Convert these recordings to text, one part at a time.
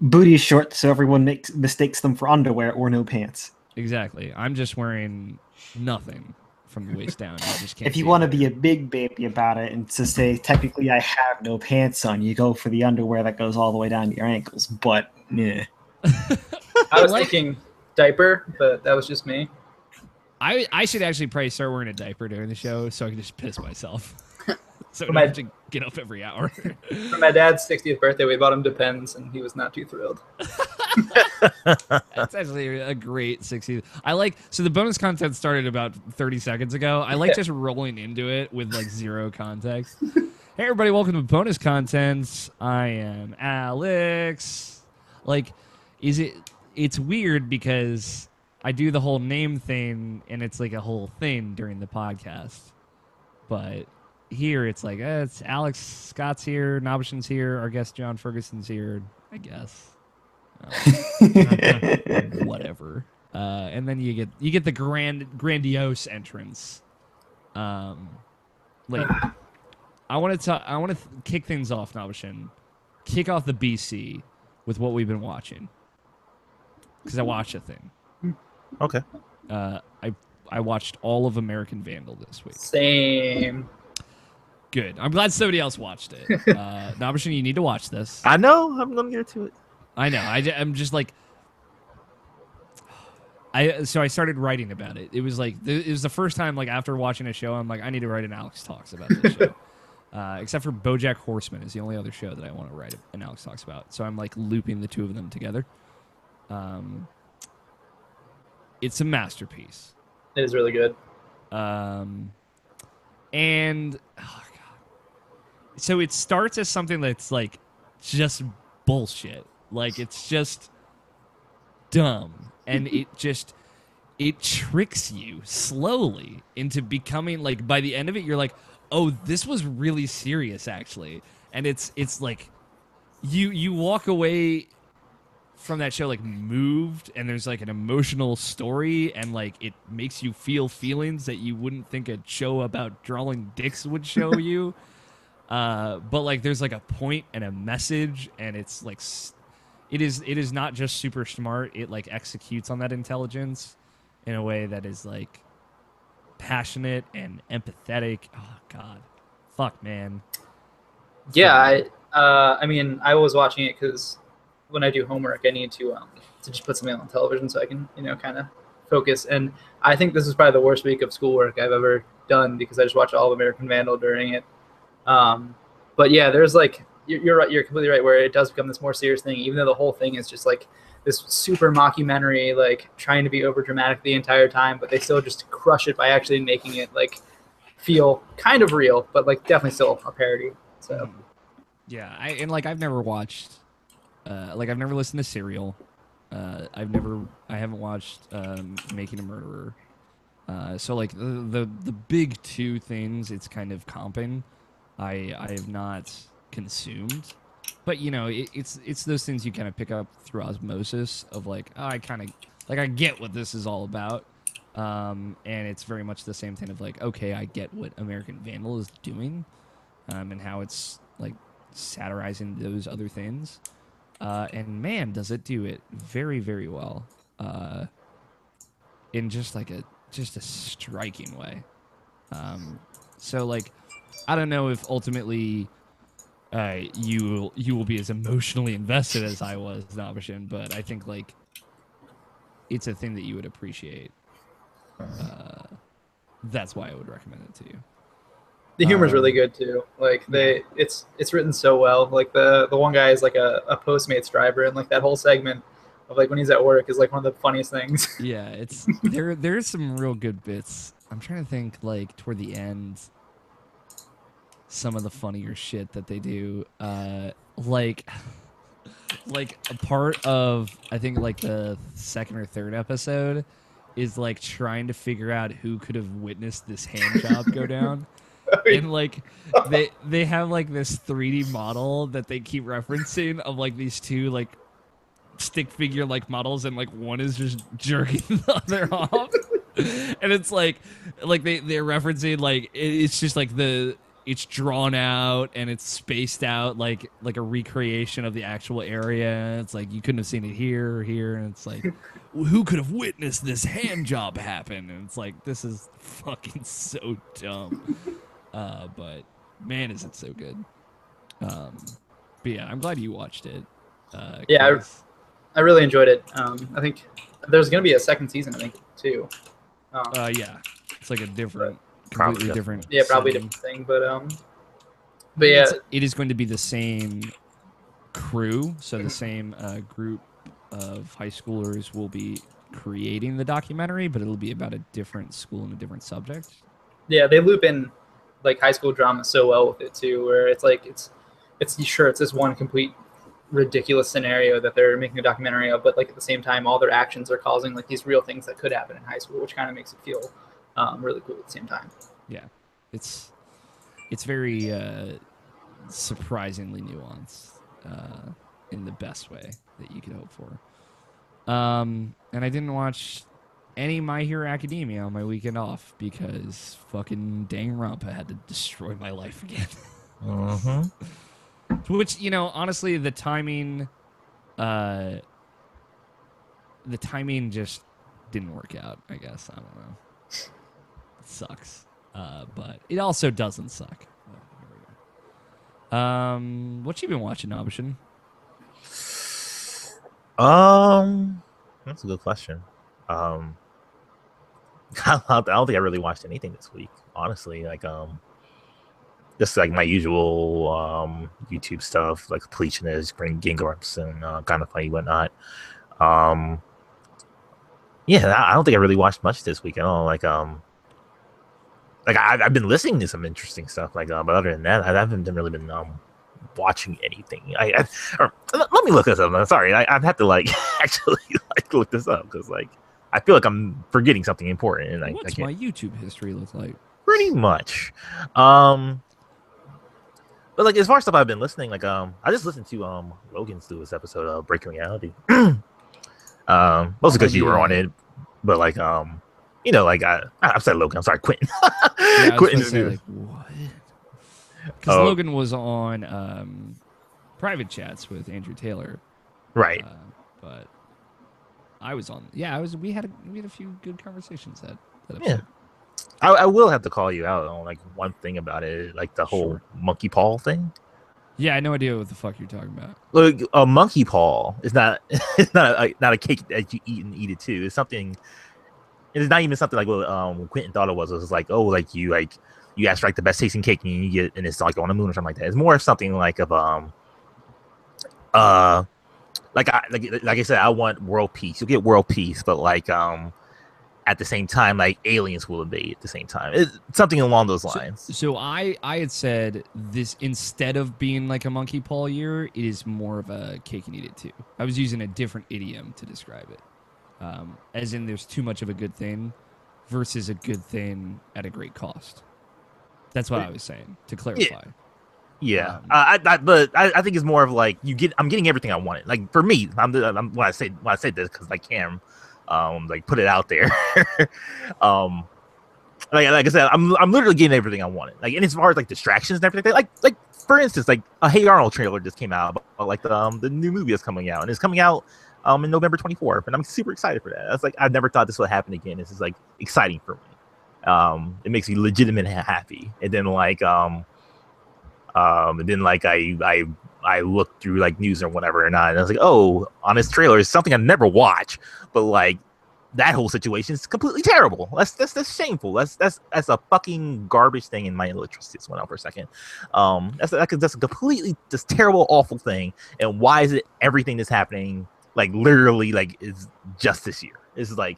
booty shorts so everyone mistakes them for underwear or no pants. Exactly. I'm just wearing nothing from the waist down. You just can't If you see it want to right be a here. big baby about it and to say technically I have no pants on, you go for the underwear that goes all the way down to your ankles. But yeah, I was Like, thinking diaper, but that was just me. I should actually probably start wearing a diaper during the show so I can just piss myself. So I For don't have my to get up every hour. for my dad's 60th birthday, we bought him Depends, and he was not too thrilled. That's actually a great 60. So the bonus content started about 30 seconds ago. I like Yeah. just rolling into it with like zero context. Hey everybody, welcome to bonus content. I am Alex. Like, it's weird because I do the whole name thing and it's like a whole thing during the podcast. But here it's like, it's Alex Scott's here, Nobishin's here, our guest Jon Ferguson's here, I guess. Whatever. And then you get the grandiose entrance. Like I want to kick things off, Nabishin. Kick off the BC with what we've been watching. Because I watched a thing. Okay. I watched all of American Vandal this week. Same. Good. I'm glad somebody else watched it. Nabishin, you need to watch this. I know. I'm gonna get to it. I know. I'm just like. So I started writing about it. It was like it was the first time, like after watching a show, I'm like, I need to write an Alex Talks about this show. Except for BoJack Horseman is the only other show that I want to write an Alex Talks about. So I'm like looping the two of them together. It's a masterpiece. It is really good. And oh god, so it starts as something that's like just bullshit. Like it's just dumb, and it tricks you slowly into becoming like by the end of it, you're like, oh, this was really serious actually, and it's like you walk away from that show like moved, and there's like an emotional story, and like it makes you feel feelings that you wouldn't think a show about drawing dicks would show you. But like there's like a point and a message, and it's like it is not just super smart. It like executes on that intelligence in a way that is like passionate and empathetic. Oh god, fuck man. Yeah, I mean, I was watching it because when I do homework, I need to just put something on television so I can, kind of focus. And I think this is probably the worst week of schoolwork I've ever done because I just watched all of American Vandal during it. But yeah, there's like, you're right, you're completely right, where it does become this more serious thing, even though the whole thing is just like this super mockumentary, like trying to be over dramatic the entire time, but they still just crush it by actually making it like feel kind of real, but like definitely still a parody. So yeah, I've never watched. I've never listened to Serial. I haven't watched Making a Murderer. So like the big two things it's kind of comping, I have not consumed. But it's those things you kind of pick up through osmosis of like, oh, I kind of like I get what this is all about. And it's very much the same thing of like, okay, I get what American Vandal is doing, and how it's like satirizing those other things. And man, does it do it very, very well. In just a striking way. So like, I don't know if ultimately you will be as emotionally invested as I was, Nabishin, but I think like it's a thing that you would appreciate. That's why I would recommend it to you. the humor's really good too. Like it's written so well. Like the one guy is like a Postmates driver, and like that whole segment of like when he's at work is like one of the funniest things. Yeah, it's there's some real good bits. I'm trying to think like toward the end some of the funnier shit that they do. Like a part of I think like the second or third episode is like trying to figure out who could have witnessed this hand job go down. And like they have like this 3D model that they keep referencing of like these two like stick figure like models, and like one is just jerking the other off. And it's like they're referencing like it's just like it's drawn out and it's spaced out like a recreation of the actual area. It's like you couldn't have seen it here or here, and it's like who could have witnessed this hand job happen? And it's like this is fucking so dumb. But man, is it so good. But yeah, I'm glad you watched it. Yeah, I really enjoyed it. I think there's gonna be a second season, I think, too. Yeah, it's like a different, completely different. Yeah, probably a setting. different thing, but yeah, it is going to be the same crew, so the same group of high schoolers will be creating the documentary, but it'll be about a different school and a different subject. Yeah, they loop in like high school drama so well with it too, where it's like it's this one complete ridiculous scenario that they're making a documentary of, but like at the same time all their actions are causing like these real things that could happen in high school, which kind of makes it feel really cool at the same time. Yeah, it's very surprisingly nuanced in the best way that you could hope for. And I didn't watch any My Hero Academia on my weekend off because fucking Danganronpa had to destroy my life again. Mm-hmm. Which, you know, honestly, the timing just didn't work out, I guess. I don't know. It sucks. But it also doesn't suck. Oh, here we go. What you been watching, Abishin? That's a good question. I don't think I really watched anything this week, honestly. Like, just like my usual YouTube stuff, like completionist, bring Gingrams and kind of funny whatnot. Yeah, I don't think I really watched much this week at all. Like I've been listening to some interesting stuff, like, but other than that, I haven't really been watching anything. Let me look this up. I'm sorry, I'd have to like actually like look this up because like I feel like I'm forgetting something important. And What's my YouTube history look like? Pretty much. But like as far as stuff I've been listening, like I just listened to Rogan's newest episode of Breaking Reality. Mostly because you were on it, but like you know, like I said Logan. I'm sorry, Quentin. Yeah, Quentin. Say, like, what? Because Logan was on private chats with Andrew Taylor, right? But I was on. Yeah, we had a few good conversations that episode. Yeah. I will have to call you out on like one thing about it, like the whole monkey paw thing. Yeah, I had no idea what the fuck you're talking about. Look, a monkey paw is not it's not a cake that you eat and eat it too. It's something. It's not even something like what Quentin thought it was. It was like, oh, like you ask for like the best tasting cake and you get, and it's like on the moon or something like that. It's more of something like of like I said, I want world peace. You'll get world peace, but like at the same time, like aliens will invade at the same time. It's something along those lines. So I had said this, instead of being like a monkey paw year, it is more of a cake and eat it too. I was using a different idiom to describe it. As in there's too much of a good thing versus a good thing at a great cost. That's what I was saying, to clarify. Yeah. But I think it's more of like I'm getting everything I wanted. Like for me, I'm when I say this because like Cam like put it out there. Like I said, I'm literally getting everything I wanted. Like, and as far as like distractions and everything, like for instance, like a Hey Arnold trailer just came out about like the new movie is coming out, and it's coming out in November 24th, and I'm super excited for that. That's like I never thought this would happen again. This is like exciting for me. It makes me legitimately happy. And then like I looked through like news or whatever, and I was like, oh, on this trailer is something I never watch, but like that whole situation is completely terrible. That's shameful. That's a fucking garbage thing. And my electricity just went out for a second. That's a completely just terrible, awful thing. And why is it everything that's happening like literally like is just this year? It's like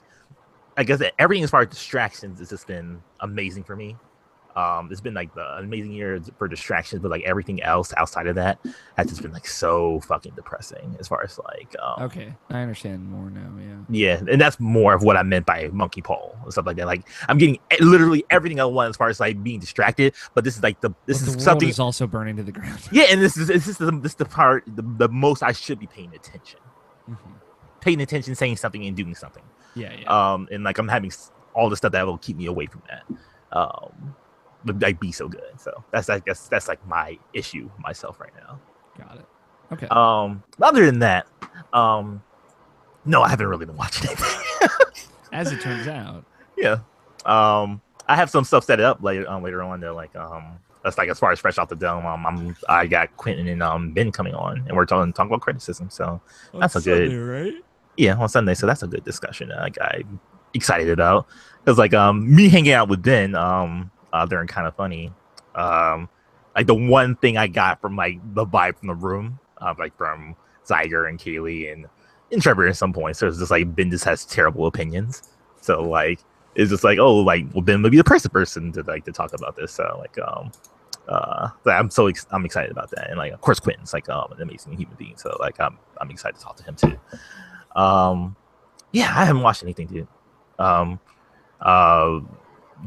I guess that everything as far as distractions has just been amazing for me. It's been like the amazing year for distractions, but like everything else outside of that has just been like so fucking depressing as far as like okay, I understand more now. Yeah, and that's more of what I meant by monkey paw and stuff like that. Like I'm getting literally everything I want as far as like being distracted, but this is like the world something is also burning to the ground. Yeah, and this is the part the most I should be paying attention. Mm-hmm. Paying attention, saying something and doing something. Yeah. And like I'm having all the stuff that will keep me away from that. like be so good. So that's I guess that's like my issue myself right now. Got it. Okay. Other than that, no, I haven't really been watching anything. As it turns out. Yeah. I have some stuff set up later on though, like that's like as far as fresh off the dome. I got Quentin and Ben coming on, and we're talking about criticism. So that's a good, Sunday, right? Yeah, on Sunday. So that's a good discussion that like I'm excited about. Because like me hanging out with Ben during Kind of Funny, like the one thing I got from like the vibe from the room, like from Zyger and Kaylee and Trevor at some point. So it's just like Ben just has terrible opinions. So like it's just like, oh, like, well, Ben would be the perfect person to like to talk about this. So like I'm excited about that. And like of course Quentin's like an amazing human being. So like I'm excited to talk to him too. Yeah, I haven't watched anything, dude.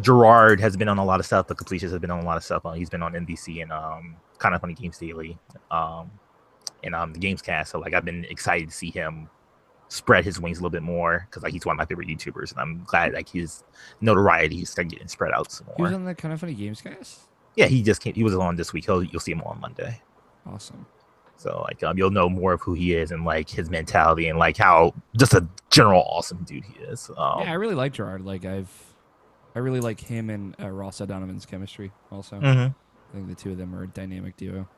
Gerard has been on a lot of stuff. The Completions has been on a lot of stuff. He's been on NBC and Kind of Funny Games Daily, and the Gamescast. So like I've been excited to see him spread his wings a little bit more because like he's one of my favorite YouTubers, and I'm glad like his notoriety is getting spread out some more. He was on that Kind of Funny Gamescast? Yeah, he was on this week. You'll see him on Monday. Awesome. So like you'll know more of who he is and like his mentality and like how just a general awesome dude he is. Yeah, I really like Gerard. Like I really like him and Ross O'Donovan's chemistry also. I think the two of them are a dynamic duo.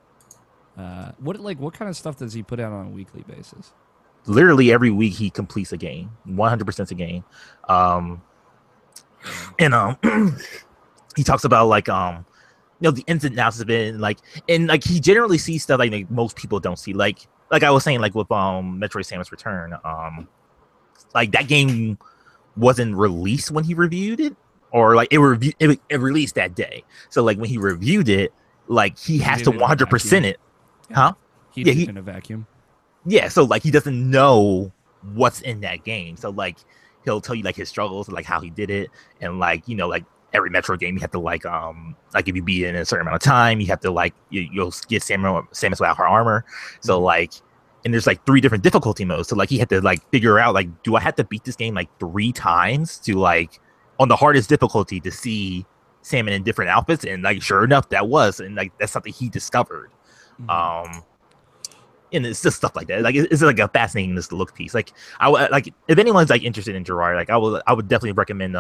What kind of stuff does he put out on a weekly basis? Literally every week he completes a game, 100% a game. He talks about like the ins and outs of it, and he generally sees stuff like most people don't see. Like I was saying, like with Metroid Samus Return, like that game wasn't released when he reviewed it, or like it released that day. So like when he reviewed it, like he has to 100% it, huh? He did it in a vacuum. Yeah, so like he doesn't know what's in that game. So like he'll tell you like his struggles, like how he did it, and like like every Metro game you have to like if you beat it in a certain amount of time, you have to like you'll get Samus without her armor. So like, and there's like 3 different difficulty modes. So like he had to like figure out like, do I have to beat this game like 3 times to like on the hardest difficulty to see Salmon in different outfits? And like sure enough, that was, and like that's something he discovered. And it's just stuff like that. Like it's like a fascinating this look piece. Like I like if anyone's like interested in Gerard, like I would definitely recommend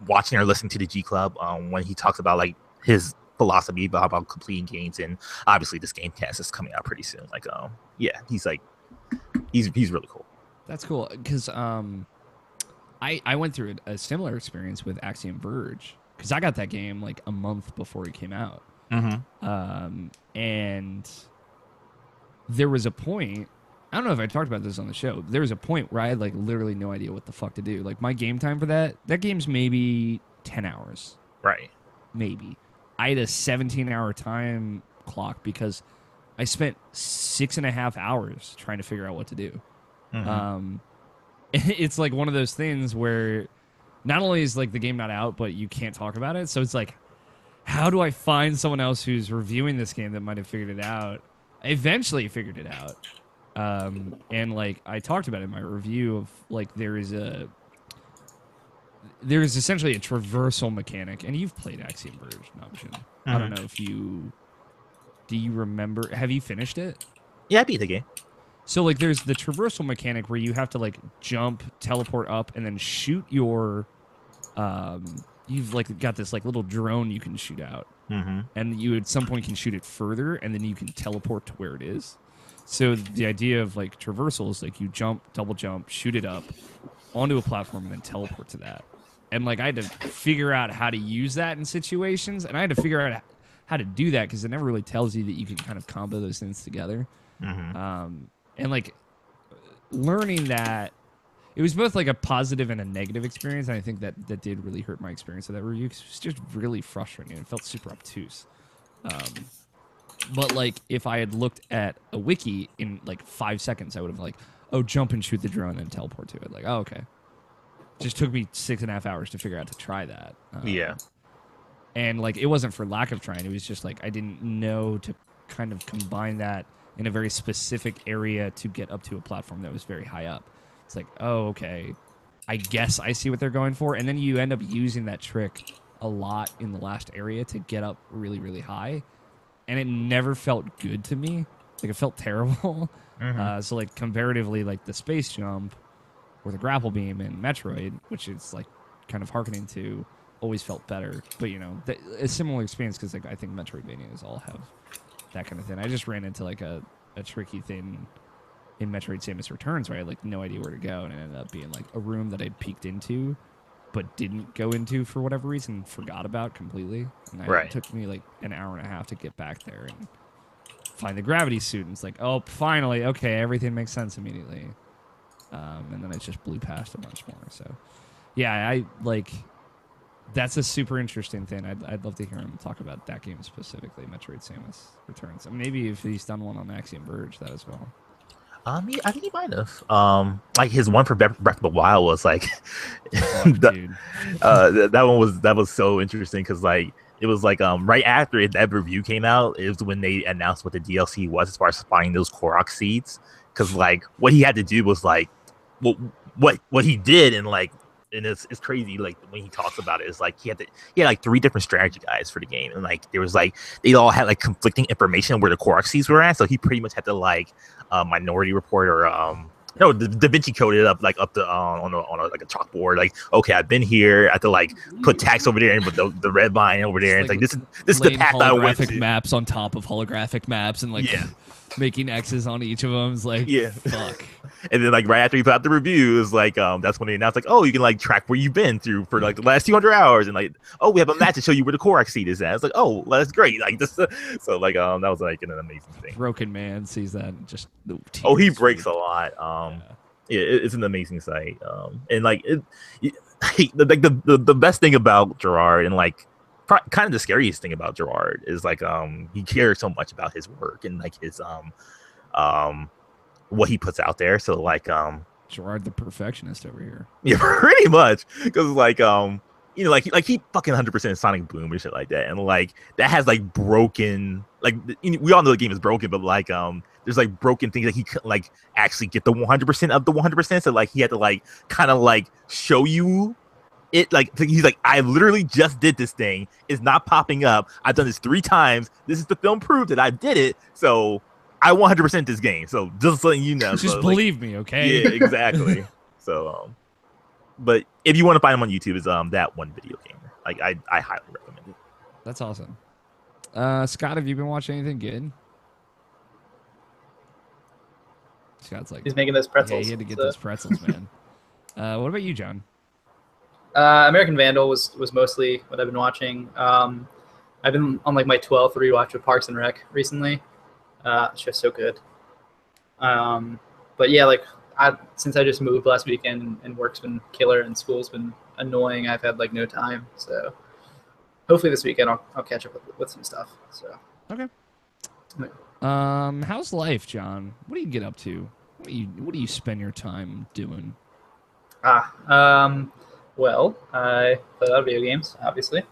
watching or listening to the G Club when he talks about like his philosophy about completing games, and obviously this Gamecast is coming out pretty soon. Like yeah, he's really cool. That's cool because I went through a similar experience with Axiom Verge because I got that game like a month before it came out. And there was a point, I don't know if I talked about this on the show, there was a point where I had like literally no idea what the fuck to do. Like my game time for that game's maybe 10 hours. Right. Maybe. I had a 17-hour time clock because I spent 6.5 hours trying to figure out what to do. It's like one of those things where not only is like the game not out, but you can't talk about it. So it's like, how do I find someone else who's reviewing this game that might have figured it out? I eventually figured it out. And like I talked about it in my review of like there is essentially a traversal mechanic, and you've played Axiom Verge, Nabshin. I don't know if do you remember, have you finished it? Yeah, I beat the game. So like there's the traversal mechanic where you have to like jump, teleport up, and then shoot your you've like got this like little drone you can shoot out, and you at some point can shoot it further, and then you can teleport to where it is. So the idea of like traversal is like you jump, double jump, shoot it up onto a platform, and then teleport to that. And like I had to figure out how to use that in situations, and I had to figure out how to do that because it never really tells you that you can kind of combo those things together. And like learning that, it was both like a positive and a negative experience, and I think that did really hurt my experience of that review because it was just really frustrating. It felt super obtuse. But like if I had looked at a wiki in like 5 seconds, I would have like, oh, jump and shoot the drone and teleport to it. Like, oh, okay. Just took me 6.5 hours to figure out to try that. Yeah. And like it wasn't for lack of trying. It was just like I didn't know to kind of combine that in a very specific area to get up to a platform that was very high up. It's like, oh, okay, I guess I see what they're going for. And then you end up using that trick a lot in the last area to get up really, really high, and it never felt good to me. Like, it felt terrible. So, like, comparatively, like, the space jump or the grapple beam in Metroid, which is, like, kind of hearkening to, always felt better. But, you know, a similar experience, because, like, I think Metroidvanias all have that kind of thing. I just ran into, like, a tricky thing in Metroid Samus Returns where I had, like, no idea where to go, and it ended up being, like, a room that I'd peeked into but didn't go into for whatever reason, forgot about completely. And it took me, like, an hour and a half to get back there and find the gravity suit. And it's like, oh, finally, okay, everything makes sense immediately. And then it just blew past a bunch more. So, yeah, I, like, that's a super interesting thing. I'd love to hear him talk about that game specifically, Metroid Samus Returns. And maybe if he's done one on Axiom Verge, that as well. I think he might have. Like his one for Breath of the Wild was like, Dude. that was so interesting because like it was like right after that review came out, it was when they announced what the DLC was as far as finding those Korok seeds. Because like what he had to do was like what he did, and it's crazy. Like when he talks about it, it's like he had like 3 different strategy guides for the game, and like there was like they all had like conflicting information where the Korok seeds were at. So he pretty much had to like Minority Report or no, Da Vinci coded it up like up to on a like a chalkboard. Like, okay, I've been here. I have to like put tax over there and put the red line over there. And it's like this is the path I went to. Holographic maps on top of holographic maps and like making X's on each of them is like fuck. And then like right after he put out the review, is like that's when they announced like, oh, you can like track where you've been through for like the last 200 hours, and like, oh, we have a map to show you where the Korok seed is at. It's like, oh, well, that's great. Like this, so like that was like an amazing thing. Broken man sees that and just he breaks a lot. It's an amazing sight. And like the best thing about Gerard, and like kind of the scariest thing about Gerard, is like he cares so much about his work and like his what he puts out there. So like Gerard the perfectionist over here. Yeah, pretty much. Because like you know, like he fucking 100% Sonic Boom and shit like that, and like that has like broken, like we all know the game is broken, but like there's like broken things that he could like actually get the 100% of the 100%. So like he had to like kind of like show you it. Like he's like, I literally just did this thing. It's not popping up. I've done this 3 times. This is the film proof that I did it. So I 100% this game. So just letting you know. Just believe me, okay? Yeah, exactly. So but if you want to find him on YouTube, is that one video game. Like I highly recommend it. That's awesome. Scott, have you been watching anything good? Scott's like, he's making those pretzels. Yeah, he had to get those pretzels, man. What about you, John? American Vandal was mostly what I've been watching. I've been on like my 12th rewatch of Parks and Rec recently. It's just so good. But yeah, like since I just moved last weekend and work's been killer and school's been annoying, I've had like no time. So hopefully this weekend I'll catch up with some stuff. So okay. How's life, John? What do you get up to? What do you spend your time doing? Well, I play a lot of video games, obviously.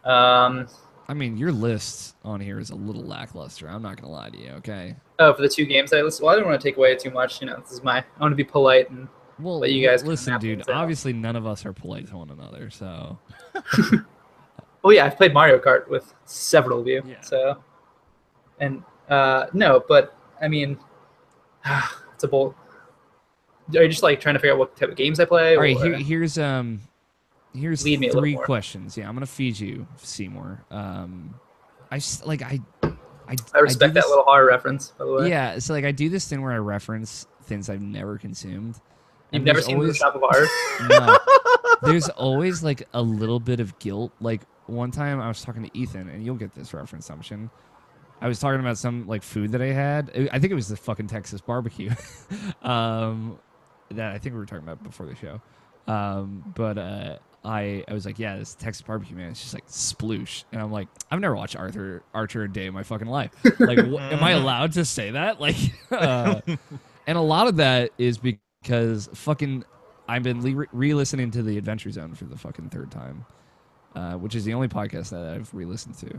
I mean, your list on here is a little lackluster. I'm not gonna lie to you, okay? Oh, for the 2 games I listed. Well, I didn't want to take away too much. You know, this is I want to be polite and let you guys. Listen, dude. Obviously, none of us are polite to one another, so. Oh yeah, I've played Mario Kart with several of you. Yeah. So, and no, but I mean, it's a bold. Are you just like trying to figure out what type of games I play? All right, here's 3 questions. Yeah, I'm gonna feed you, Seymour. I respect that little horror reference, by the way. Yeah, so like I do this thing where I reference things I've never consumed. You've never seen The Shop of Horrors? No. There's always like a little bit of guilt. Like one time I was talking to Ethan, and you'll get this reference, Sumption. I was talking about some like food that I had. I think it was the fucking Texas barbecue. That I think we were talking about before the show. But I was like, yeah, this Texas barbecue, man, it's just like sploosh. And I'm like, I've never watched Archer a day in my fucking life. Like, am I allowed to say that? Like, and a lot of that is because fucking I've been re-listening to The Adventure Zone for the fucking 3rd time, which is the only podcast that I've re-listened to.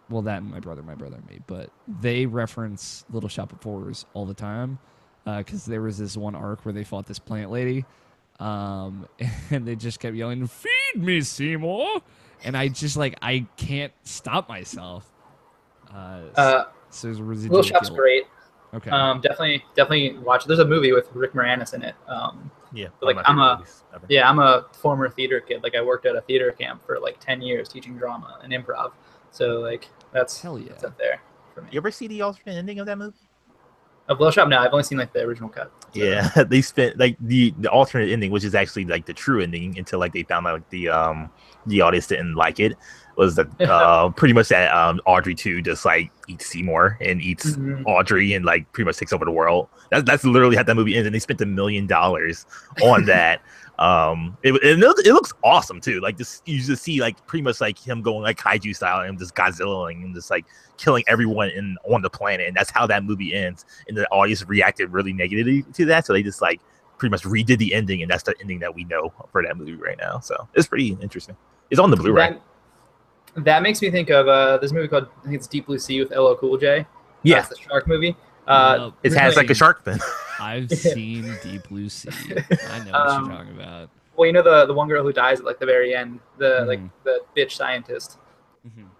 Well, that and my brother and me, but they reference Little Shop of Horrors all the time because there was this one arc where they fought this plant lady. and they just kept yelling, "Feed me, Seymour!" And I just like I can't stop myself. So there's a residual Little Shop's guilt. great. Okay. Definitely watch it. There's a movie with Rick Moranis in it. Yeah, But, like, one of my favorite movies ever. I'm a former theater kid. Like I worked at a theater camp for like 10 years teaching drama and improv. So like that's Hell yeah. that's up there for me. You ever see the alternate ending of that movie? Of Blow Shop? No, I've only seen like the original cut. So. Yeah, they spent like the alternate ending, which is actually like the true ending, until like they found out like the audience didn't like it. Was that pretty much that Audrey 2 just like eats Seymour and eats Audrey and like pretty much takes over the world. That's literally how that movie ends, and they spent $1 million on that. It looks awesome too. Like this, you just see like pretty much like him going like kaiju style and just Godzillaing and just like killing everyone on the planet, and that's how that movie ends. And the audience reacted really negatively to that, so they just like pretty much redid the ending, and that's the ending that we know for that movie right now. So it's pretty interesting. It's on the Blu-ray. That makes me think of this movie called, I think it's Deep Blue Sea with LL Cool J. Yeah, it's the shark movie. it has like a shark fin. I've seen Deep Blue Sea. I know what you're talking about. Well, you know the one girl who dies at like the very end, like the bitch scientist.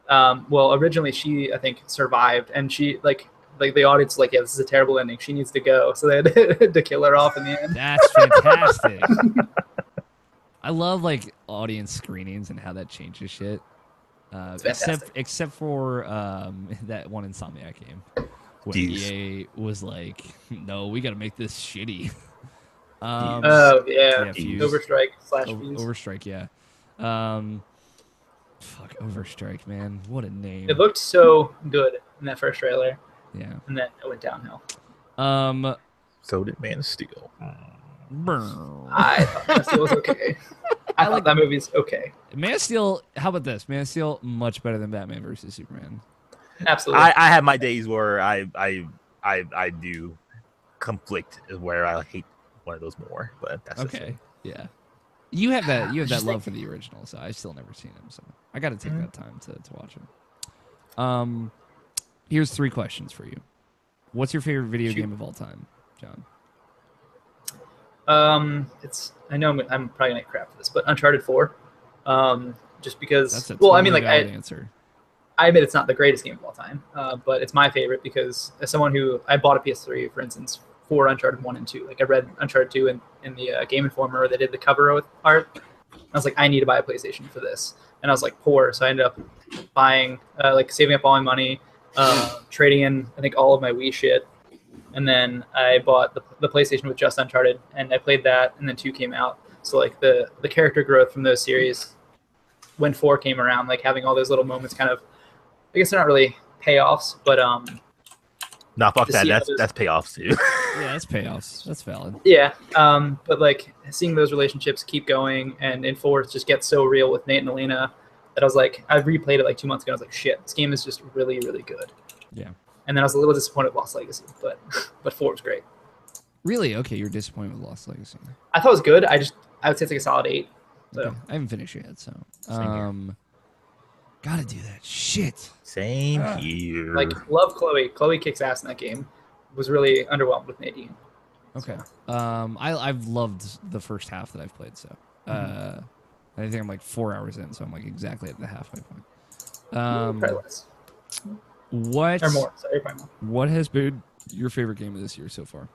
Well, originally she I think survived, and she like the audience like, yeah, this is a terrible ending. She needs to go, so they had to kill her off in the end. That's fantastic. I love like audience screenings and how that changes shit. Except for that one Insomniac game when EA was like, no, we got to make this shitty. Overstrike / Fuse. Overstrike, yeah. Fuck, Overstrike, man, what a name. It looked so good in that first trailer. Yeah, and then it went downhill. So did Man of Steel. I thought Man of Steel was okay. I thought that movie's okay. Man of Steel, how about this? Man of Steel, much better than Batman versus Superman. Absolutely. I have my days where I do conflict where I hate one of those more, but that's okay. Yeah, you have that love for the original, so I've still never seen him, so I got to take that time to watch him. Here's 3 questions for you. What's your favorite video game of all time, John? I know I'm probably gonna get crap for this, but Uncharted 4. Just because. That's a totally valid answer. I admit it's not the greatest game of all time, but it's my favorite because as someone who I bought a PS3, for instance, for Uncharted 1 and 2. Like I read Uncharted 2 in the Game Informer. They did the cover art. I was like, I need to buy a PlayStation for this, and I was like poor, so I ended up buying, saving up all my money, trading in I think all of my Wii shit. And then I bought the PlayStation with just Uncharted, and I played that, and then 2 came out. So like the character growth from those series, when 4 came around, like having all those little moments, kind of, I guess they're not really payoffs, but nah, fuck that. That's payoffs too. Yeah, that's payoffs. That's valid. Yeah, but like seeing those relationships keep going, and in 4 just get so real with Nate and Alina that I was like, I replayed it like 2 months ago. I was like, shit, this game is just really, really good. Yeah. And then I was a little disappointed with Lost Legacy, but 4 was great. Really? Okay, you're disappointed with Lost Legacy. I thought it was good. I would say it's like a solid 8. So okay. I haven't finished it yet, so gotta do that. Shit. Same here. Like, love Chloe. Chloe kicks ass in that game. Was really underwhelmed with Nadine. Okay. I've loved the first half that I've played, so I think I'm like 4 hours in, so I'm like exactly at the halfway point. Probably less. What or more? Sorry, probably more. What has been your favorite game of this year so far?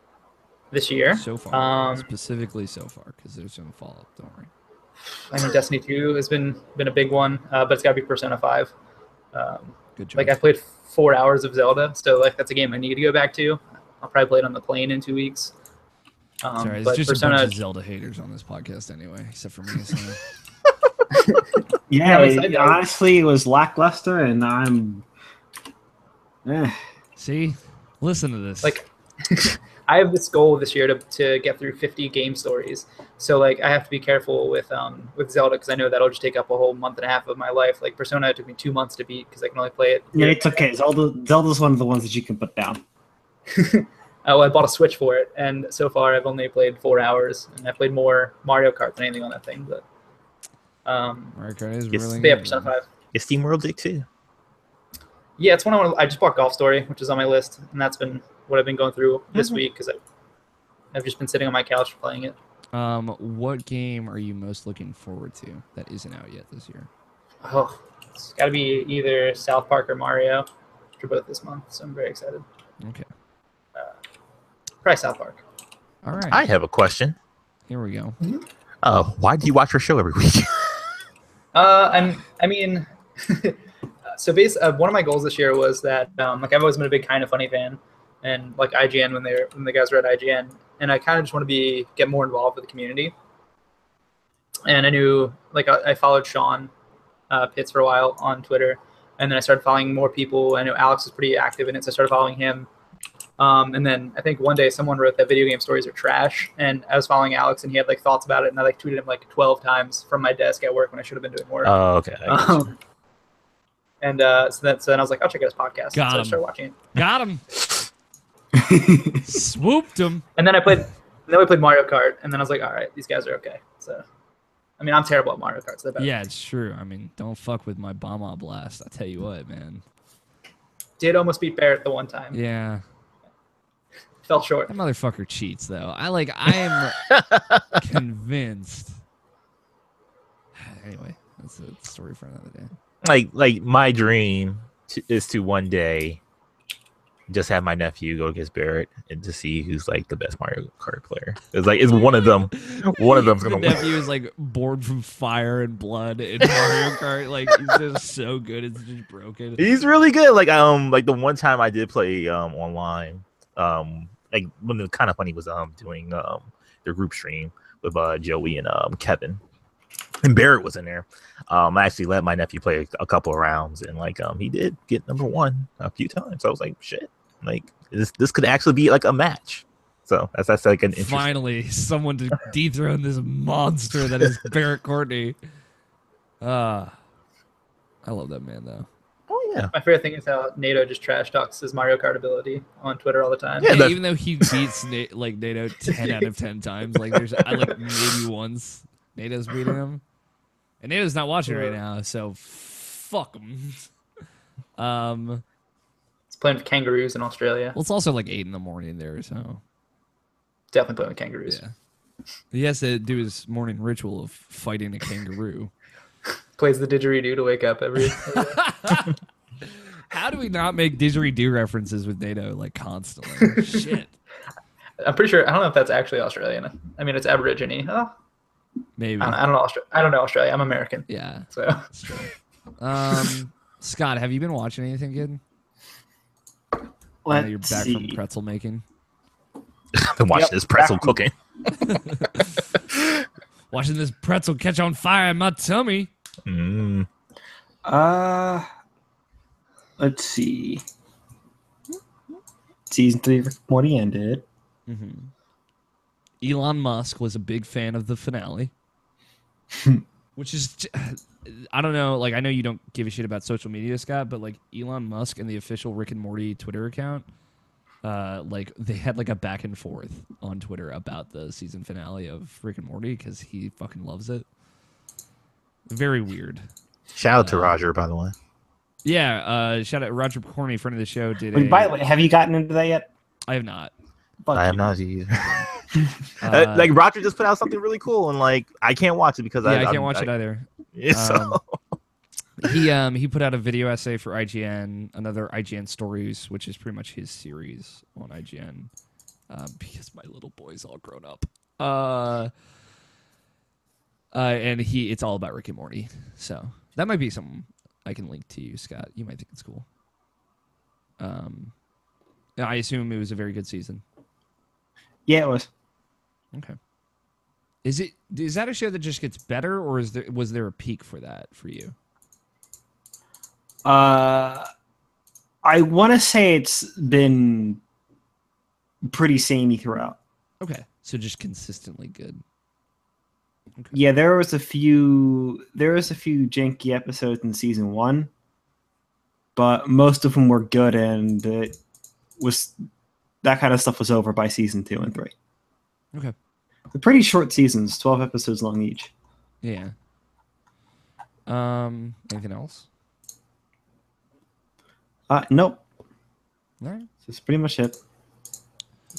This year? So far, specifically so far, because there's some follow-up. Don't worry. I mean, Destiny 2 has been a big one, but it's got to be Persona 5. Good job. Like I played 4 hours of Zelda, so like that's a game I need to go back to. I'll probably play it on the plane in 2 weeks. Sorry, there's just Persona... a bunch of Zelda haters on this podcast anyway, except for me. So. Yeah, honestly, it was lackluster, and I'm. See, listen to this. Like, I have this goal this year to get through 50 game stories. So like, I have to be careful with Zelda because I know that'll just take up a whole month and a half of my life. Like Persona, it took me 2 months to beat because I can only play it. Yeah, it's okay. Zelda's one of the ones that you can put down. Oh, I bought a Switch for it, and so far I've only played 4 hours, and I played more Mario Kart than anything on that thing. But Mario Kart is really good. Yeah, Persona 5. Is SteamWorld Dig too? Yeah, it's one I just bought Golf Story, which is on my list, and that's been what I've been going through this week because I've just been sitting on my couch playing it. What game are you most looking forward to that isn't out yet this year? Oh, it's got to be either South Park or Mario, which are both this month. So I'm very excited. Okay. Probably South Park. All right. I have a question. Here we go. Why do you watch your show every week? I mean, so one of my goals this year was that like I've always been a big Kind of Funny fan, and like IGN when the guys were at IGN, and I kind of just want to get more involved with the community. And I knew like I followed Sean Pitts for a while on Twitter, and then I started following more people. I know Alex was pretty active in it, so I started following him. And then I think one day someone wrote that video game stories are trash, and I was following Alex, and he had like thoughts about it, and I like tweeted him like 12 times from my desk at work when I should have been doing work. Oh, okay. And so then I was like, I'll check out his podcast. So I started watching it. Got him. Swooped him. And then we played Mario Kart, and then I was like, all right, these guys are okay. So, I mean, I'm terrible at Mario Kart. So Yeah, it's true. I mean, don't fuck with my Bomb Blast. I tell you what, man. Did almost beat Barrett the one time. Yeah. Fell short. That motherfucker cheats, though. I am convinced. Anyway, that's a story for another day. Like my dream is to one day just have my nephew go against Barrett and to see who's like the best Mario Kart player. It's one of them. One of them's gonna The win. nephew is like born from fire and blood in Mario Kart. Like he's just so good, it's just broken. He's really good. Like the one time I did play online, like when the Kind of Funny was doing their group stream with Joey and Kevin. And Barrett was in there. I actually let my nephew play a couple of rounds, and like he did get number one a few times. So I was like, shit, like this could actually be like a match. So that's like an interesting. Finally, someone to dethrone this monster that is Barrett Courtney. I love that man though. Oh yeah. My favorite thing is how NATO just trash talks his Mario Kart ability on Twitter all the time. Yeah, even though he beats NATO 10 out of 10 times, like I like maybe once NATO's beating him. And NATO's not watching right now, so fuck him. He's playing with kangaroos in Australia. Well, it's also like 8 a.m. there, so Definitely playing with kangaroos. yeah. He has to do his morning ritual of fighting a kangaroo. Plays the didgeridoo to wake up every How do we not make didgeridoo references with NATO like constantly? Shit. I'm pretty sure. I don't know if that's actually Australian. I mean, it's Aborigine. Huh? Maybe. I don't know. I don't know Australia. I'm American. Yeah. So That's true. Scott, have you been watching anything good? I know you're back from pretzel making. I've been watching this pretzel cooking. Watching this pretzel catch on fire in my tummy. Let's see. Season 3 of Rick and Morty ended. Mm-hmm. Elon Musk was a big fan of the finale, which is, I don't know. Like, I know you don't give a shit about social media, Scott, but like Elon Musk and the official Rick and Morty Twitter account, like they had like a back and forth on Twitter about the season finale of Rick and Morty because he fucking loves it. Very weird. Shout out to Roger, by the way. Yeah, shout out Roger Corney, friend of the show. By the way, have you gotten into that yet? I have not. Fuck I have you. not either. Like Roger just put out something really cool, and like I can't watch it because I can't watch it either. Yeah, so. He put out a video essay for IGN, another IGN Stories, which is pretty much his series on IGN, because my little boy's all grown up. And it's all about Rick and Morty, so that might be something I can link to you, Scott. You might think it's cool. I assume it was a very good season. Yeah, it was. Okay. Is that a show that just gets better, or was there a peak for that for you? I want to say it's been pretty samey throughout. Okay, so just consistently good. Okay. Yeah, there was a few janky episodes in season 1, but most of them were good, and it was that kind of stuff was over by season 2 and 3. Okay. They're pretty short seasons, 12 episodes long each. Yeah. Anything else? Nope. All right. That's pretty much it.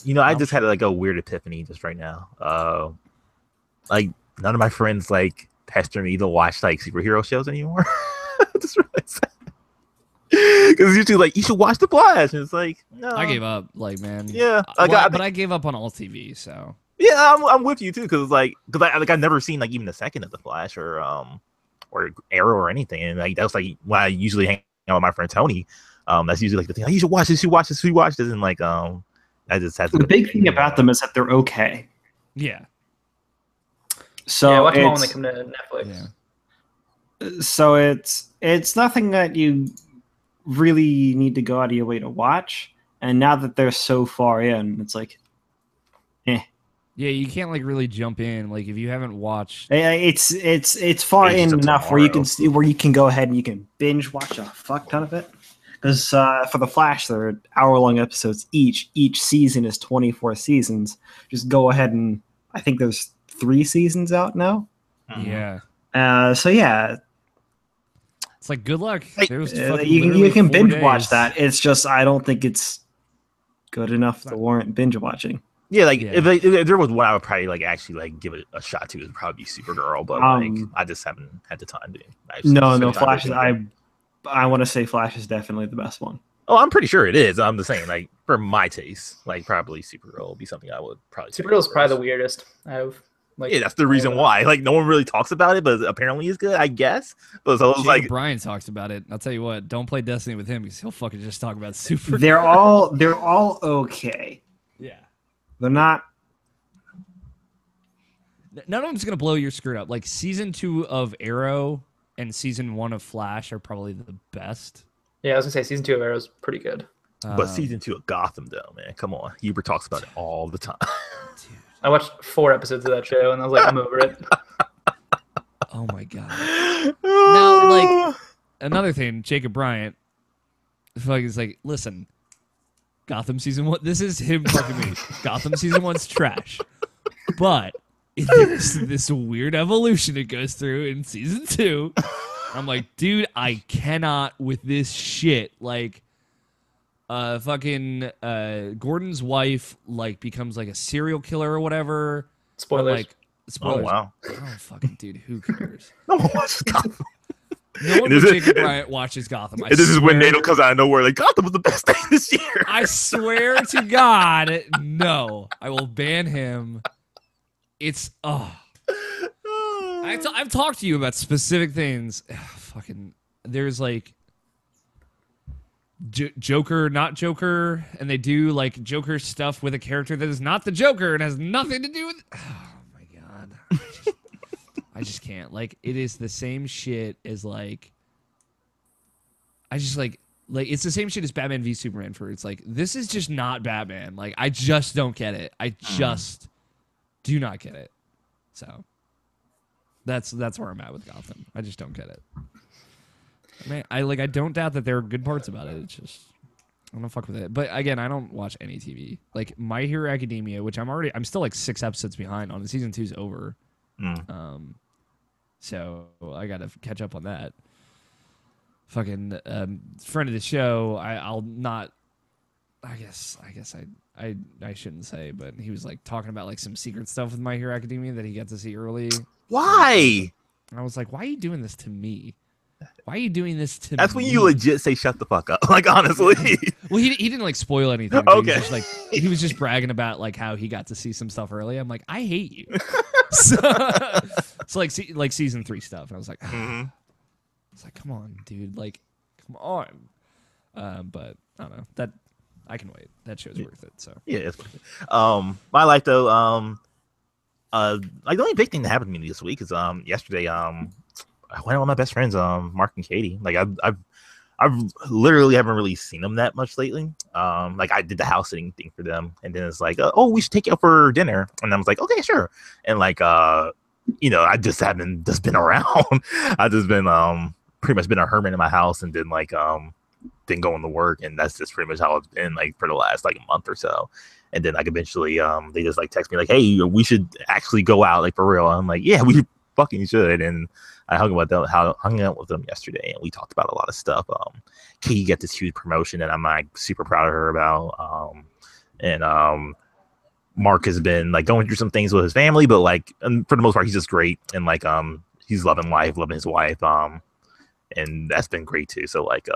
You know, I just had like a weird epiphany just right now. like none of my friends like pester me to watch like superhero shows anymore. It's really sad. Because it's usually like you should watch The Flash, and it's like no. I gave up, like man. Yeah, but I gave up on all TV. So yeah, I'm with you too, because I've never seen like even a second of The Flash or Arrow or anything, and like that's like when I usually hang out with my friend Tony. That's usually like the thing. Oh, you should watch this. You watch this. You watch this, and like I just had to. The big thing about them is that they're okay. yeah. So yeah, watch them all when they come to Netflix. Yeah. So it's nothing that you really need to go out of your way to watch. And now that they're so far in, it's like, Yeah, you can't like really jump in. Like if you haven't watched, it's far Ages in of enough where you can Tomorrow. where you can go ahead and you can binge watch a fuck ton of it. Because for the Flash, they're hour-long episodes each. Each season is 24 seasons. Just go ahead and I think there's 3 seasons out now. yeah, So yeah, it's like good luck. Like, There was you fucking can literally 4 binge watch days. that. It's just I don't think it's good enough to warrant binge watching. Yeah, like Yeah. if there was one I would probably like actually like give it a shot to, it would probably be Supergirl, but like I just haven't had the time to. No, Flash is I want to say Flash is definitely the best one. Oh, I'm pretty sure it is. I'm just saying, like for my taste, like probably Supergirl would be something I would probably. Supergirl's probably the weirdest out of like. Yeah, that's the reason why. Like no one really talks about it, but apparently it's good, I guess. But so it's Jacob like Bryan talks about it. I'll tell you what, don't play Destiny with him because he'll fucking just talk about Super. They're all okay. Yeah. They're not. None of them's gonna blow your skirt up. Like season 2 of Arrow and season 1 of Flash are probably the best. Yeah, I was gonna say season 2 of Arrow's pretty good. but season 2 of Gotham though, man. Come on. Hubert talks about it all the time. dude, I watched 4 episodes of that show and I was like, I'm over it. oh my god. Now, like another thing, Jacob Bryant, is like, listen, Gotham season 1. This is him fucking me. Gotham season 1's trash, but there's this weird evolution it goes through in season 2. I'm like, dude, I cannot with this shit. Like, fucking Gordon's wife like becomes like a serial killer or whatever. Spoilers. Like, spoilers. Oh wow. Oh fucking dude, who cares? No one watches Gotham. No one And but this is- Jacob Bryant watches Gotham. And this is when swear- Nato comes out of nowhere, like Gotham was the best thing this year. I swear to God, no. I will ban him. It's I've talked to you about specific things. Fucking, there's like Joker, not Joker, and they do like Joker stuff with a character that is not the Joker and has nothing to do with. Oh my God, I just can't. Like, it is the same shit as like. I just like it's the same shit as Batman v Superman. For it's like, this is just not Batman. Like, I just don't get it. I just do not get it. So that's where I'm at with Gotham. I just don't get it. Man, I don't doubt that there are good parts about it. It's just I don't fuck with it. But again, I don't watch any TV. Like My Hero Academia, which I'm still like 6 episodes behind on. Season 2's over. So I gotta catch up on that. Fucking friend of the show. I'll not. I guess I shouldn't say, but he was like talking about like some secret stuff with My Hero Academia that he got to see early. Why? And I was like, why are you doing this to me? Why are you doing this to me? That's when you legit say shut the fuck up. Like honestly. Well, he didn't like spoil anything. He Okay. was just, like, he was just bragging about like how he got to see some stuff early. I'm like, I hate you. So like season 3 stuff. And I was like, it's like, come on, dude. Like, come on. But I don't know. That I can wait. That show's worth it. So Yeah, it's worth it. My life though, like the only big thing that happened to me this week is yesterday I went out with my best friends, Mark and Katie. Like I've literally haven't really seen them that much lately. Like I did the house sitting thing for them, and then it's like, oh, we should take you out for dinner, and I was like, okay, sure. And like you know, I just haven't just been around. I just been pretty much been a hermit in my house, and then like then going to work, and that's just pretty much how it's been like for the last like a month or so. And then like eventually they just like text me like, hey, we should actually go out, like for real. I'm like, yeah, we fucking should. And I hung out with them yesterday, and we talked about a lot of stuff. Katie got this huge promotion that I'm like super proud of her about. And Mark has been like going through some things with his family, but like and for the most part, he's just great and like he's loving life, loving his wife, and that's been great too. So like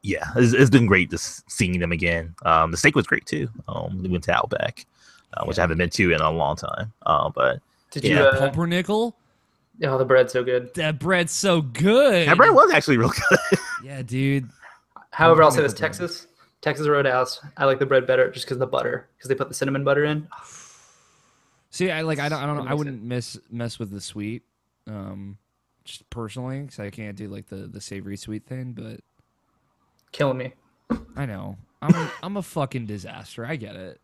yeah, it's been great just seeing them again. The steak was great too. We went to Outback, which I haven't been to in a long time. But Did yeah. you? Pumpernickel? Oh, the bread's so good. That bread's so good. that bread was actually real good. Yeah, dude. However, I'll say this: Pumpernickel bread. Texas Roadhouse. I like the bread better just because the butter, because they put the cinnamon butter in. See, I don't know. I makes wouldn't mess with the sweet, just personally, because I can't do like the savory sweet thing. But Killing me. I know I'm a fucking disaster. I get it.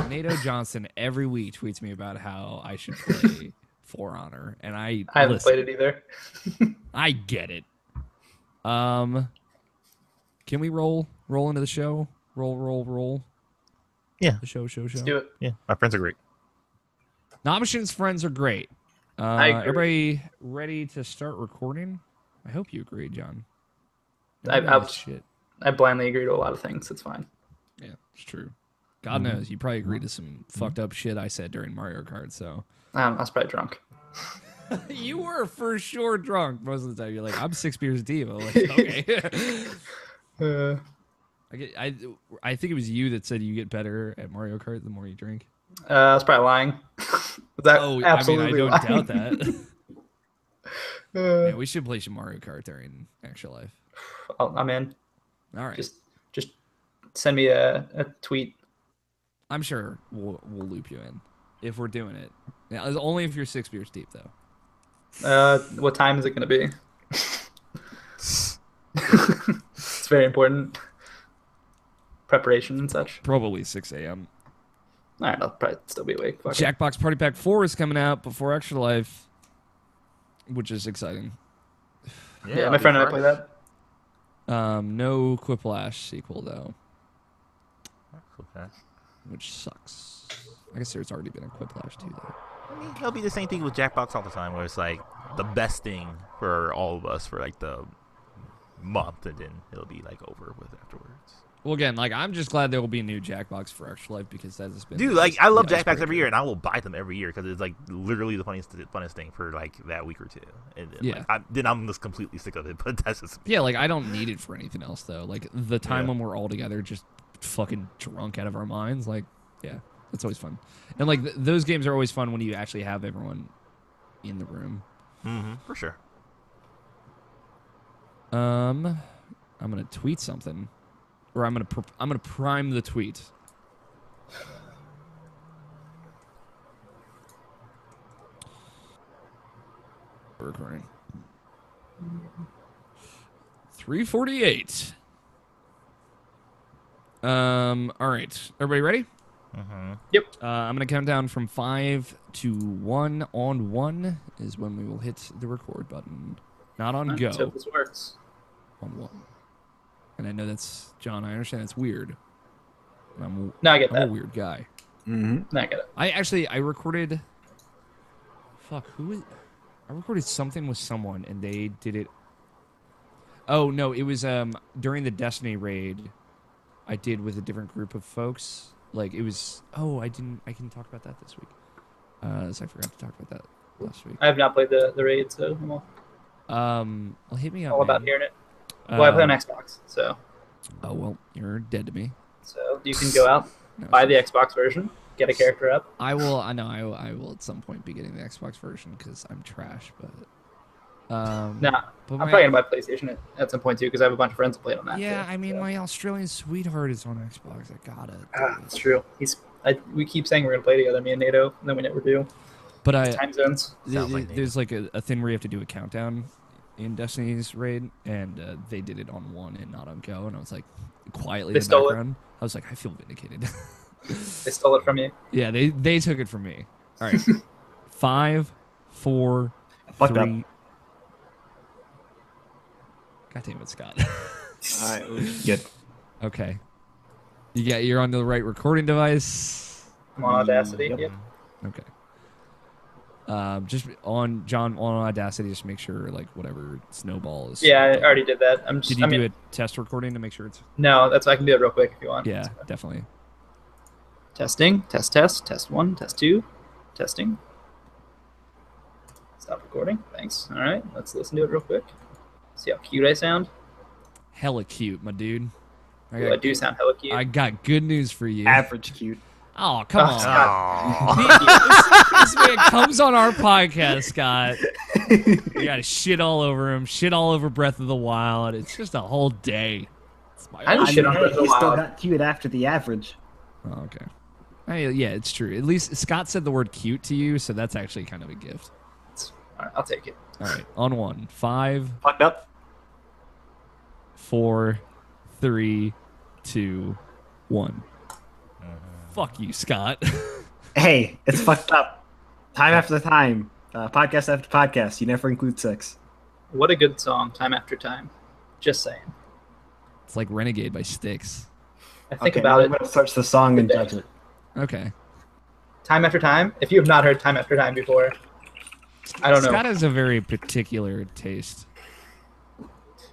NATO Johnson every week tweets me about how I should play For Honor, and I haven't listen. played it either. I get it. Can we roll into the show? Roll. Yeah. The show. Let's do it. Yeah, my friends are great. Nomishin's friends are great. I agree. Everybody ready to start recording? I hope you agree, John. I blindly agree to a lot of things. It's fine. Yeah, it's true. God knows, you probably agreed to some fucked up shit I said during Mario Kart, so. I was probably drunk. You were for sure drunk most of the time. You're like, I'm 6 beers deep. I'm like, okay. I think it was you that said you get better at Mario Kart the more you drink. I was probably lying. I don't lying? doubt that. Man, we should play some Mario Kart during actual life. I'm in. All right. Just send me a tweet. I'm sure we'll loop you in if we're doing it. Yeah, it's only if you're 6 beers deep, though. What time is it going to be? It's very important. Preparation and such. Probably 6 a.m. All right, I'll probably still be awake. Fuck it. Jackbox Party Pack 4 is coming out before Extra Life, which is exciting. Yeah, my friend and I play that. No Quiplash sequel, though. Okay. Which sucks. I guess there's already been a Quiplash too, though. I mean, it'll be the same thing with Jackbox all the time, where it's like the best thing for all of us for like the month, and then it'll be like over with afterwards. Well, again, like I'm just glad there will be a new Jackbox for Extra Life because that has been. Dude, like I love Jackbox every year, and I will buy them every year because it's like literally the funnest thing for like that week or two. And then, Yeah. then I'm just completely sick of it. But that's just Yeah, like I don't need it for anything else though. Like the time Yeah. when we're all together, just fucking drunk out of our minds. Like, yeah, it's always fun. And like those games are always fun when you actually have everyone in the room. for sure. I'm gonna tweet something, or I'm gonna prime the tweet. Recording. 3:48. All right, everybody ready? Yep. I'm gonna count down from 5 to 1. On 1 is when we will hit the record button. Not on go. Let's hope this works. On 1. And I know that's John. I understand it's weird. I'm No, I get a that. weird guy. No, I get it. I recorded. Fuck, who is? I recorded something with someone, and they did it. Oh no, it was during the Destiny raid. I did with a different group of folks. Like it was. Oh, I can talk about that this week. So I forgot to talk about that last week. I have not played the raid, so I'm Well, hit me up. all about man. hearing it. Well, I play on Xbox, so Oh well, you're dead to me. you can go out, No, buy the Xbox version, get a character up. I will. I know. I will at some point be getting the Xbox version because I'm trash. But Nah, but I'm my- probably gonna buy PlayStation at some point too because I have a bunch of friends that played on that. Yeah, too, I mean, so. my Australian sweetheart is on Xbox. I got it. It's true. We keep saying we're gonna play together, me and NATO, and then we never do. But Time zones. Sounds like there's like a thing where you have to do a countdown in Destiny's raid, and they did it on 1 and not on go, and I was like quietly They in the stole it. background. I was like, I feel vindicated. They stole it from you. Yeah, they took it from me. All right, 5, 4, Fucked 3. up. God damn it, Scott. All right, good. Okay, you're on the right recording device. I'm on Audacity. Yep. Yep. Okay. Just on John on Audacity, just make sure like whatever snowball is. Yeah, I already did that. Did you do a test recording to make sure it's? No, I can do it real quick if you want. Yeah, definitely. Testing. Test 1, test 2. Testing. Stop recording. Thanks. All right, let's listen to it real quick. See how cute I sound. Hella cute, my dude. I do sound hella cute. I got good news for you. Average cute. Oh, come on. Aw. This man comes on our podcast, Scott. You got to shit all over him, shit all over Breath of the Wild. It's just a whole day. It's my I didn't shit on Breath of the He still Wild. got cute after the average. Oh, okay. Yeah, it's true. At least Scott said the word cute to you, so that's actually kind of a gift. All right, I'll take it. All right, on one. 5, Fucked up. 4, 3, 2, 1. Fuck you, Scott. Hey, it's fucked up. Time after time. Podcast after podcast. You never include sex. What a good song, Time After Time. Just saying. It's like Renegade by Styx. I think Okay, about now it. I'm going to search the song and judge it. Okay. Time After Time. If you have not heard Time After Time before, I don't know. Scott has a very particular taste.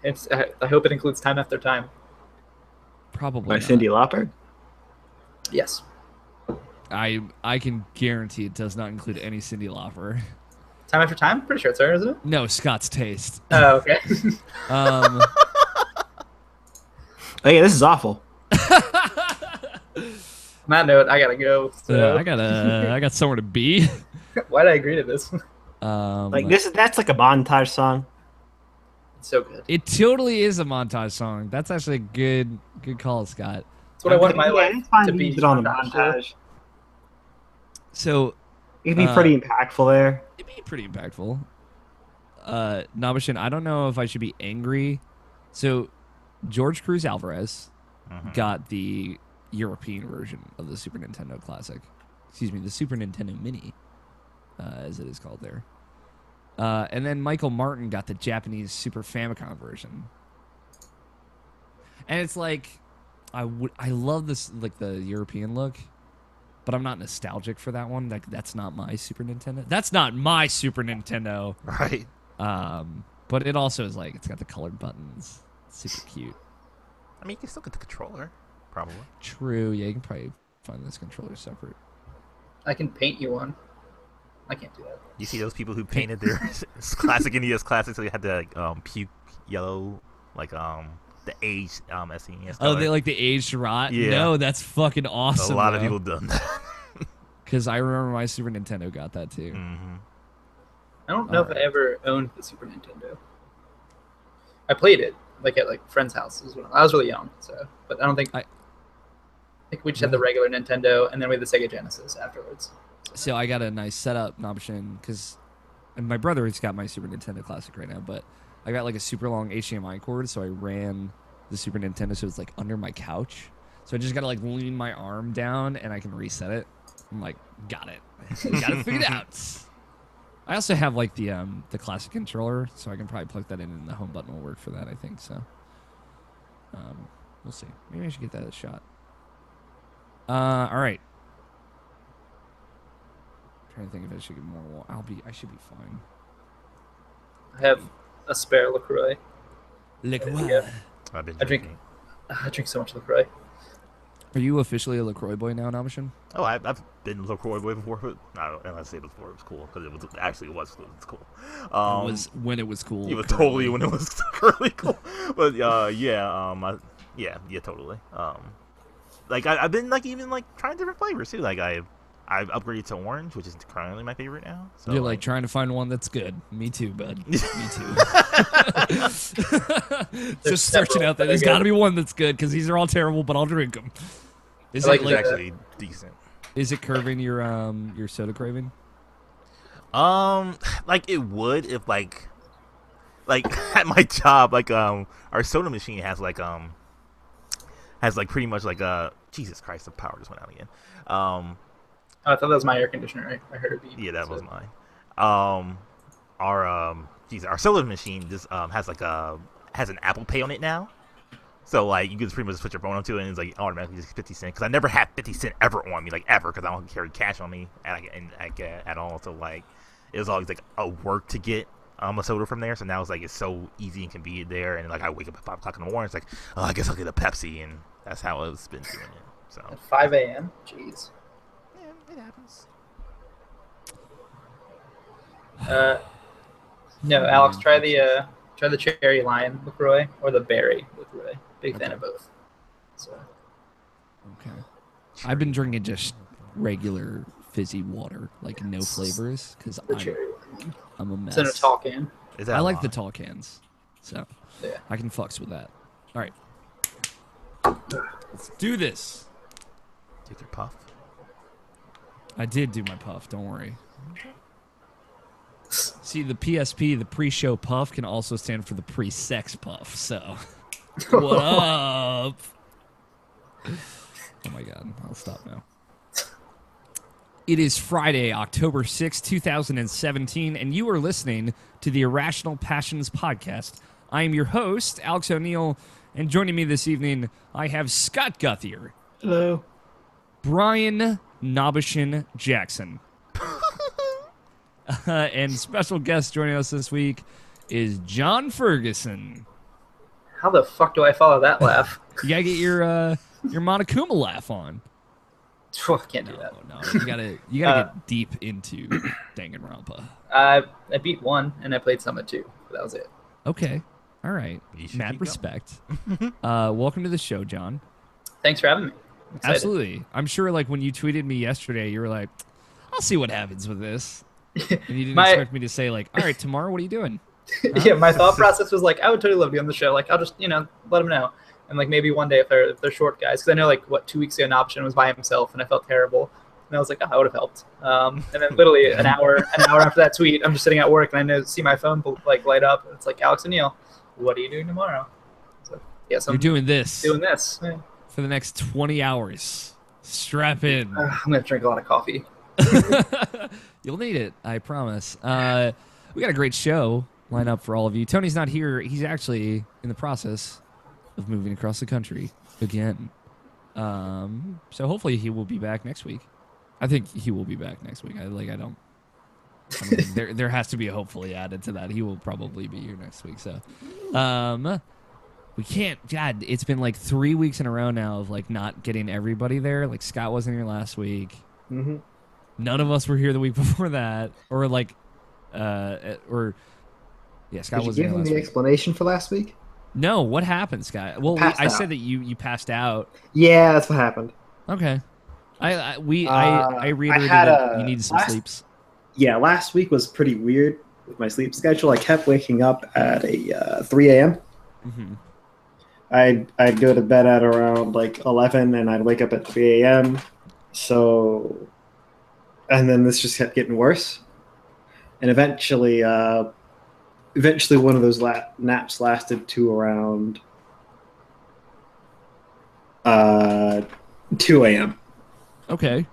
I hope it includes Time After Time. Probably By not. Cyndi Lauper? Yes. I can guarantee it does not include any Cyndi Lauper. Time After Time? Pretty sure it's her, isn't it? No, Scott's taste. Oh, okay. Um, Oh, yeah, this is awful. On that note, I gotta go. So. I got somewhere to be. Why did I agree to this? That's like a montage song. It's so good. It totally is a montage song. That's actually a good call, Scott. It's what I want my Yeah, life it's fine to to be. use it on a montage. montage. So It'd be pretty impactful there. it'd be pretty impactful. Nabashin, I don't know if I should be angry. So George Cruz Alvarez got the European version of the Super Nintendo Classic. Excuse me, the Super Nintendo Mini, as it is called there. And then Michael Martin got the Japanese Super Famicom version. And it's like, I love this, like the European look, but I'm not nostalgic for that one. Like, that's not my Super Nintendo. That's not my Super Nintendo. Right. But it also is like, it's got the colored buttons. It's super cute. I mean, you can still get the controller, probably. True. Yeah, you can probably find this controller separate. I can paint you one. I can't do that. You see those people who painted their classic NES classics, so they had the puke yellow, like the aged SNES. Oh, they like the aged rot? Yeah. No, that's fucking awesome. A lot of though. people done that. Because I remember my Super Nintendo got that too. I don't know if Alright. I ever owned the Super Nintendo. I played it like at friends' houses when I was really young. So, but I don't think. I think we just had the regular Nintendo, and then we had the Sega Genesis afterwards. So I got a nice setup, Nabashin, because my brother has got my Super Nintendo Classic right now, but I got like a super long HDMI cord, so I ran the Super Nintendo so it's like under my couch. So I just gotta like lean my arm down and I can reset it. I'm like, got it. Got it figured out. I also have like the classic controller, so I can probably plug that in and the home button will work for that, I think. So we'll see. Maybe I should get that a shot. All right. Trying to think if I should get more. I should be fine. I have a spare LaCroix. LaCroix. I've been I drink so much LaCroix. Are you officially a LaCroix boy now, Nabashin? Oh, I've been LaCroix boy before, but I don't. And I say it before it was cool because it was cool. It was when it was cool. It was totally when it was really cool. But yeah, totally. Like I've been like even like trying different flavors too. Like I've upgraded to orange, which is currently my favorite now. So You're like trying to find one that's good. Me too, bud. Me too. Just searching out there. There's got to be one that's good because these are all terrible, but I'll drink them. Is I like it it's like? actually decent. Is it curving your soda craving? Like it would if like at my job, like our soda machine has like pretty much like Jesus Christ, the power just went out again. Oh, I thought that was my air conditioner. I heard it beep. Yeah, that was mine. Our soda machine just has an Apple Pay on it now. So like you can just pretty much put your phone onto it and it's like automatically just 50 cents. Because I never had 50 cent ever on me, like ever, because I don't carry cash on me at all. So like it was always like a work to get a soda from there. So now it's so easy and convenient there. And like I wake up at 5 o'clock in the morning, it's like, oh, I guess I'll get a Pepsi, and that's how it's been doing it. So At 5 a.m. Jeez. yeah, it happens. No, Alex, try the cherry lime LaCroix or the berry LaCroix. Big fan Okay. of both. So Okay. I've been drinking just regular fizzy water, like no flavors, because the cherry lime. I'm a mess. It's in a tall can. Is that I like the lime? tall cans, so Yeah. I can fucks with that. All right, let's do this. Take your puff. I did do my puff. Don't worry. See, the PSP, the pre-show puff, can also stand for the pre-sex puff. So, what up? Oh my god, I'll stop now. It is Friday, October 6th, 2017, and you are listening to the Irrational Passions podcast. I am your host, Alex O'Neill, and joining me this evening, I have Scott Guthier, Hello. Brian Nobishin Jackson, and special guest joining us this week is Jon Ferguson. How the fuck do I follow that laugh? You gotta get your Monokuma laugh on. I can't do that. No, you gotta get deep into Danganronpa. I beat 1 and I played Summit 2. But that was it. Okay, all right. You should Mad keep respect. Welcome to the show, John. Thanks for having me. I'm excited. Absolutely. I'm sure, like when you tweeted me yesterday, you were like, "I'll see what happens with this," and you didn't expect me to say like, "All right, tomorrow, what are you doing?" Yeah, my thought process was like, I would totally love to be on the show. Like, I'll just, let them know. And like maybe one day if they're short guys, because I know like 2 weeks ago, an option was by himself, and I felt terrible. And I was like, oh, I would have helped. And then literally an hour after that tweet, I'm just sitting at work and I see my phone like light up. And it's like, Alex O'Neill, what are you doing tomorrow? So yeah, so You're doing this. Doing this. Yeah. For the next 20 hours. Strap in. I'm gonna drink a lot of coffee. You'll need it, I promise. We got a great show lined up for all of you. Tony's not here. He's actually in the process of moving across the country again. So hopefully he will be back next week. I think he will be back next week. I don't think there has to be a hopefully added to that. He will probably be here next week. So we can't. God, it's been like 3 weeks in a row now of like not getting everybody there. Like Scott wasn't here last week. Mm-hmm. None of us were here the week before that, or like, Scott Did you wasn't give here him last the week. explanation for last week? No, what happened, Scott? Well, Passed I out. said that you passed out. Yeah, that's what happened. Okay, I I reiterated had that a- you needed some last- sleeps. Yeah, last week was pretty weird with my sleep schedule. I kept waking up at 3 a.m. Mm-hmm. I'd go to bed at around like 11, and I'd wake up at 3 a.m. So, and then this just kept getting worse. And eventually one of those naps lasted to around 2 a.m. Okay.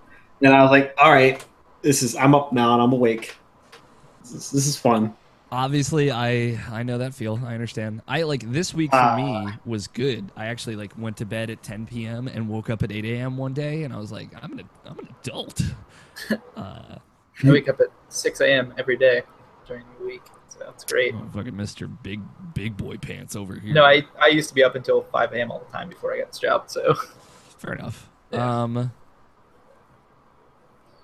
And I was like, all right, I'm up now and I'm awake. This is fun. Obviously, I know that feel. I understand. I like this week for me was good. I actually like went to bed at 10 p.m. and woke up at 8 a.m. one day, and I was like, I'm an adult. I wake up at 6 a.m. every day during the week, so that's great. Oh, fucking Mr. Big Boy Pants over here. No, I used to be up until 5 a.m. all the time before I got this job, so Fair enough. Yeah.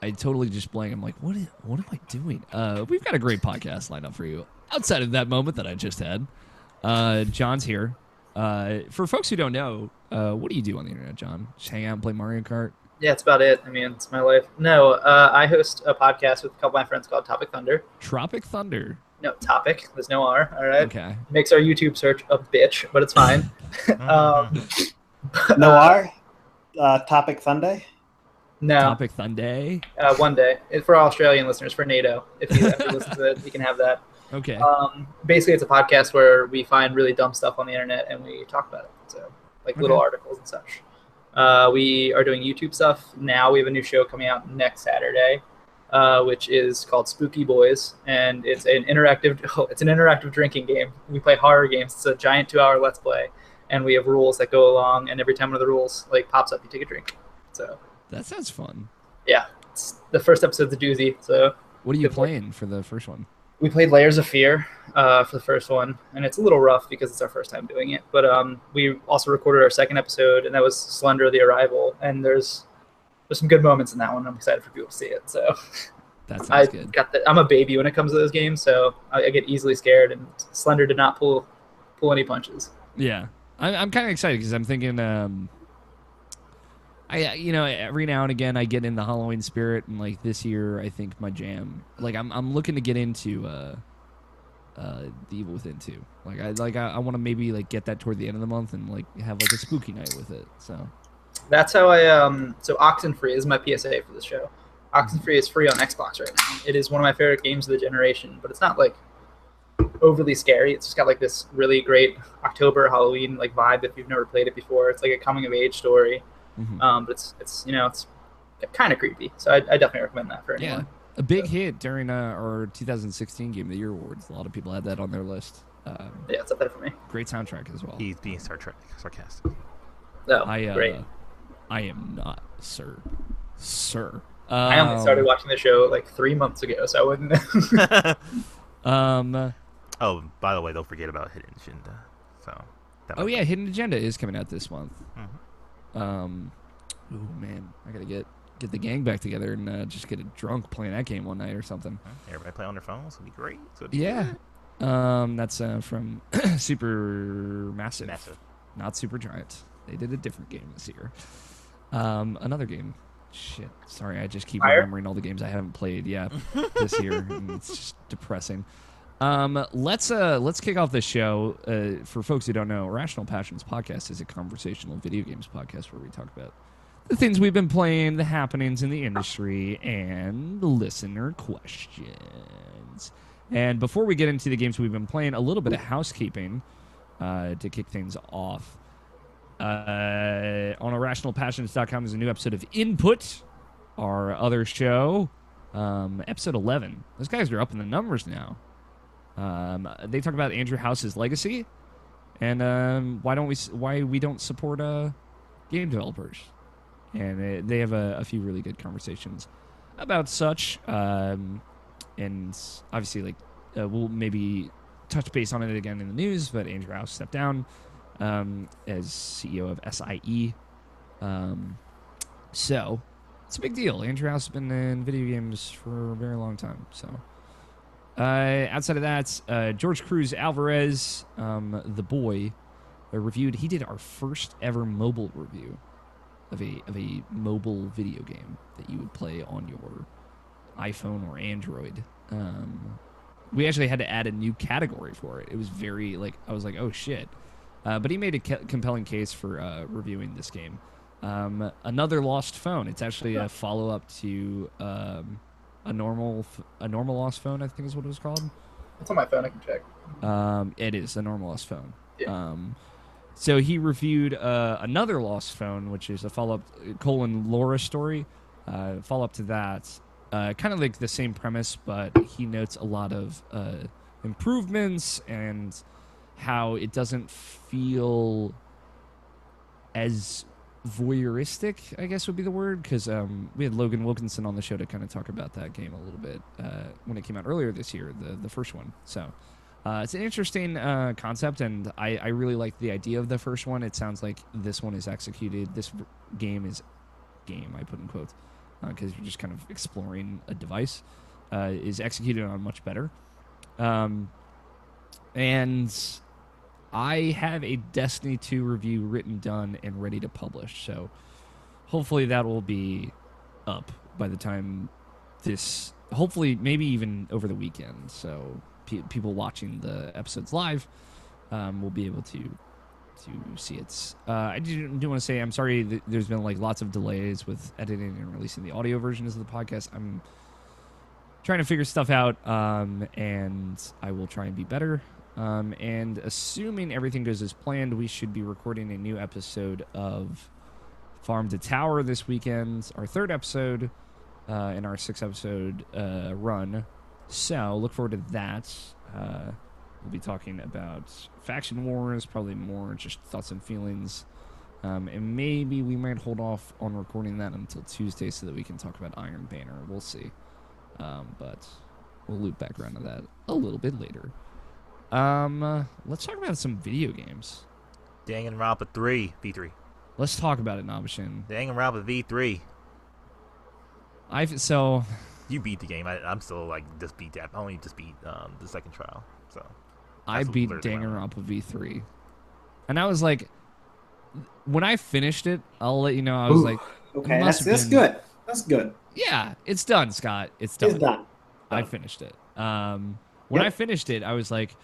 I totally just blank. I'm like, what am I doing? We've got a great podcast lined up for you. Outside of that moment that I just had, John's here. For folks who don't know, what do you do on the internet, John? Just hang out and play Mario Kart? yeah, that's about it. I mean, it's my life. No, I host a podcast with a couple of my friends called Topic Thunder. Tropic Thunder. No, Topic. There's no R, all right? Okay. Makes our YouTube search a bitch, but it's fine. No R? Topic Sunday? No, Topic Thunder. one day. For Australian listeners, for NATO. If you listen to it, you can have that. Okay. Basically, it's a podcast where we find really dumb stuff on the internet and we talk about it. So, like little Okay. articles and such. We are doing YouTube stuff now. We have a new show coming out next Saturday, which is called Spooky Boys, and it's an interactive drinking game. We play horror games. It's a giant 2-hour Let's Play, and we have rules that go along. And every time one of the rules like pops up, you take a drink. So That sounds fun. yeah, the first episode's a doozy. So What are you Good point. playing for the first one? we played Layers of Fear for the first one, and it's a little rough because it's our first time doing it. But we also recorded our second episode, and that was Slender: The Arrival. And there's some good moments in that one. I'm excited for people to see it. So That sounds good. I'm a baby when it comes to those games, so I get easily scared. And Slender did not pull any punches. Yeah, I'm kind of excited because I'm thinking, every now and again I get in the Halloween spirit, and like this year, I think my jam, like I'm looking to get into The Evil Within 2. I want to maybe like get that toward the end of the month and like have like a spooky night with it. So that's how so Oxenfree is my PSA for this show. Oxenfree is free on Xbox right now. It is one of my favorite games of the generation, but it's not like overly scary. It's just got like this really great October Halloween like vibe if you've never played it before. It's like a coming of age story. But it's it's kind of creepy. So I definitely recommend that for anyone. Yeah, a big hit during our 2016 Game of the Year awards. A lot of people had that on their list. Yeah, it's up there for me. Great soundtrack as well. He's being sarcastic. Oh, great. I am not, sir. I only started watching the show like 3 months ago, so I wouldn't. Oh, by the way, don't forget about Hidden Agenda. So. Yeah, Hidden Agenda is coming out this month. Mm-hmm. Oh man, I gotta get the gang back together and just get drunk playing that game one night or something. Everybody play on their phones. It'll be great. Yeah. That's from Supermassive. Massive. Not Supergiant. They did a different game this year. Another game. Shit. Sorry, I just keep remembering all the games I haven't played. Yeah, this year, and it's just depressing. Let's kick off the show. For folks who don't know, Irrational Passions podcast is a conversational video games podcast where we talk about the things we've been playing, the happenings in the industry, and the listener questions. And before we get into the games we've been playing, a little bit of housekeeping to kick things off. On IrrationalPassions.com is a new episode of Input, our other show, episode 11. Those guys are up in the numbers now. They talk about Andrew House's legacy and why we don't support game developers. And they have a few really good conversations about such. And obviously, like we'll maybe touch base on it again in the news. But Andrew House stepped down as CEO of SIE. So it's a big deal. Andrew House has been in video games for a very long time. So. Outside of that, George Cruz Alvarez, the boy, reviewed. He did our first ever mobile review of a mobile video game that you would play on your iPhone or Android. We actually had to add a new category for it. It was very I was like, oh shit. But he made a compelling case for reviewing this game. Another Lost Phone. It's actually a follow-up to a normal Lost Phone, I think is what it was called. It's on my phone. I can check. It is a normal Lost Phone. Yeah. So he reviewed another Lost Phone, which is a follow-up Laura story. Follow-up to that. Kind of like the same premise, but he notes a lot of improvements and how it doesn't feel as voyeuristic, I guess would be the word, because we had Logan Wilkinson on the show to kind of talk about that game a little bit when it came out earlier this year, the first one. So it's an interesting concept, and I really like the idea of the first one. It sounds like this one is executed. This game, I put in quotes, because you're just kind of exploring a device, is executed on much better. And I have a Destiny 2 review written, done, and ready to publish. So hopefully that will be up by the time this, hopefully maybe even over the weekend. So people watching the episodes live will be able to see it. I do want to say I'm sorry that there's been lots of delays with editing and releasing the audio versions of the podcast. I'm trying to figure stuff out, and I will try and be better. And assuming everything goes as planned, we should be recording a new episode of Farm to Tower this weekend, our third episode in our 6-episode run. So look forward to that. We'll be talking about faction wars, probably more just thoughts and feelings. And maybe we might hold off on recording that until Tuesday so that we can talk about Iron Banner. We'll see. But we'll loop back around to that a little bit later. Let's talk about some video games. Danganronpa 3 V3. Let's talk about it, Nabashin. Danganronpa V3. So you beat the game. I'm still like just beat that. I only just beat the second trial. So I beat Danganronpa V3, and I was like, when I finished it, I'll let you know. I was like, okay, that's good. That's good. Yeah, it's done, Scott. It's done. It's done. I finished it. When I finished it, I was like,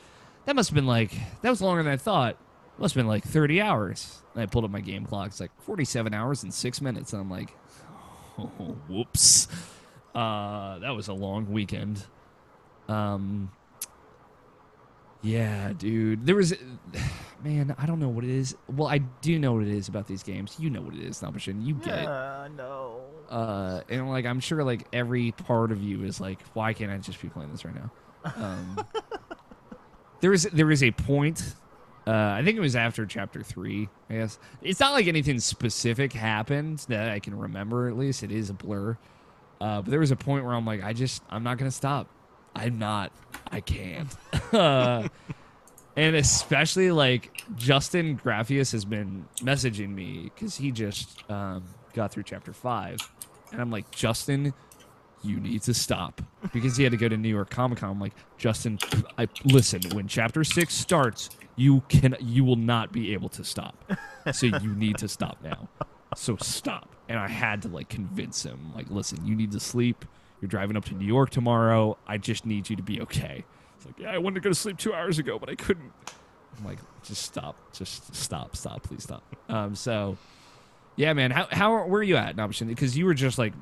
that was longer than I thought. Must have been like 30 hours. And I pulled up my game clock. It's like 47 hours and 6 minutes. And I'm like, oh, whoops. That was a long weekend. Yeah, dude. There was, man, I don't know what it is. Well, I do know what it is about these games. You know what it is, Nabashin. You get it. I know. And like, I'm sure like every part of you is like, why can't I just be playing this right now? There is a point. I think it was after chapter 3, I guess. It's not like anything specific happened that I can remember, at least. It is a blur. But there was a point where I'm like, I'm not going to stop. I can't. And especially, like, Justin Graphius has been messaging me because he just got through chapter 5. And I'm like, Justin, you need to stop. Because he had to go to New York Comic Con. I'm like, Justin, listen, when chapter 6 starts, you will not be able to stop. So you need to stop now. So stop. And I had to like convince him, like, listen, you need to sleep. You're driving up to New York tomorrow. I just need you to be okay. It's like, yeah, I wanted to go to sleep 2 hours ago, but I couldn't. I'm like, just stop. Just stop. Please stop. So yeah, man, where are you at, Nabashin? Because you were just like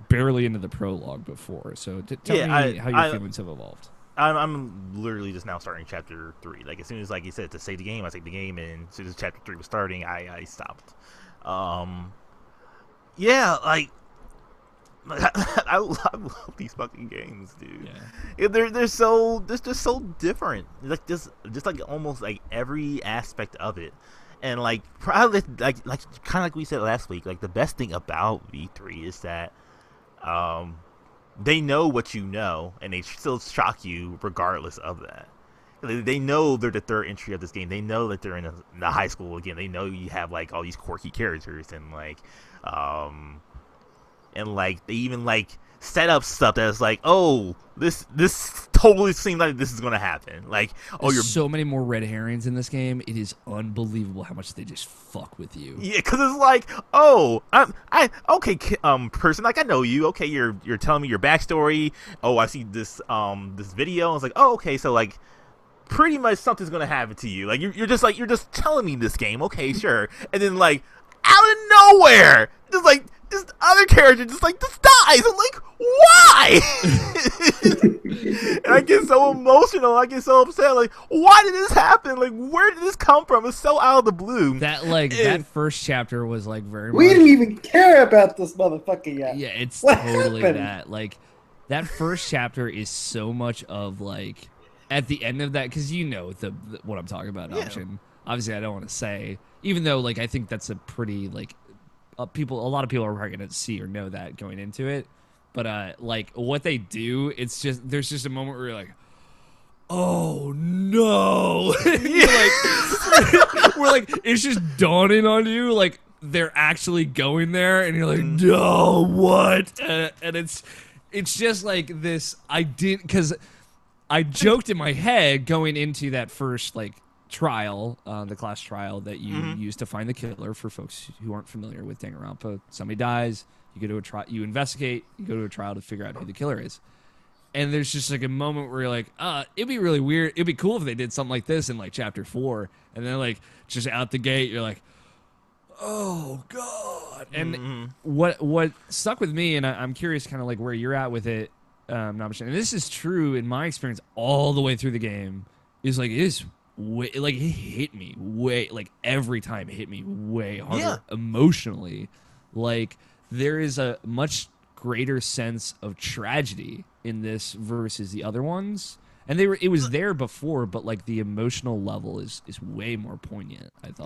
barely into the prologue before. So tell me how your feelings have evolved. I'm literally just now starting chapter 3. Like as soon as like you said to save the game, I saved the game, and as soon as chapter 3 was starting, I stopped. Yeah, like I love these fucking games, dude. Yeah. They're just so different. Like just like almost like every aspect of it. And like probably like kind of like we said last week, like the best thing about V3 is that they know what you know, and they still shock you regardless of that. They know they're the third entry of this game. They know that they're in the high school again. They know you have like all these quirky characters, and like they even like set up stuff that's like, oh, this totally seems like this is gonna happen. Like, there's so many more red herrings in this game. It is unbelievable how much they just fuck with you. Yeah, because it's like, oh, okay, person, like I know you. Okay, you're telling me your backstory. Oh, I see this video. It's like, oh, okay, so like, pretty much something's gonna happen to you. Like you're just telling me this game. Okay, sure, and then like out of nowhere, just like this other character just dies. I'm like, why? And I get so emotional. I get so upset. Like, why did this happen? Like, where did this come from? It's so out of the blue. That first chapter was like very. We didn't even care about this motherfucker yet. Yeah, it's what totally happened? that. Like, that first chapter is so much of like at the end of that, because you know what I'm talking about. Yeah. Option. Obviously, I don't want to say, even though like I think that's a pretty like. A lot of people are probably gonna see or know that going into it, but like what they do, it's just there's just a moment where you're like, oh no, you're like, we're like it's just dawning on you, like they're actually going there, and you're like, no, what? And it's just like this. Because I joked in my head going into that first like trial, the class trial that you use to find the killer. For folks who aren't familiar with Danganronpa, somebody dies, you go to a trial, you investigate, you go to a trial to figure out who the killer is. And there's just like a moment where you're like, it'd be really weird, it'd be cool if they did something like this in like chapter 4, and then like just out the gate you're like, oh god. And what stuck with me, and I'm curious kind of like where you're at with it, Nabashin, and this is true in my experience all the way through the game, is like it is way, like it hit me way, like every time it hit me way harder emotionally. Like there is a much greater sense of tragedy in this versus the other ones, And it was there before, but like the emotional level is way more poignant, I thought.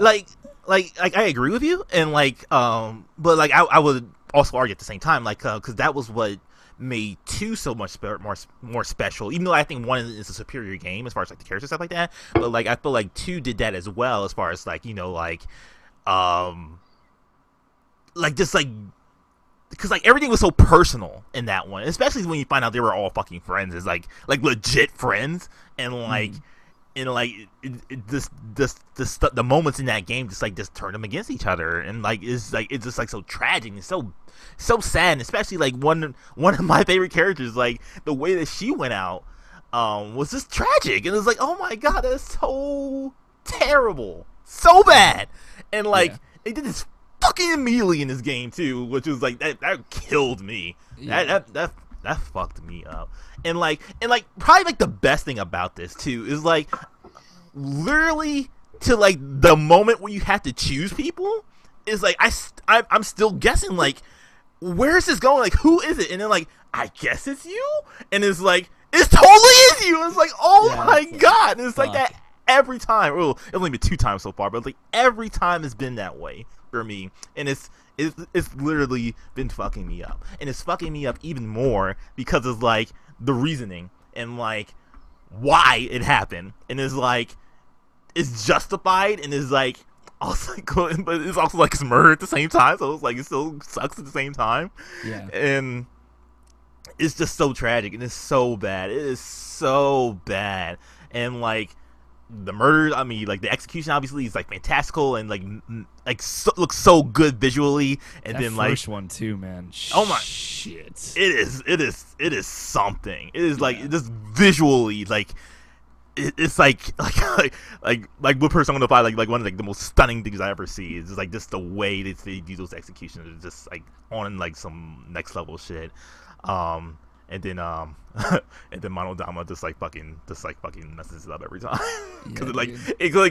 Like I agree with you, and but like I would also argue at the same time, like because that was what made 2 so much more special. Even though I think 1 is a superior game as far as like the characters and stuff like that, but like I feel like 2 did that as well as far as like just like. Because like everything was so personal in that one, especially when you find out they were all fucking friends, is like legit friends, and like the moments in that game just turn them against each other, and like it's just like so tragic and so sad, and especially like one of my favorite characters, like the way that she went out was just tragic, and it's like, oh my god, that's so terrible, so bad, and like they did this fucking immediately in this game too, which was like that killed me. Yeah. That fucked me up. And like probably like the best thing about this too is like literally to like the moment where you have to choose people is like I'm still guessing like where is this going, like who is it, and then like I guess it's you, and it's like it totally is you, and it's like oh my god, and it's like that every time. Well, it's only been 2 times so far, but like every time it's been that way for me, and it's literally been fucking me up, and it's fucking me up even more because it's like the reasoning and like why it happened, and it's like it's justified, and it's like also like, but it's also like it's murder at the same time, so it's like it still sucks at the same time, and it's just so tragic, and it's so bad. It is so bad, and like the murder, I mean, like the execution obviously is like fantastical and looks so good visually, and that then like first one too, man. Oh my shit! It is something. It is like just visually like it's like what personified like one of like the most stunning things I ever see. It's just like just the way that they do those executions is just like on like some next level shit. And then Monodama just fucking messes it up every time because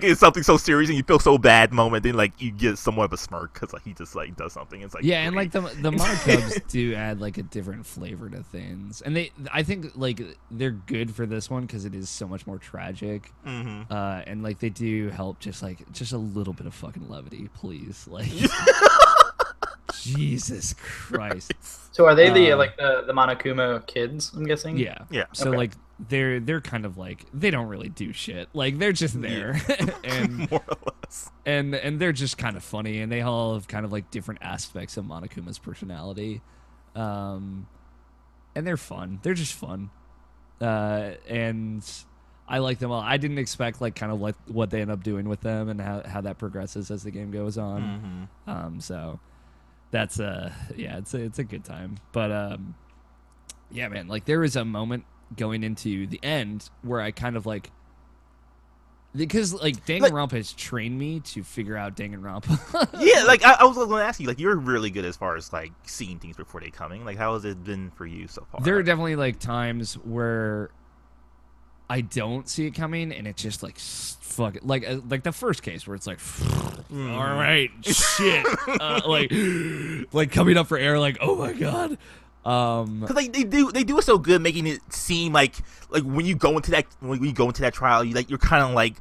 it's something so serious and you feel so bad moment, then like you get somewhat of a smirk because like he just like does something. It's like and like the Monocubs do add like a different flavor to things, and I think like they're good for this one because it is so much more tragic, and like they do help just a little bit of fucking levity, please, like. Jesus Christ! So are they the Monokuma kids? I'm guessing. Yeah. So like they're kind of like they don't really do shit. Like they're just there, and more or less, and they're just kind of funny, and they all have kind of like different aspects of Monokuma's personality, and they're fun. They're just fun, and I like them all. I didn't expect like kind of like what they end up doing with them and how that progresses as the game goes on. So. That's it's a good time, but man, like there was a moment going into the end where I kind of like because like Danganronpa has trained me to figure out Danganronpa. Yeah, like I was going to ask you, like you're really good as far as like seeing things before they coming. Like how has it been for you so far? There are definitely like times where I don't see it coming, and it just like fuck it, like the first case where it's like, all right, shit, like coming up for air, like oh my god, because like they do it so good, making it seem like when you go into that trial, you're kind of like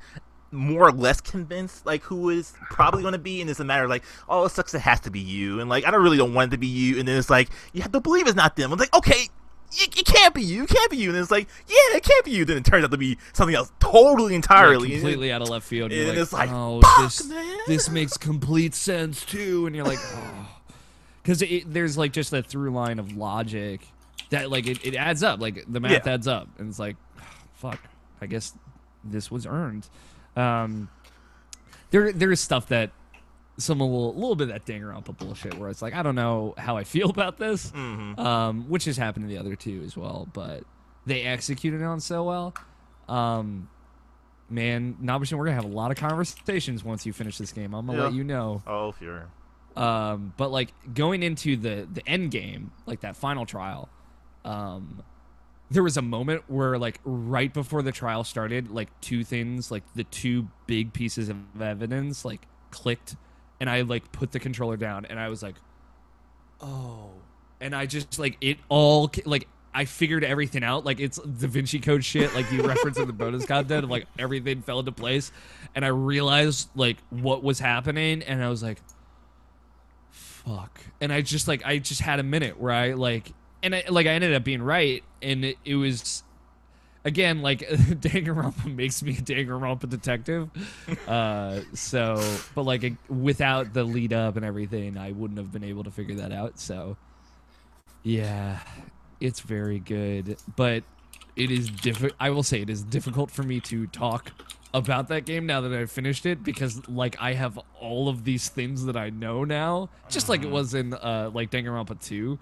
more or less convinced like who is probably going to be, and it's a matter of like, oh, it sucks, it has to be you, and like I don't want it to be you, and then it's like you have to believe it's not them. I'm like, okay. It can't be you. It can't be you. And it's like, yeah, it can't be you. Then it turns out to be something else totally, entirely. Completely out of left field. And you're it's like, oh, this makes complete sense, too. And you're like, oh. Because there's, like, just a through line of logic that, like, it adds up. Like, the math adds up. And it's like, oh, fuck, I guess this was earned. There is stuff that some a little bit of that Danganronpa bullshit where it's like I don't know how I feel about this, which has happened to the other two as well, but they executed it on so well. Man, Nabishin, we're gonna have a lot of conversations once you finish this game. I'm gonna let you know. Oh, sure. But like going into the end game, like that final trial, there was a moment where like right before the trial started, like two things, like the two big pieces of evidence, like clicked. And I like put the controller down, and I was like, "Oh!" And I just like it all like I figured everything out. Like, it's Da Vinci Code shit, like you referenced in the bonus content, of like everything fell into place, and I realized like what was happening, and I was like, fuck. And I just had a minute where I ended up being right, and it was, again, like, Danganronpa makes me a Danganronpa detective. But like, without the lead up and everything, I wouldn't have been able to figure that out. So yeah, it's very good, but it is I will say it is difficult for me to talk about that game now that I've finished it, because like I have all of these things that I know now, just like it was in like Danganronpa 2,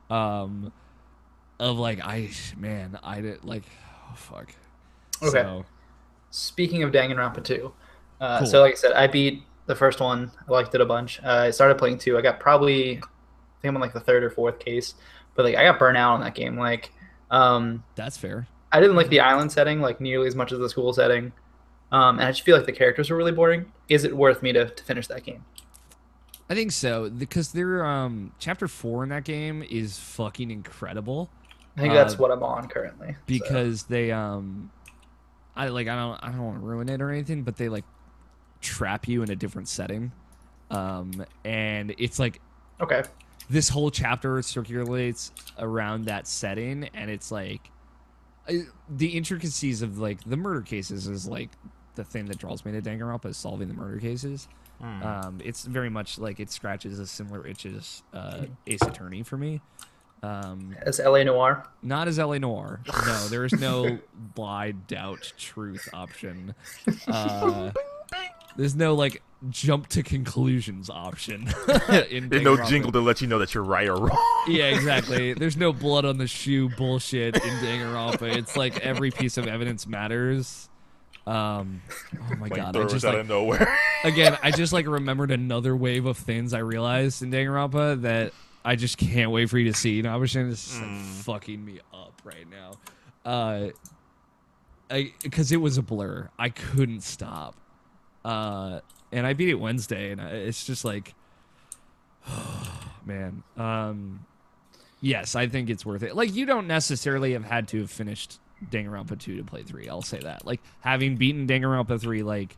of like I did like, oh fuck. Okay. So, Speaking of Danganronpa 2, Cool. so like I said, I beat the first one. I liked it a bunch. I started playing 2. I got probably, I think I'm on like the 3rd or 4th case, but like I got burnt out on that game. Like, that's fair. I didn't like the island setting like nearly as much as the school setting, and I just feel like the characters were really boring. Is it worth me to finish that game? I think so, because they're chapter 4 in that game is fucking incredible. I think that's what I'm on currently. Because they I don't want to ruin it or anything, but they like trap you in a different setting. And it's like, okay, this whole chapter circulates around that setting, and it's like the intricacies of like the murder cases is like the thing that draws me to Danganronpa, is solving the murder cases. It's very much like it scratches a similar itch as Ace Attorney for me. as LA Noire. Not as LA Noire. No, there is no lie, doubt, truth option. There's no like jump to conclusions option. There's no jingle to let you know that you're right or wrong. Yeah, exactly. There's no blood on the shoe bullshit in Danganronpa. It's like every piece of evidence matters. Oh my god! I just out of nowhere. Again, I just like remembered another wave of things I realized in Danganronpa that I just can't wait for you to see. You know, I was just like fucking me up right now. Because it was a blur. I couldn't stop. And I beat it Wednesday, and it's just like, man. Yes, I think it's worth it. Like, you don't necessarily have had to have finished Danganronpa 2 to play 3. I'll say that. Like, having beaten Danganronpa 3, like,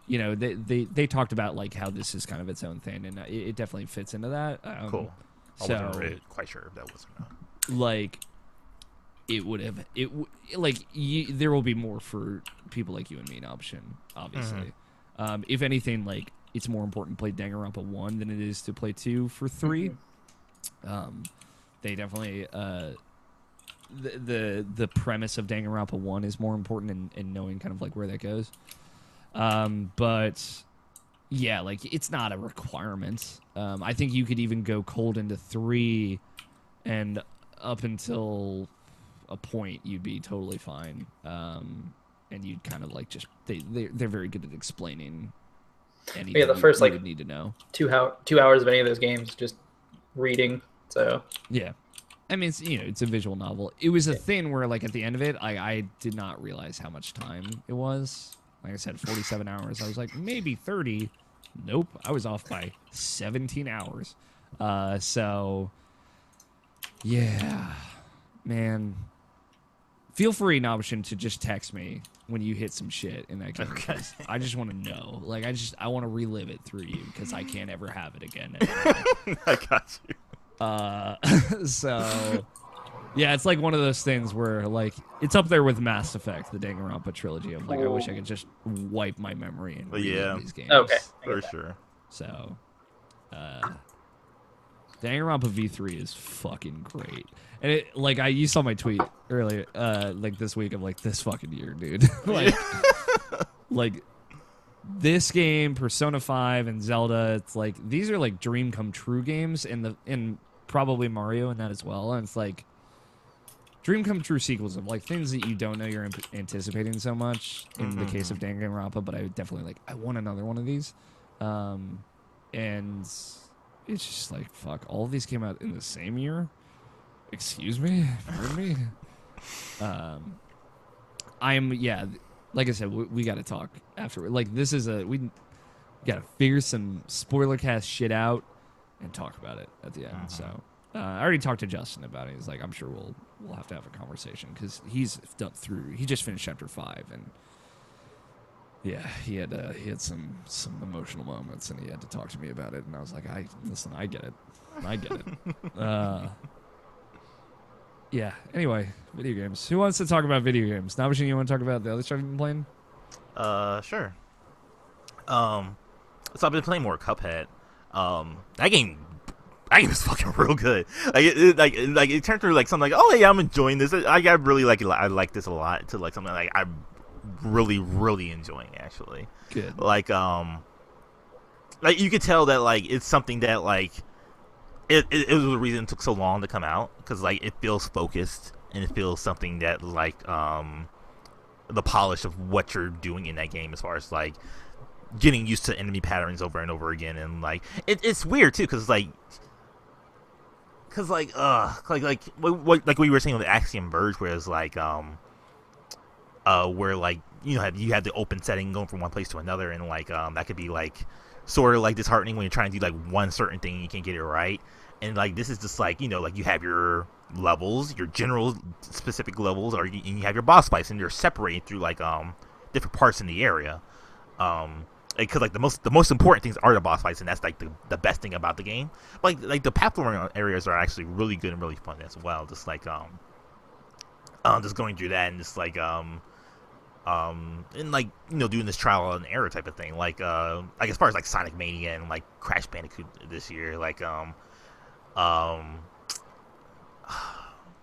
you know, they talked about like how this is kind of its own thing, and it definitely fits into that. Cool. I wasn't really quite sure if that was or not. Like, it would have there will be more for people like you and me an option, obviously. If anything, like, it's more important to play Danganronpa 1 than it is to play 2 for 3. They definitely the premise of Danganronpa 1 is more important in knowing kind of like where that goes. But yeah, like, it's not a requirement. I think you could even go cold into 3, and up until a point you'd be totally fine. And you'd kind of like just they're very good at explaining anything. Yeah, the first you would need to know. 2 hours of any of those games just reading. So yeah, I mean, it's, you know, it's a visual novel. It was a thing where like at the end of it, I did not realize how much time it was. Like I said, 47 hours. I was like, maybe 30. Nope, I was off by 17 hours. So yeah, man. Feel free, Nobshin, to just text me when you hit some shit in that game. Okay. I just want to know. Like, I want to relive it through you, because I can't ever have it again. I got you. So, yeah, it's like one of those things where, like, it's up there with Mass Effect, the Danganronpa trilogy. Of like, I wish I could just wipe my memory and relive these games. Okay, for sure. So, Danganronpa V3 is fucking great. And it, like, you saw my tweet earlier, like this week of like, this fucking year, dude. like this game, Persona 5 and Zelda, it's like, these are like dream come true games, and probably Mario in that as well. And it's like dream come true sequels of like things that you don't know you're anticipating so much in the case of Danganronpa, but I definitely like, I want another one of these. And it's just like, fuck, all of these came out in the same year. Excuse me? Pardon me? Like I said, we got to talk after. Like, this is we got to figure some spoiler cast shit out and talk about it at the end. So, I already talked to Justin about it. He's like, I'm sure we'll have to have a conversation because he's done through. He just finished chapter 5, and yeah, he had some emotional moments, and he had to talk to me about it. And I was like, listen, I get it. Yeah. Anyway, video games. Who wants to talk about video games? Nabashin, you want to talk about the other stuff you've been playing? Sure. So I've been playing more Cuphead. That game is fucking real good. Like it turned through like something like, oh yeah, I'm enjoying this. I really like it. I like this a lot. To like something like I'm really enjoying actually. Good. Like you could tell that like it's something that like it was the reason it took so long to come out because like it feels focused and it feels something that like the polish of what you're doing in that game as far as like getting used to enemy patterns over and over again, and like it's weird too because like what we were saying with Axiom Verge, where it's like where like you have the open setting going from one place to another, and like that could be like sort of like disheartening when you're trying to do like one certain thing and you can't get it right. And like this is just like, you know, like you have your levels, your general specific levels, and you have your boss fights, and they're separated through like different parts in the area. Because like the most important things are the boss fights, and that's like the best thing about the game. Like the platforming areas are actually really good and really fun as well. Just like just going through that and just like and like, you know, doing this trial and error type of thing. Like as far as like Sonic Mania and like Crash Bandicoot this year, like I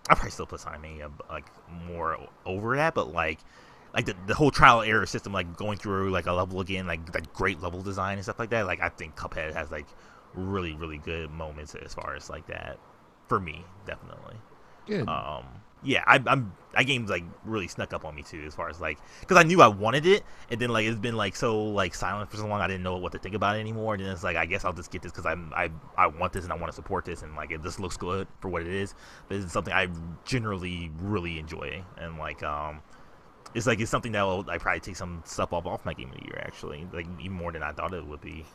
probably still put Sonic Mania like more over that, but like the whole trial error system, like going through like a level again, like great level design and stuff like that. Like I think Cuphead has like really good moments as far as like that for me, definitely. Good. Yeah, I'm that game's like really snuck up on me too, as far as like, because I knew I wanted it, and then like it's been like so like silent for so long, I didn't know what to think about it anymore. And then it's like, I guess I'll just get this because I want this and I want to support this, and like it just looks good for what it is. But it's something I generally really enjoy, and like it's something that will like probably take some stuff off my game of the year actually, like even more than I thought it would be.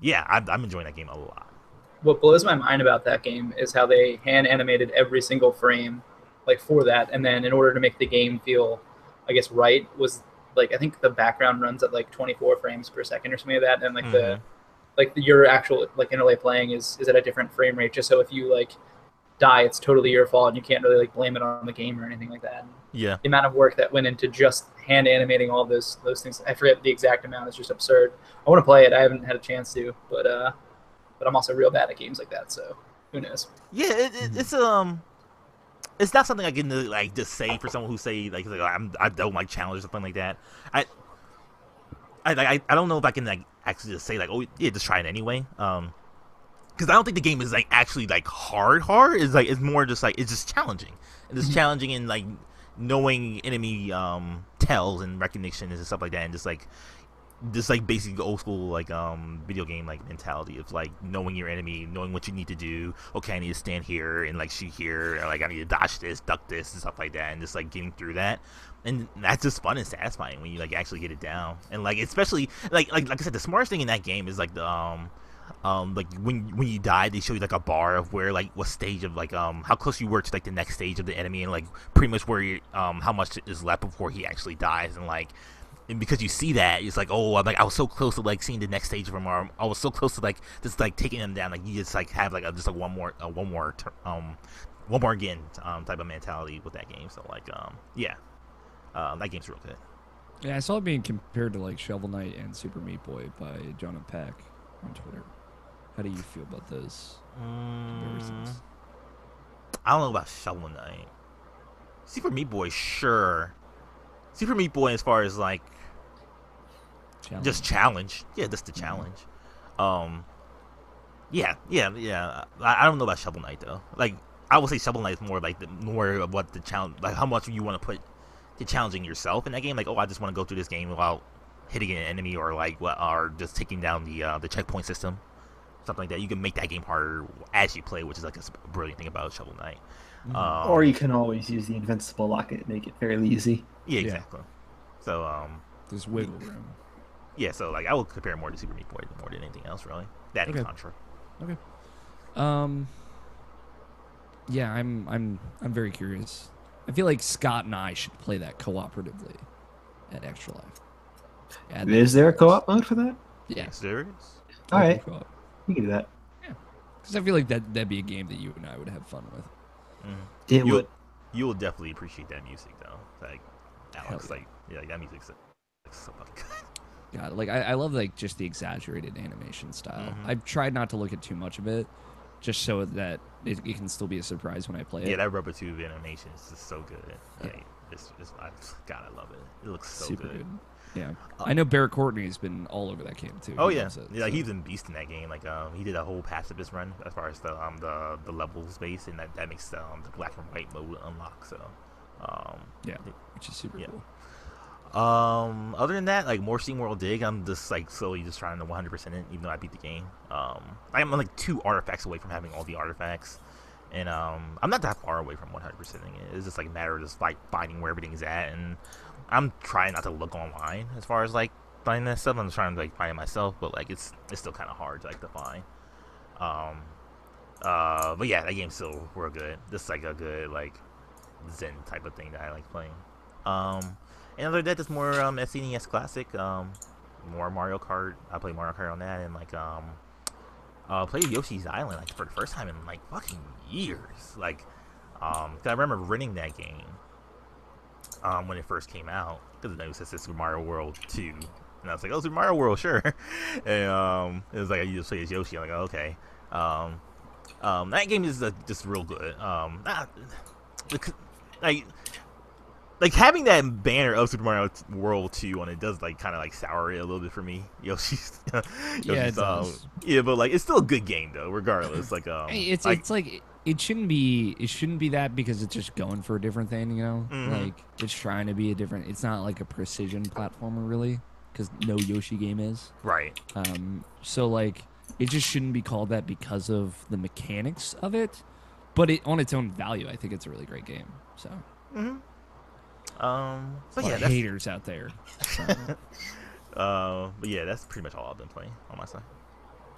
Yeah, I'm enjoying that game a lot. What blows my mind about that game is how they hand animated every single frame, like for that, and then in order to make the game feel, I guess, right, was like I think the background runs at like 24 frames per second or something like that, and like your actual like interlay playing is at a different frame rate, just so if you like die, it's totally your fault, and you can't really like blame it on the game or anything like that. And yeah, the amount of work that went into just hand animating all those things, I forget the exact amount. It's just absurd. I want to play it. I haven't had a chance to, but I'm also real bad at games like that, so who knows? Yeah, it's not something I can like just say for someone who say like I don't like challenge or something like that. I don't know if I can like actually just say like, oh yeah, just try it anyway. Because I don't think the game is like actually like hard. It's like it's more just like it's just challenging. It's challenging in like knowing enemy tells and recognition and stuff like that, and just like basic old school like video game like mentality of like knowing your enemy, knowing what you need to do. Okay, I need to stand here and like shoot here, or like I need to dodge this, duck this, and stuff like that, and just like getting through that. And that's just fun and satisfying when you like actually get it down. And like especially like I said, the smartest thing in that game is like the like when you die, they show you like a bar of where like what stage of like how close you were to like the next stage of the enemy, and like pretty much where you how much is left before he actually dies. And like, and because you see that, it's like, oh, I was so close to like seeing the next stage of him, or I was so close to like just like taking him down. Like you just like have like just like one more again type of mentality with that game. So like yeah, that game's real good. Yeah, I saw it being compared to like Shovel Knight and Super Meat Boy by Jon and Peck on Twitter. How do you feel about those comparisons? I don't know about Shovel Knight. Super Meat Boy, sure. Super Meat Boy, as far as like just challenge, yeah, just the challenge. Yeah. I don't know about Shovel Knight though. Like I would say Shovel Knight is more like more of what the challenge, like how much you want to put to challenging yourself in that game. Like, oh, I just want to go through this game without hitting an enemy, or like or just taking down the checkpoint system, something like that. You can make that game harder as you play, which is like a brilliant thing about Shovel Knight. Or you can always use the invincible locket and make it fairly easy. Yeah, exactly. So there's wiggle room. Yeah, so like I would compare more to Super Meat Boy more than anything else, really. That and Contra. Okay. Yeah, I'm very curious. I feel like Scott and I should play that cooperatively at Extra Life. Add that Is to there a the co-op mode for that? list. Yeah, Serious? All right, co-op. we can do that. Yeah, because I feel like that'd be a game that you and I would have fun with. It You would. you will definitely appreciate that music though. Like Alex, Hell like that music's so fucking good. God, like I love like just the exaggerated animation style. Mhm. I've tried not to look at too much of it, just so that it can still be a surprise when I play it. Yeah, that rubber tube animation is just so good. Yeah. Like, God, I love it. It looks so Super good. Yeah, I know Barrett Courtney's been all over that game too. Oh He yeah, loves it, yeah. so. He's been beast in that game. Like he did a whole pacifist run as far as the levels base, and that makes the black and white mode unlock. So Yeah, which is super Yeah. cool. Other than that, like more SteamWorld Dig, I'm just like slowly just trying to 100% it, even though I beat the game. I'm like 2 artifacts away from having all the artifacts, and I'm not that far away from 100%ing it. It's just like a matter of just like finding where everything's at, and I'm trying not to look online as far as like finding that stuff. I'm just trying to like find it myself, but like it's still kind of hard to like to find. But yeah, that game's still real good. Just like a good like Zen type of thing that I like playing. And other than that, just more SNES classic. More Mario Kart. I play Mario Kart on that, and like played Yoshi's Island like for the first time in like fucking years. Like, 'cause I remember renting that game when it first came out, because it said Super Mario World 2, and I was like, oh, Super Mario World, sure. And it was like I just play as Yoshi. I'm like, oh, okay. That game is just real good. Like having that banner of Super Mario World 2 on it does like kind of like sour it a little bit for me. Yoshi's, Yeah, it does. Yeah, but like it's still a good game though, regardless. Like Hey, it's like it shouldn't be that because it's just going for a different thing, you know. Mhm. Like it's trying to be a different. It's not like a precision platformer really, because no Yoshi game is. right. So like it just shouldn't be called that because of the mechanics of it, but it on its own value, I think it's a really great game. So. Mm-hmm. So A lot yeah, of that's haters out there. So, but yeah, that's pretty much all I've been playing on my side.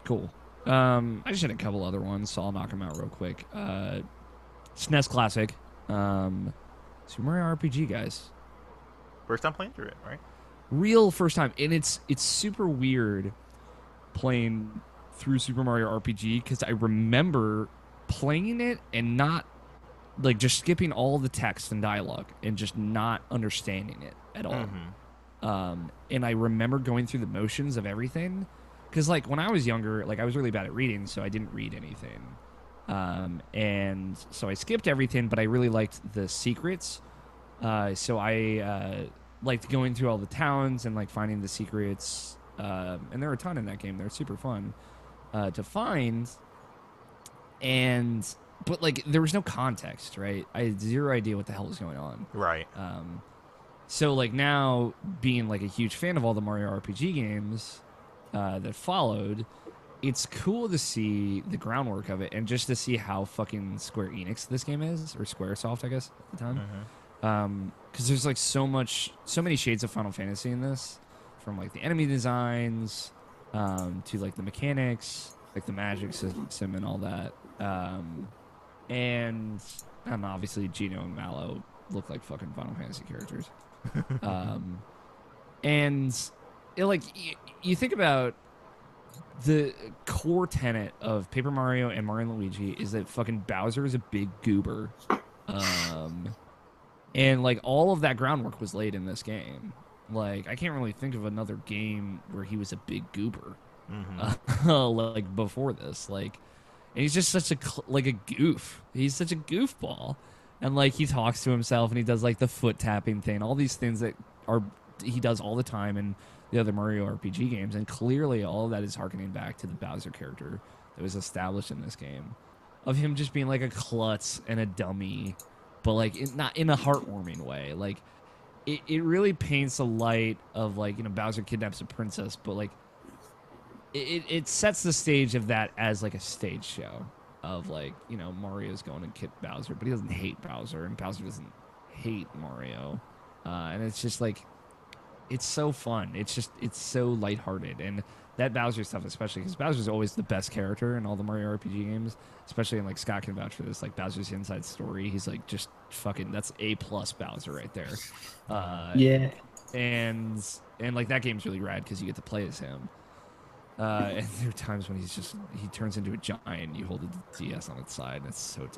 cool. I just had a couple other ones, so I'll knock them out real quick. SNES Classic. Super Mario RPG, guys. First time playing through it, right? Real first time. And it's super weird playing through Super Mario RPG because I remember playing it and not like just skipping all the text and dialogue and just not understanding it at all. And I remember going through the motions of everything because like when I was younger, like I was really bad at reading, so I didn't read anything. And so I skipped everything, but I really liked the secrets. So I liked going through all the towns and like finding the secrets. And there are a ton in that game. They're super fun to find. But like there was no context, right? I had zero idea what the hell was going on. Right. So like now being like a huge fan of all the Mario RPG games that followed, it's cool to see the groundwork of it and just to see how fucking Square Enix this game is, or Squaresoft, I guess, at the time. Because there's like so many shades of Final Fantasy in this, from like the enemy designs to like the mechanics, like the magic system and all that. And obviously Gino and Mallow look like fucking Final Fantasy characters. And it, like you think about the core tenet of Paper Mario and Mario and Luigi is that fucking Bowser is a big goober. And like all of that groundwork was laid in this game. Like I can't really think of another game where he was a big goober. Like before this, like. And he's just such a goof. He's such a goofball. And like he talks to himself and he does like the foot tapping thing, all these things that he does all the time in the other Mario RPG games. And clearly all of that is harkening back to the Bowser character that was established in this game, of him just being like a klutz and a dummy, but like not in a heartwarming way. Like it really paints a light of like, you know, Bowser kidnaps a princess, but like it sets the stage of that as like a stage show of like, you know, Mario's going to kid Bowser, but he doesn't hate Bowser and Bowser doesn't hate Mario. And it's just like it's so fun. It's so lighthearted, and that Bowser stuff especially because Bowser's always the best character in all the Mario RPG games, especially in like Scott can vouch for this. Like Bowser's Inside Story, he's like just fucking that's A+ Bowser right there. Yeah. And like that game's really rad because you get to play as him. And there are times when he turns into a giant. You hold the DS on its side, and it's so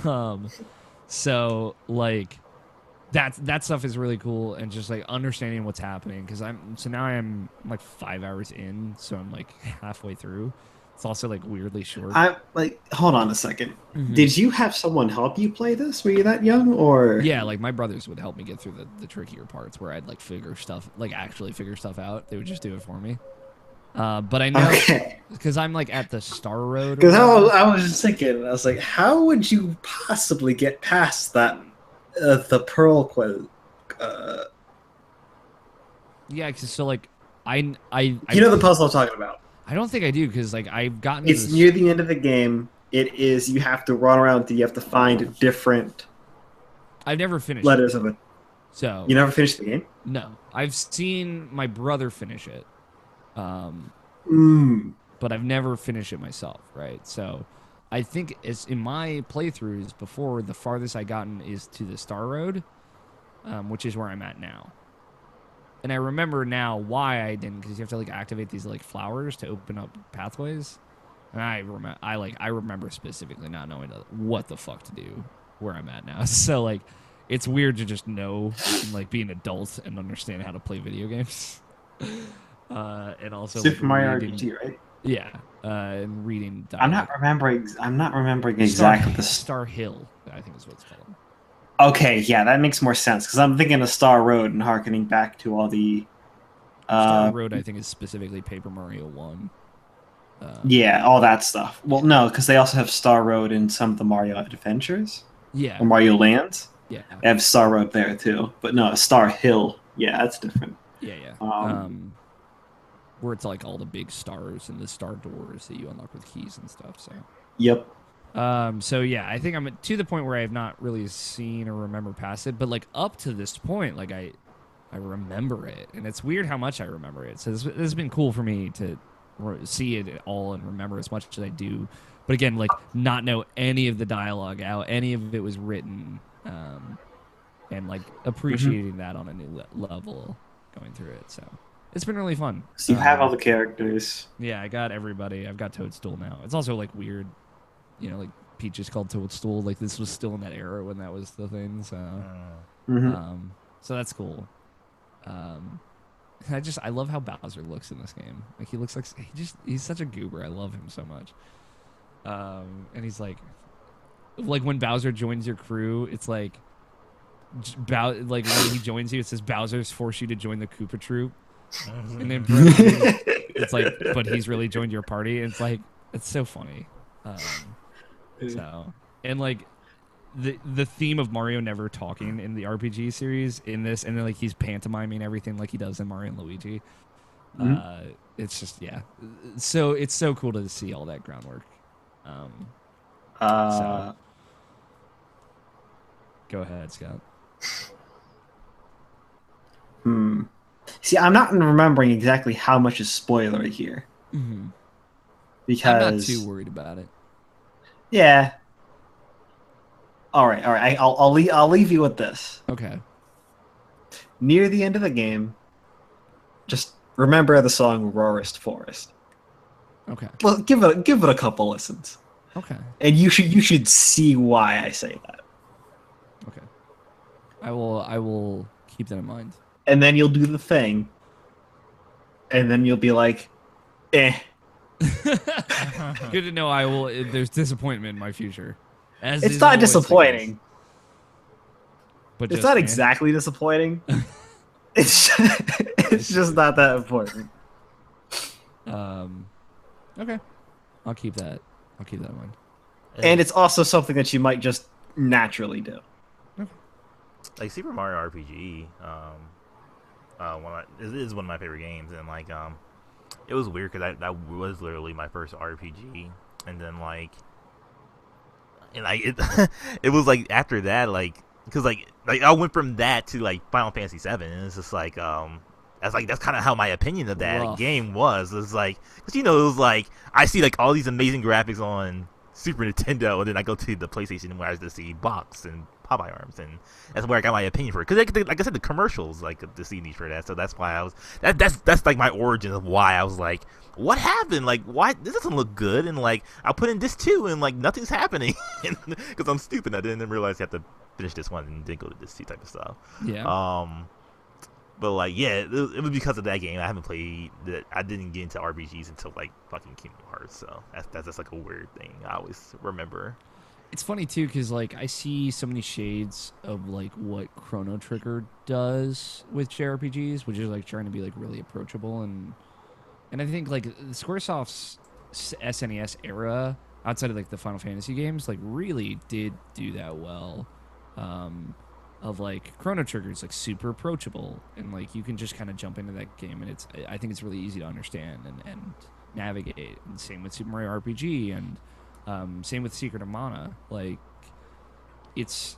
dumb. So like that stuff is really cool, and just like understanding what's happening because now I'm like 5 hours in, so I'm like halfway through. It's also like weirdly short. I like. Hold on a second. Mhm. Did you have someone help you play this? Were you that young, or Yeah, like my brothers would help me get through the trickier parts where I'd like actually figure stuff out. They would just do it for me. But I know Okay. because I'm like at the Star Road. Because I was just thinking, I was like, how would you possibly get past that? The Pearl quote. Yeah, cause so like I You know the puzzle I'm talking about. I don't think I do because like I've gotten. It's near the end of the game. It is. You have to run around. You have to find different I've never finished letters it, of it. so You never finished the game. no. I've seen my brother finish it, Mm. but I've never finished it myself. Right, so I think it's in my playthroughs before the farthest I gotten is to the Star Road, which is where I'm at now. And I remember now why I didn't, because you have to like activate these like flowers to open up pathways. And I remember specifically not knowing what the fuck to do where I'm at now. So like, it's weird to just know and like be an adult and understand how to play video games. And also Super like, Mario reading, RPG, right? yeah, and reading. I'm not remembering exactly the. Star Hill, I think is what it's called. Okay, yeah, that makes more sense because I'm thinking of Star Road and harkening back to all the. Star Road, I think, is specifically Paper Mario 1. Yeah, all that stuff. Well, no, because they also have Star Road in some of the Mario Adventures Yeah. or Mario Lands. Yeah. They have Star Road there too, but no, Star Hill. Yeah, that's different. Yeah, yeah. Where it's like all the big stars and the star doors that you unlock with keys and stuff. So. Yep. So yeah, I think I'm to the point where I have not really seen or remember past it, but like up to this point, like I remember it, and it's weird how much I remember it. So this has been cool for me to see it all and remember as much as I do. But again, like not know any of the dialogue out, any of it was written, and like appreciating that on a new level going through it. So it's been really fun. So you have all the characters. Yeah, I got everybody. I've got Toadstool now. It's also like weird. You know, like Peach is called Toadstool. Like this was still in that era when that was the thing. So, so that's cool. I love how Bowser looks in this game. Like he looks like he's such a goober. I love him so much. And he's like when Bowser joins your crew, it's like like when he joins you, it says Bowser's forced you to join the Koopa Troop, and then it's like, but he's really joined your party. And it's like it's so funny. So, and like the theme of Mario never talking in the RPG series in this, and then like he's pantomiming everything like he does in Mario and Luigi. It's just so it's so cool to see all that groundwork. So go ahead, Scott. See, I'm not remembering exactly how much is spoilery here. Because I'm not too worried about it. Yeah. All right. I'll leave you with this. Okay. Near the end of the game, just remember the song "Roarest Forest." Okay. Well, give it a couple listens. Okay. And you should see why I say that. Okay. I will keep that in mind. And then you'll do the thing. And then you'll be like, eh. Good to know. I will. There's disappointment in my future. It's not disappointing. But it's not exactly disappointing. it's just not that important. Okay. I'll keep that in mind. And it's also something that you might just naturally do. Like Super Mario RPG, it is one of my favorite games, and like it was weird because that was literally my first RPG, and then like, and like it was like after that, like because like I went from that to like Final Fantasy VII, and it's just like that's kind of how my opinion of that Rough. game was. It was like, because it was like I see like all these amazing graphics on Super Nintendo, and then I go to the PlayStation where I just see box and Popeye arms, and that's where I got my opinion for it. Because like I said, the commercials like the CDs for that, so that's why I was that's like my origin of why I was like, what happened? Like, why this doesn't look good? And like I'll put in this too, and like nothing's happening because I'm stupid. I didn't realize you have to finish this one and then go to this two type of stuff. Yeah. But like, yeah, it was because of that game. I haven't played that. I didn't get into RPGs until like fucking Kingdom Hearts. So that's just like a weird thing. I always remember. It's funny too, because like I see so many shades of like what Chrono Trigger does with JRPGs, which is like trying to be like really approachable, and I think like SquareSoft's SNES era, outside of like the Final Fantasy games, like really did do that well. Of like Chrono Trigger is like super approachable, and like you can just kind of jump into that game, and I think it's really easy to understand and navigate. And same with Super Mario RPG, and same with Secret of Mana. Like it's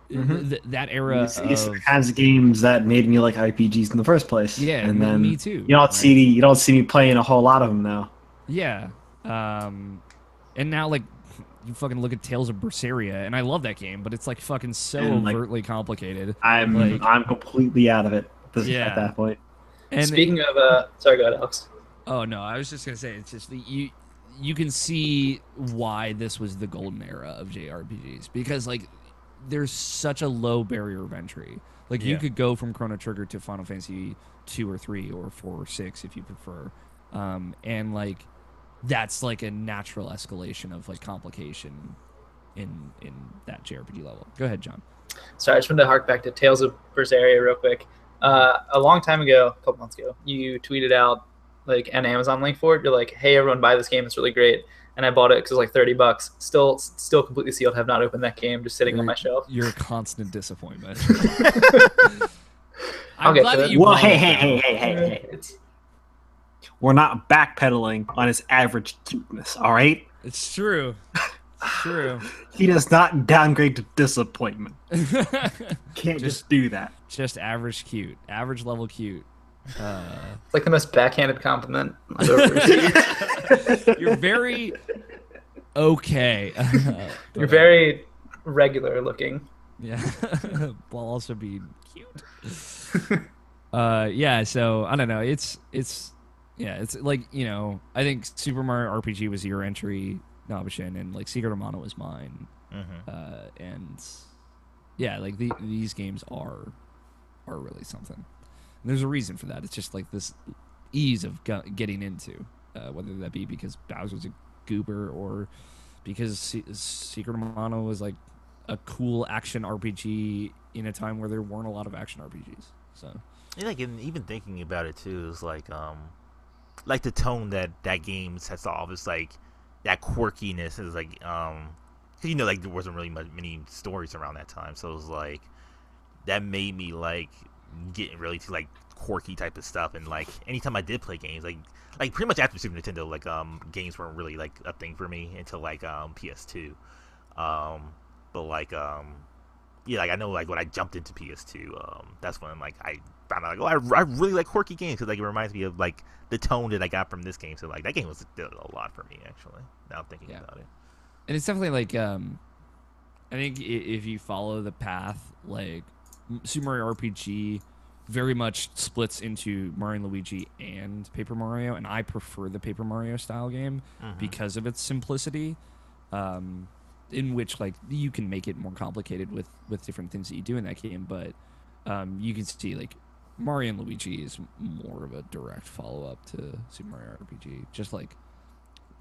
that era These of kinds of games that made me like RPGs in the first place. Yeah, and then me too. You don't see me playing a whole lot of them now. Yeah, and now like you fucking look at Tales of Berseria, and I love that game, but it's like fucking so And, like, overtly complicated. I'm completely out of it at that point. And Speaking of, sorry, go ahead, Alex. oh no, I was just gonna say it's just you can see why this was the golden era of JRPGs, because like there's such a low barrier of entry. Like you could go from Chrono Trigger to Final Fantasy 2 or 3 or 4 or 6 if you prefer, and like that's like a natural escalation of like complication in that JRPG level. Go ahead, John. Sorry, I just wanted to hark back to Tales of Berseria real quick. A long time ago, a couple months ago, you tweeted out like an Amazon link for it. You're like, "Hey, everyone, buy this game. It's really great." And I bought it because it was like $30. Still completely sealed. Have not opened that game. Just sitting on my shelf. You're a constant disappointment. I'll I'm get glad to that it. you Well, brought it hey. We're not backpedaling on his average cuteness, all right? It's true. It's true. He does not downgrade to disappointment. Can't just do that. Just average cute. Average level cute. It's like the most backhanded compliment I've ever received. You're very okay. You're very regular looking. Yeah. While also being cute. Yeah, so I don't know. It's like, you know, I think Super Mario RPG was your entry, Nabishin, and like Secret of Mana was mine. And yeah, like these games are really something. And there's a reason for that. It's just like this ease of getting into, whether that be because Bowser's a goober or because Secret of Mana was like a cool action RPG in a time where there weren't a lot of action RPGs. So Yeah, like even thinking about it too is like the tone that game sets off is like that quirkiness is like 'cause, you know, like there wasn't really many stories around that time, so it was like that made me like getting really to like quirky type of stuff. And like anytime I did play games, like pretty much after Super Nintendo, like games weren't really like a thing for me until like PS2. But like yeah, like I know like when I jumped into PS2, that's when like I found out like, oh, I really like quirky games because like it reminds me of like the tone that I got from this game. So like that game did a lot for me actually. Now I'm thinking about it. And it's definitely like I think if you follow the path, like Super Mario RPG very much splits into Mario and Luigi and Paper Mario, and I prefer the Paper Mario style game because of its simplicity, in which like you can make it more complicated with different things that you do in that game, but you can see like Mario and Luigi is more of a direct follow-up to Super Mario RPG, just like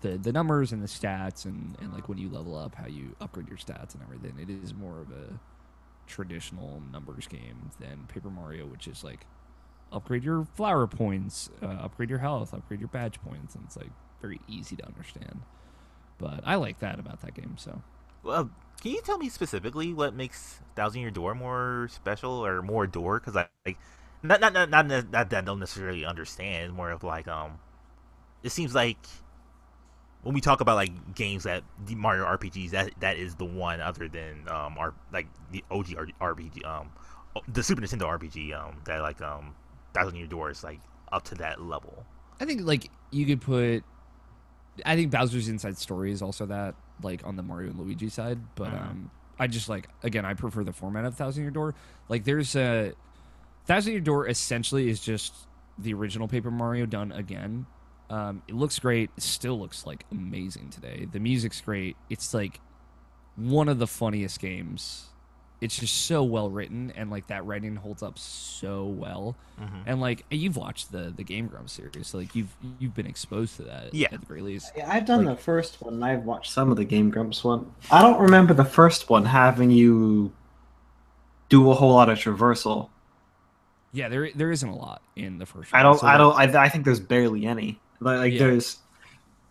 the numbers and the stats and like when you level up, how you upgrade your stats and everything. It is more of a traditional numbers game than Paper Mario, which is like upgrade your flower points, upgrade your health, upgrade your badge points, and it's like very easy to understand. But I like that about that game. So, well, can you tell me specifically what makes Thousand Year Door more special or more door? Because like not that I don't necessarily understand. It's more of like it seems like when we talk about like games that the Mario RPGs, that is the one other than like the OG RPG, the Super Nintendo RPG that like Thousand Year Door is like up to that level. I think like you could put. I think Bowser's Inside Story is also that, like on the Mario and Luigi side, but I just like, again, I prefer the format of Thousand Year Door. Like there's a Thousand Year Door essentially is just the original Paper Mario done again. It looks great. It still looks like amazing today. The music's great. It's like one of the funniest games. It's just so well written, and like that writing holds up so well. And like you've watched the Game Grumps series, so like you've been exposed to that Yeah. at the very least. Yeah, I've done the first one, and I've watched some of the Game Grumps one. I don't remember the first one having you do a whole lot of traversal. Yeah, there isn't a lot in the first I one. don't. So, I like, don't. I think there's barely any. Like Yeah. there's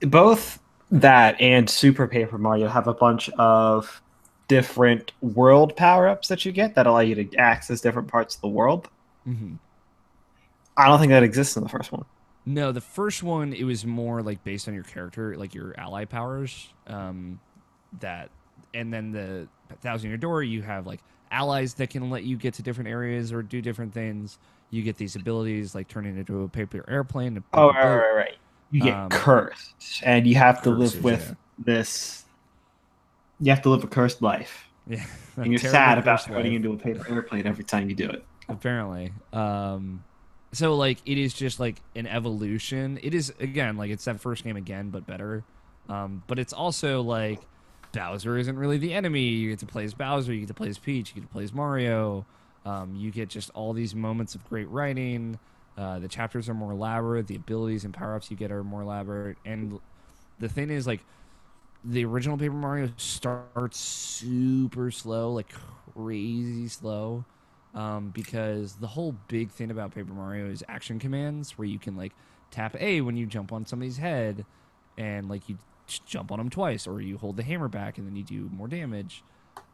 both that and Super Paper Mario have a bunch of different world power-ups that you get that allow you to access different parts of the world. mhm. I don't think that exists in the first one. No, the first one, it was more like based on your character, like your ally powers. That, and then the Thousand Year Door, you have like allies that can let you get to different areas or do different things. You get these abilities like turning into a paper airplane. A Oh, paper boat. right. You get cursed, and you have to live Curses, with yeah. this. You have to live a cursed life, Yeah, and you're terrible sad about cursed turning life. into a paper airplane every time you do it. Apparently. So like it is just like an evolution. It is, again, like it's that first game again, but better. But it's also like Bowser isn't really the enemy. You get to play as Bowser, you get to play as Peach, you get to play as Mario. You get just all these moments of great writing. The chapters are more elaborate. The abilities and power-ups you get are more elaborate. And the thing is, like, the original Paper Mario starts super slow, like crazy slow. Because the whole big thing about Paper Mario is action commands, where you can like tap A when you jump on somebody's head, and like you jump on them twice, or you hold the hammer back and then you do more damage.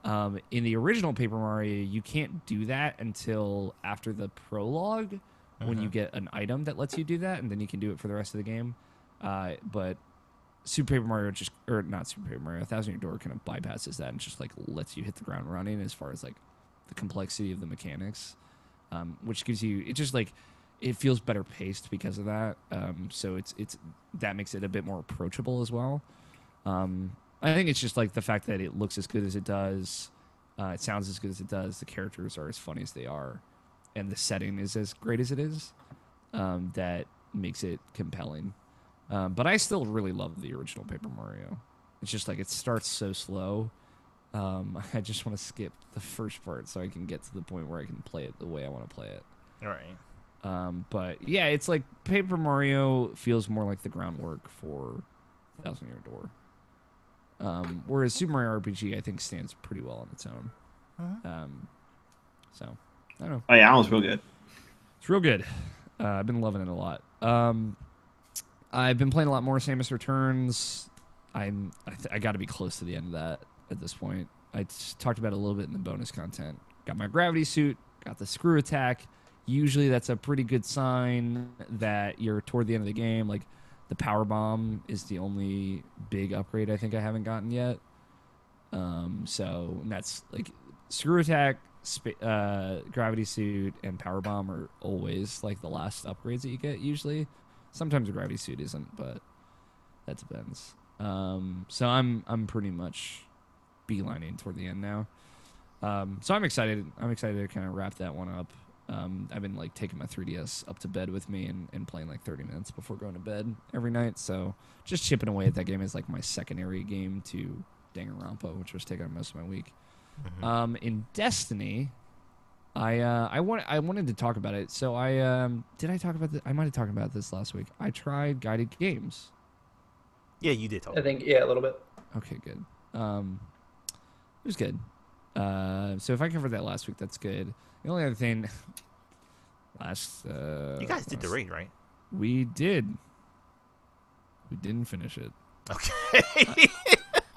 In the original Paper Mario, you can't do that until after the prologue, when you get an item that lets you do that, and then you can do it for the rest of the game. But Super Paper Mario or not Super Paper Mario, Thousand Year Door kind of bypasses that and just like lets you hit the ground running as far as like the complexity of the mechanics, which gives you, it just like, it feels better paced because of that. So it's that makes it a bit more approachable as well. I think it's just like the fact that it looks as good as it does, it sounds as good as it does, the characters are as funny as they are, and the setting is as great as it is, that makes it compelling. But I still really love the original Paper Mario. It's just like it starts so slow. I just want to skip the first part so I can get to the point where I can play it the way I want to play it. All right. But yeah, it's like Paper Mario feels more like the groundwork for Thousand Year Door. Whereas Super Mario RPG, I think, stands pretty well on its own. So, I don't know. Oh yeah, that was real good. It's real good. I've been loving it a lot. I've been playing a lot more Samus Returns. I got to be close to the end of that at this point. I talked about it a little bit in the bonus content. Got my gravity suit, got the screw attack. Usually that's a pretty good sign that you're toward the end of the game. Like, the power bomb is the only big upgrade I think I haven't gotten yet. So that's like screw attack, gravity suit, and power bomb are always like the last upgrades that you get usually. Sometimes the gravity suit isn't, but that depends. So I'm pretty much beelining toward the end now. So I'm excited. I'm excited to kind of wrap that one up. I've been like taking my 3DS up to bed with me and playing like 30 minutes before going to bed every night. So just chipping away at that game is like my secondary game to Danganronpa, which was taking up most of my week. In Destiny, I wanted to talk about it. So did I talk about this? I might have talked about this last week. I tried guided games. Yeah, you did talk. I think, yeah, a little bit. Okay, good. It was good. So if I covered that last week, that's good. The only other thing, you guys did the raid, right? We did. We didn't finish it. Okay.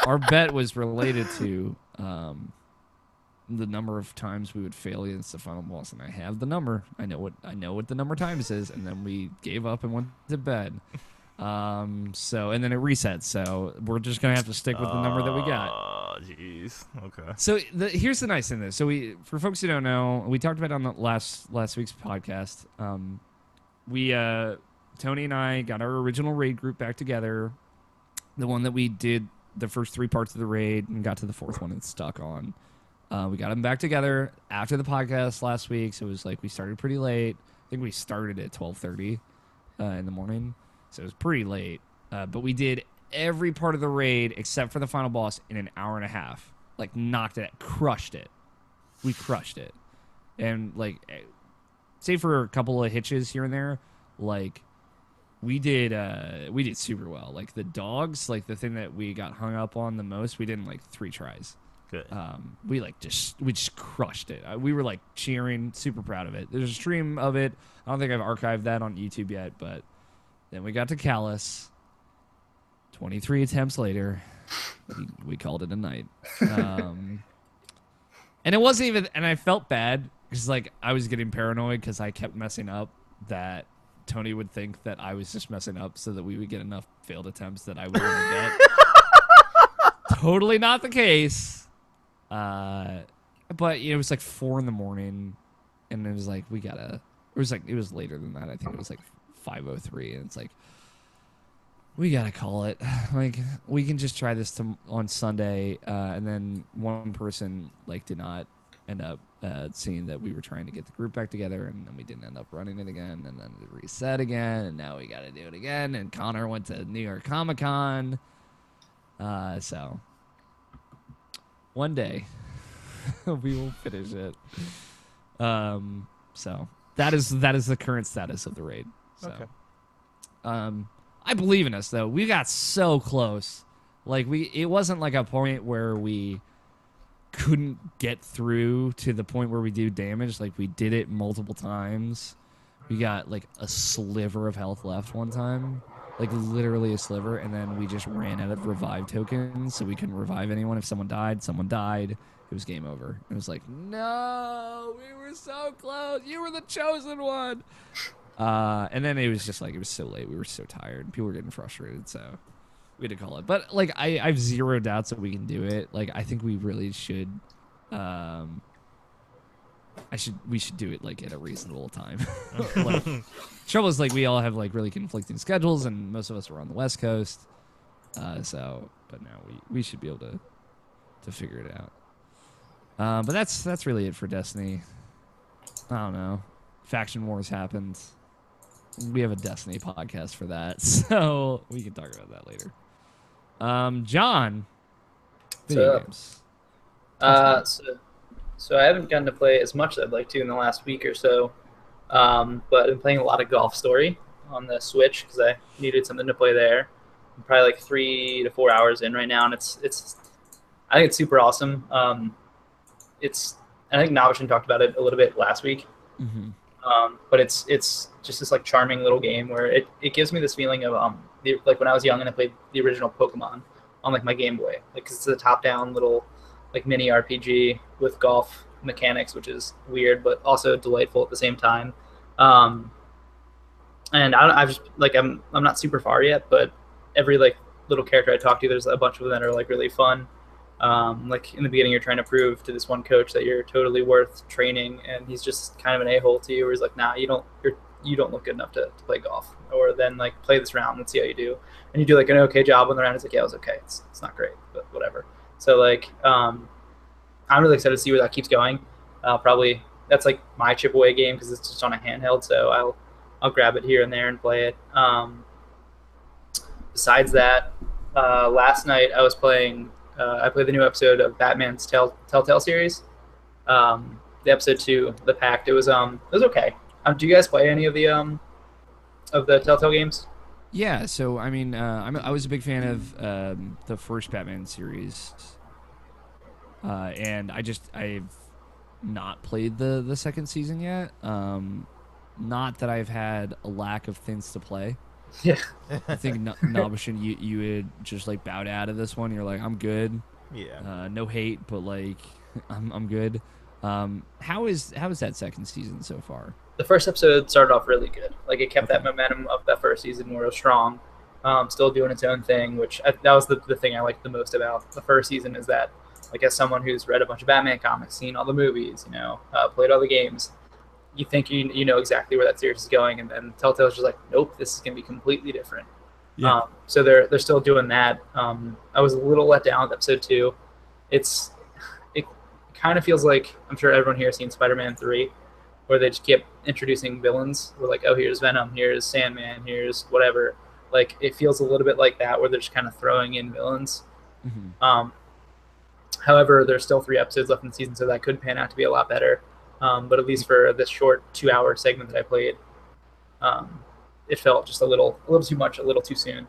Our bet was related to the number of times we would fail against the final boss, and I have the number. I know what the number of times is, and then we gave up and went to bed. So and then it resets. So we're just gonna have to stick with the number that we got. jeez. Okay. So here's the nice thing. So for folks who don't know, we talked about it on the last week's podcast. We Tony and I got our original raid group back together, the one that we did the first 3 parts of the raid and got to the 4th one and stuck on. We got them back together after the podcast last week, so it was like we started pretty late. I think we started at 12:30 in the morning, so it was pretty late. But we did every part of the raid except for the final boss in an hour and a half. Like, knocked it, crushed it. We crushed it. And, like, save for a couple of hitches here and there, like, we did super well. Like, the dogs, like, the thing that we got hung up on the most, we did in, like, 3 tries. Good. We just crushed it. We were, like, cheering, super proud of it. There's a stream of it. I don't think I've archived that on YouTube yet, but then we got to Callus. 23 attempts later, we called it a night. And it wasn't even, and I felt bad because, like, I was getting paranoid because I kept messing up, that Tony would think that I was just messing up so that we would get enough failed attempts that I would get. Totally not the case. But, you know, it was like 4 a.m, and it was like, it was later than that. I think it was like 5:03, and it's like, we gotta call it. Like, we can just try this on Sunday, and then one person, like, did not end up seeing that we were trying to get the group back together, and then we didn't end up running it again, and then it reset again, and now we gotta do it again. And Connor went to New York Comic-Con, so one day we will finish it. So that is the current status of the raid. So, Okay. I believe in us, though. We got so close. Like, it wasn't like a point where we couldn't get through to the point where we do damage. Like, we did it multiple times. We got, like, a sliver of health left one time. Like, literally a sliver. And then we just ran out of revive tokens, so we couldn't revive anyone. If someone died, it was game over. It was like, no, we were so close. You were the chosen one. And then it was just like, it was so late. We were so tired. People were getting frustrated, so we had to call it. But, like, I have zero doubts that we can do it. Like, I think we really should. We should do it, like, at a reasonable time. Like, trouble is, like, we all have, like, really conflicting schedules, and most of us are on the West Coast. But now we should be able to figure it out. But that's really it for Destiny. I don't know. Faction Wars happened. We have a Destiny podcast for that, so we can talk about that later. John, video games. So I haven't gotten to play as much as I'd like to in the last week or so, but I've been playing a lot of Golf Story on the Switch because I needed something to play there. I'm probably like 3 to 4 hours in right now, and I think it's super awesome. I think Navashin talked about it a little bit last week. Mm-hmm. But it's just this, like, charming little game where it gives me this feeling of like when I was young and I played the original Pokemon on, like, my Game Boy, like, 'cause it's a top-down little, like, mini RPG with golf mechanics, which is weird but also delightful at the same time. And I've just, like, I'm not super far yet, but every, like, little character I talk to, there's a bunch of them that are, like, really fun. Like, in the beginning, you're trying to prove to this one coach that you're totally worth training, and he's just kind of an a-hole to you, where he's like, nah, you don't look good enough to play golf, or then, like, play this round and see how you do. And you do, like, an okay job on the round. It's like, yeah, it was okay. It's not great, but whatever. So, like, I'm really excited to see where that keeps going. Probably that's, like, my chip away game because it's just on a handheld, so I'll grab it here and there and play it. Besides that, last night I was playing. I played the new episode of Batman's Telltale series. The episode 2, The Pact. It was okay. Do you guys play any of the Telltale games? Yeah. So I mean, I was a big fan of the first Batman series, and I've not played the second season yet. Not that I've had a lack of things to play. Yeah. I think Nabashin, you had just, like, bowed out of this one. You're like, I'm good. Yeah. No hate, but, like, I'm good. How is that second season so far? The first episode started off really good. Like, it kept that momentum of that first season where it was strong. Still doing its own thing, which that was the thing I liked the most about the first season, is that like as someone who's read a bunch of Batman comics, seen all the movies, played all the games, you think you know exactly where that series is going, and then Telltale's just like, nope, this is gonna be completely different. Yeah. So they're still doing that. I was a little let down with episode 2. It kind of feels like, I'm sure everyone here has seen Spider-Man 3, where they just keep introducing villains. We're like, oh, here's Venom, here's Sandman, here's whatever. Like, it feels a little bit like that, where they're just kind of throwing in villains. Mm-hmm. However, there's still 3 episodes left in the season, so that could pan out to be a lot better. But at least for this short 2-hour segment that I played, it felt just a little too much, a little too soon.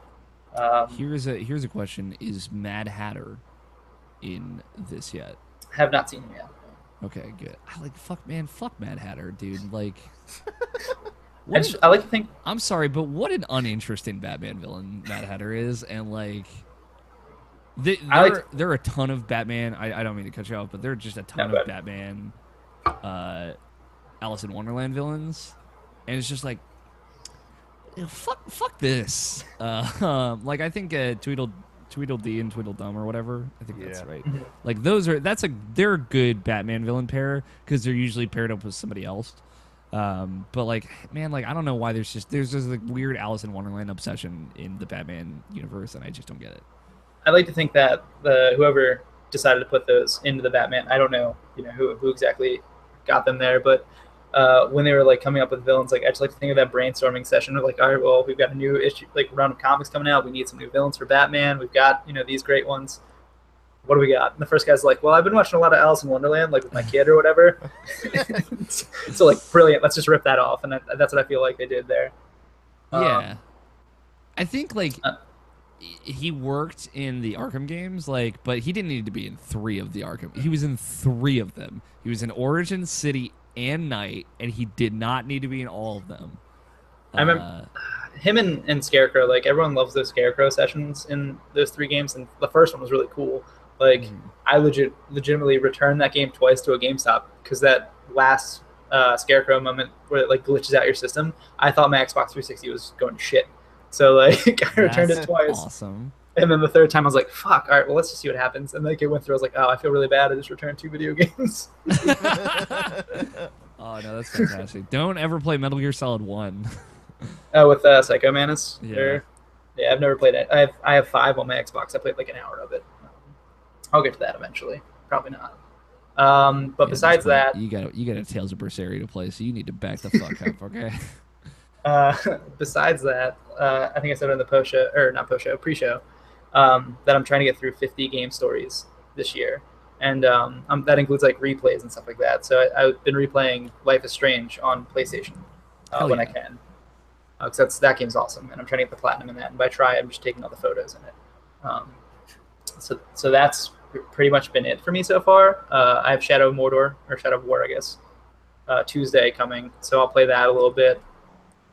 Here's a question: is Mad Hatter in this yet? Have not seen him yet. Okay, good. Fuck Mad Hatter, dude. Like, I like to think. I'm sorry, but what an uninteresting Batman villain Mad Hatter is, and like, there are a ton of Batman. I don't mean to cut you off, but there are just a ton of Batman, Alice in Wonderland villains, and it's just like, fuck this. Like, I think Tweedledee and Tweedledum or whatever. I think that's right. Like, they're a good Batman villain pair because they're usually paired up with somebody else. But like, man, like, I don't know why there's just like weird Alice in Wonderland obsession in the Batman universe, and I just don't get it. I like to think that whoever decided to put those into the Batman, I don't know, who exactly got them there, but when they were like coming up with villains, like I just like to think of that brainstorming session of like, all right, well, we've got a new issue, like round of comics coming out. We need some new villains for Batman. We've got these great ones. What do we got? And the first guy's like, well, I've been watching a lot of Alice in Wonderland, like with my kid or whatever. So like, brilliant. Let's just rip that off, and that's what I feel like they did there. Yeah, I think like he worked in the Arkham games, like, but he didn't need to be in 3 of the Arkham. He was in 3 of them. He was in Origin City and Night, and he did not need to be in all of them. I remember him and Scarecrow. Like, everyone loves those Scarecrow sessions in those 3 games, and the first one was really cool. Like, I legitimately returned that game twice to a GameStop because that last Scarecrow moment where it like glitches out your system, I thought my Xbox 360 was going to shit. So like, I returned it twice. Awesome. And then the third time I was like, fuck, all right, well, let's just see what happens. And like, it went through. I was like, oh, I feel really bad. I just returned 2 video games. Oh, no, that's fantastic. Don't ever play Metal Gear Solid 1. With Psycho Manus? Yeah. Yeah, I've never played it. I have 5 on my Xbox. I played like an hour of it. I'll get to that eventually. Probably not. But besides that... You got a Tales of Berseria to play, so you need to back the fuck up, okay? Besides that, I think I said in the pre-show, that I'm trying to get through 50 game stories this year. And that includes like replays and stuff like that. So I've been replaying Life is Strange on PlayStation when I can. Because that game's awesome, and I'm trying to get the platinum in that. And by try, I'm just taking all the photos in it. So that's pretty much been it for me so far. I have Shadow of War, I guess, Tuesday coming. So I'll play that a little bit.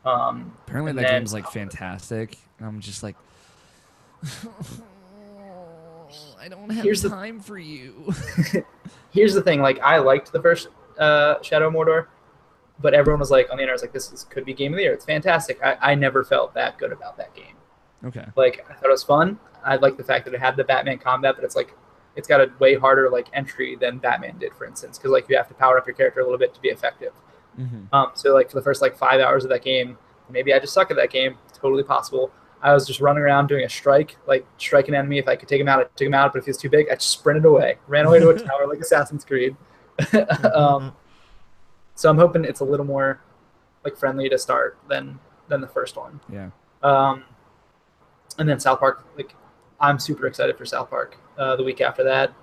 Apparently that game's like fantastic, and I'm just like, I don't have time for you. Here's the thing, like, I liked the first Shadow of Mordor, but everyone was like, on the internet, was like, this could be game of the year. It's fantastic. I never felt that good about that game. Okay. Like, I thought it was fun. I like the fact that it had the Batman combat, but it's like, it's got a way harder like entry than Batman did, for instance, because like you have to power up your character a little bit to be effective. So like for the first like 5 hours of that game, maybe I just suck at that game. Totally possible. I was just running around doing a strike, like strike an enemy. If I could take him out, I'd take him out. But if he was too big, I just sprinted away, ran away to a tower like Assassin's Creed. So I'm hoping it's a little more like friendly to start than the first one. Yeah. And then South Park, like I'm super excited for South Park the week after that.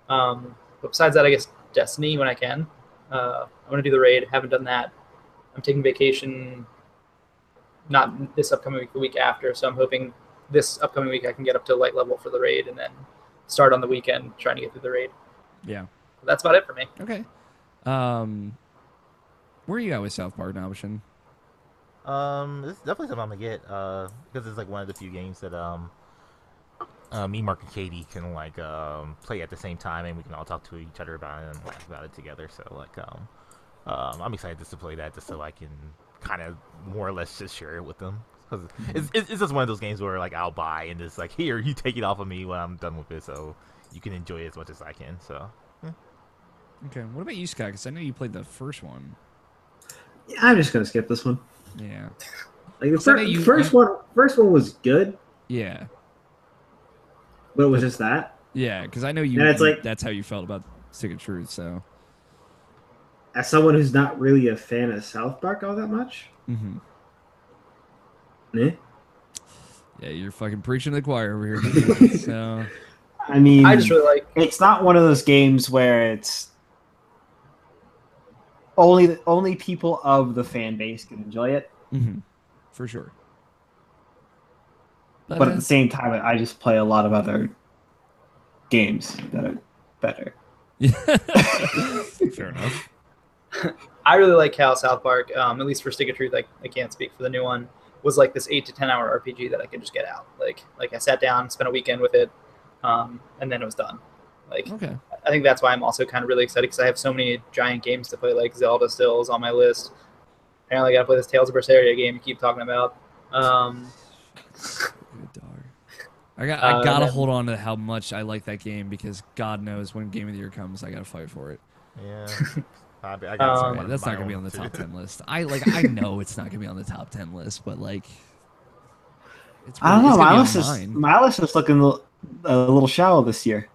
But besides that, I guess Destiny when I can. I want to do the raid. Haven't done that. I'm taking vacation, not this upcoming week, the week after. So I'm hoping this upcoming week I can get up to light level for the raid and then start on the weekend trying to get through the raid. Yeah. But that's about it for me. Okay. Where are you at with South Park now, Bishan? It's definitely something I'm gonna get, because it's like one of the few games that me, Mark, and Katie can like play at the same time, and we can all talk to each other about it and laugh about it together. So like, I'm excited just to play that, just so I can kind of more or less just share it with them. Because it's just one of those games where like I'll buy and just like, here, you take it off of me when I'm done with it. So you can enjoy it as much as I can. So Okay. What about you, Scott? Because I know you played the first one. Yeah, I'm just gonna skip this one. Yeah. Like the So I know first one was good, Yeah. but it was just that. Yeah, because I know And it's like, that's how you felt about Stick of Truth, so. as someone who's not really a fan of South Park all that much, Mm-hmm. eh? Yeah, you're fucking preaching to the choir over here, dude. So. I mean, I just really like. it's not one of those games where it's only people of the fan base can enjoy it. Mm-hmm. For sure. But at the same time, I just play a lot of other games that are better. Yeah. Fair enough. I really like how South Park, at least for Stick of Truth, I can't speak for the new one, was like this 8 to 10 hour RPG that I could just get out. Like I sat down, spent a weekend with it, and then it was done. Like, Okay. I think that's why I'm also kind of really excited because I have so many giant games to play. Like Zelda still is on my list. Apparently, I got to play this Tales of Berseria game you keep talking about. Good dog. I gotta hold on to how much I like that game because God knows when Game of the Year comes, I gotta fight for it. yeah, I got Right, that's not gonna be on the top 10 list. I know it's not gonna be on the top 10 list, but like, I don't know. Mine. My list is looking a little shallow this year.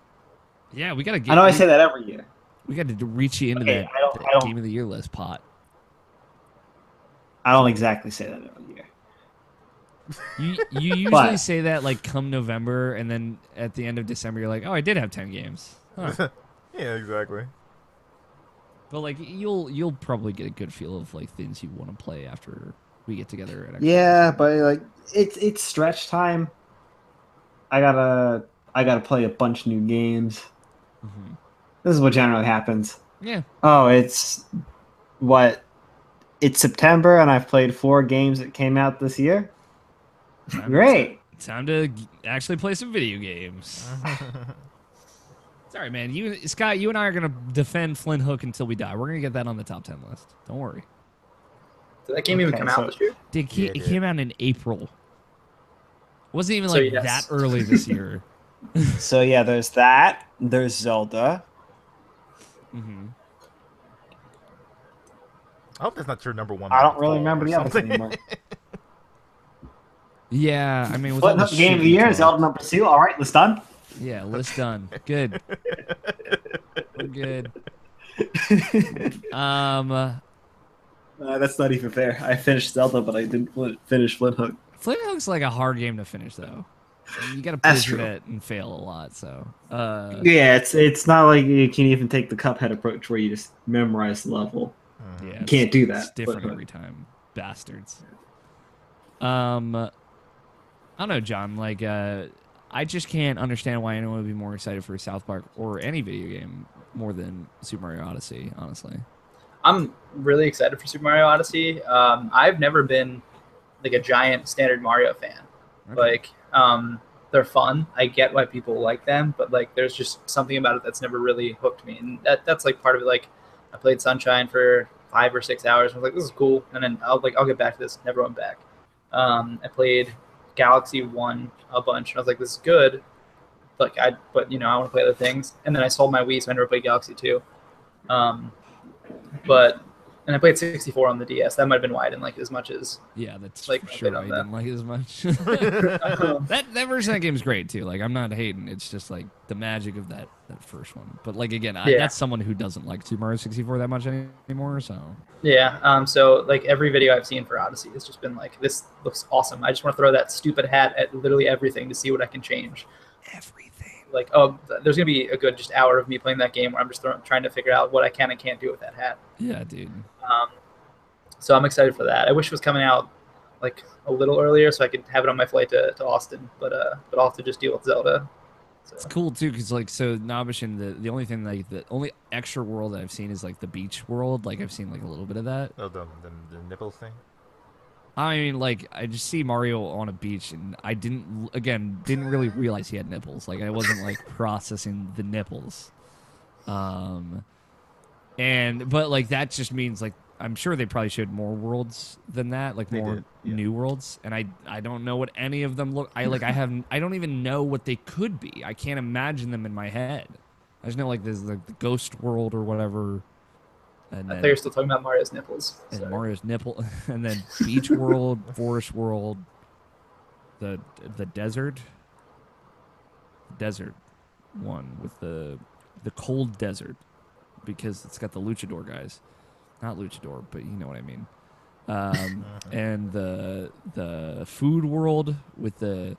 Yeah, we gotta get. I know I say that every year. We got to reach you into Okay, that I don't- Game of the Year list pot. I don't exactly say that every year. You usually But- say that like come November, and then at the end of December, you're like, oh, I did have 10 games. Huh. yeah, exactly. But like you'll probably get a good feel of like things you want to play after we get together. At Yeah, but like it's stretch time. I gotta play a bunch of new games. Mhm. This is what generally happens. Yeah. Oh, it's September and I've played 4 games that came out this year. Great. Time to actually play some video games. Sorry, man. Scott, you and I are gonna defend Flint Hook until we die. We're gonna get that on the top 10 list. Don't worry. Did that game even Okay, come so- out this year? It came out in April. Wasn't even So, like yes. that early this year. So yeah, there's that. There's Zelda. Mm-hmm. I hope that's not your number one. I don't by really default remember or the others something. anymore. Yeah, I mean, with Flint all the Hook Game of the shit Year, you Zelda number 2. All right, list done. Yeah, list done. Good. We're good. That's not even fair. I finished Zelda, but I didn't finish Flint Hook. Flint Hook's like a hard game to finish, though. And you got to play That's through true. that and fail a lot. So, Yeah, it's not like you can even take the Cuphead approach where you just memorize the level. yeah, You can't do It's that. different but- every time, bastards. I don't know, John. Like, I just can't understand why anyone would be more excited for South Park or any video game more than Super Mario Odyssey. Honestly. I'm really excited for Super Mario Odyssey. I've never been like a giant standard Mario fan. Okay. Like, they're fun. I get why people like them, but like, there's just something about it that's never really hooked me, and that's like part of it. Like, I played Sunshine for 5 or 6 hours. I was like, this is cool, and then I'll get back to this. Never went back. I played Galaxy 1 a bunch, and I was like, this is good. But I want to play other things, and then I sold my Wii, so I never played Galaxy 2. And I played 64 on the DS. That might have been why I didn't like it as much as. Yeah, that's Like, for I sure played why on I that. didn't like it as much. Um, that version of that game is great too. Like, I'm not hating. It's just like the magic of that first one. But like again, Yeah. that's someone who doesn't like Super Mario 64 that much anymore. So Yeah. So like every video I've seen for Odyssey has just been like, this looks awesome. I just want to throw that stupid hat at literally everything to see what I can change. everything. Like, there's gonna be a good just hour of me playing that game where I'm just trying to figure out what I can and can't do with that hat. Yeah, dude. So I'm excited for that. I wish it was coming out like a little earlier so I could have it on my flight to Austin, but I'll have to just deal with Zelda. So. It's cool too, because like Nabishin, the only thing like the only extra world that I've seen is like the beach world. Like I've seen like a little bit of that. Oh, the nipples thing. I mean, like I just see Mario on a beach, and I didn't really realize he had nipples. Like I wasn't like processing the nipples. But like that just means like I'm sure they probably showed more worlds than that, like They more did, yeah. new worlds, and I don't know what any of them look. I don't even know what they could be. I can't imagine them in my head. I just know like there's like the ghost world or whatever, and I then thought you were still talking about Mario's nipples. and Sorry. Mario's nipple, and then beach world, forest world, the desert one with the cold desert, because it's got the luchador guys. Not luchador, but you know what I mean. And the food world with the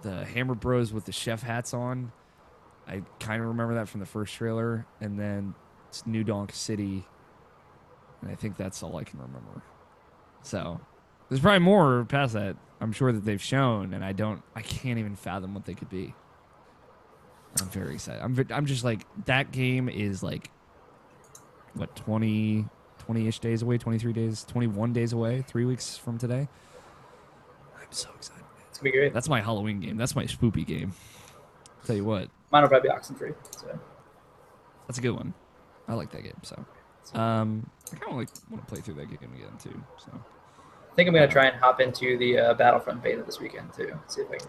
Hammer Bros with the chef hats on. I kind of remember that from the first trailer. And then it's New Donk City, and I think that's all I can remember. So there's probably more past that, I'm sure, that they've shown, and I can't even fathom what they could be. I'm very excited. I'm just like, that game is like, what, 20-ish days away, 23 days, 21 days away, 3 weeks from today. I'm so excited. It's gonna be great. That's my Halloween game. That's my spoopy game. Tell you what, Mine will probably be Oxenfree. So that's a good one. I like that game. So, I kind of want to play through that game again too. So, I think I'm gonna try and hop into the Battlefront beta this weekend too. See if I can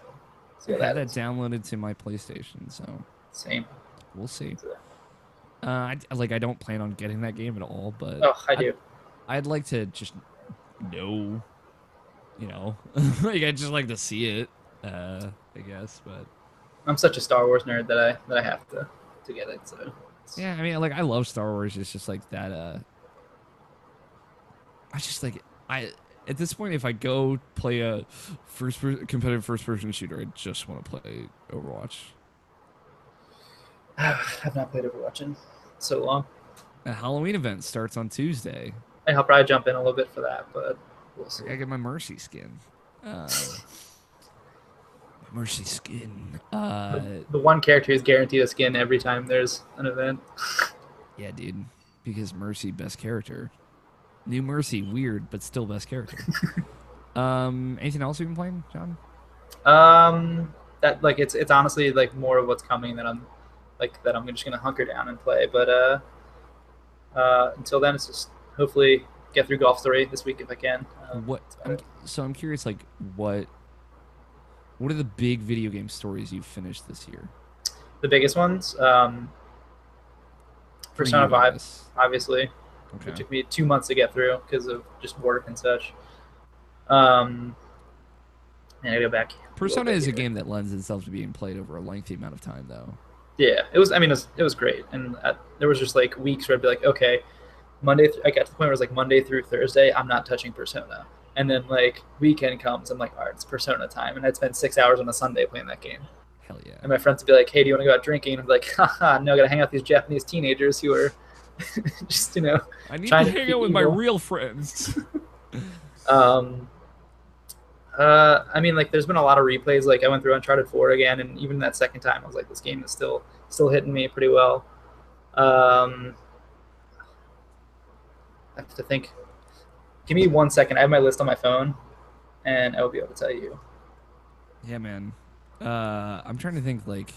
see I how had that that is. downloaded to my PlayStation, so Same. we'll see. So- I don't plan on getting that game at all, but Oh, I do. I'd like to just know, like I'd just like to see it, I guess. But I'm such a Star Wars nerd that I have to get it. So it's- yeah, I mean, like I love Star Wars. It's just like that. I just like at this point, if I go play a competitive first-person shooter, I just want to play Overwatch. I've not played Overwatch in so long. A Halloween event starts on Tuesday. I'll probably jump in a little bit for that, but we'll see. I gotta get my Mercy skin. Mercy skin. The one character is guaranteed a skin every time there's an event. Yeah, dude. Because Mercy, best character. New Mercy, weird, but still best character. Anything else you've been playing, John? That like it's honestly like more of what's coming that I'm just gonna hunker down and play. But until then, it's just hopefully get through Golf Story this week if I can. I'm curious, like what are the big video game stories you've finished this year? The biggest ones, Persona 5, obviously. Okay. It took me 2 months to get through because of just work and such. And I go back. Persona is a game that lends itself to being played over a lengthy amount of time, though. Yeah, it was. I mean, it was great, and there was just like weeks where I'd be like, okay, I got to the point where it was like Monday through Thursday, I'm not touching Persona, and then like weekend comes, I'm like, all right, it's Persona time, and I'd spend 6 hours on a Sunday playing that game. Hell yeah. And my friends would be like, hey, do you want to go out drinking? And I'd be like, haha, no, I got to hang out with these Japanese teenagers who are just I need trying to to hang be out with my evil. real friends. I mean, like, there's been a lot of replays. Like, I went through Uncharted 4 again, and even that second time, I was like, this game is still hitting me pretty well. I have to think. Give me 1 second. I have my list on my phone, and I will be able to tell you. Yeah, man. I'm trying to think. Like,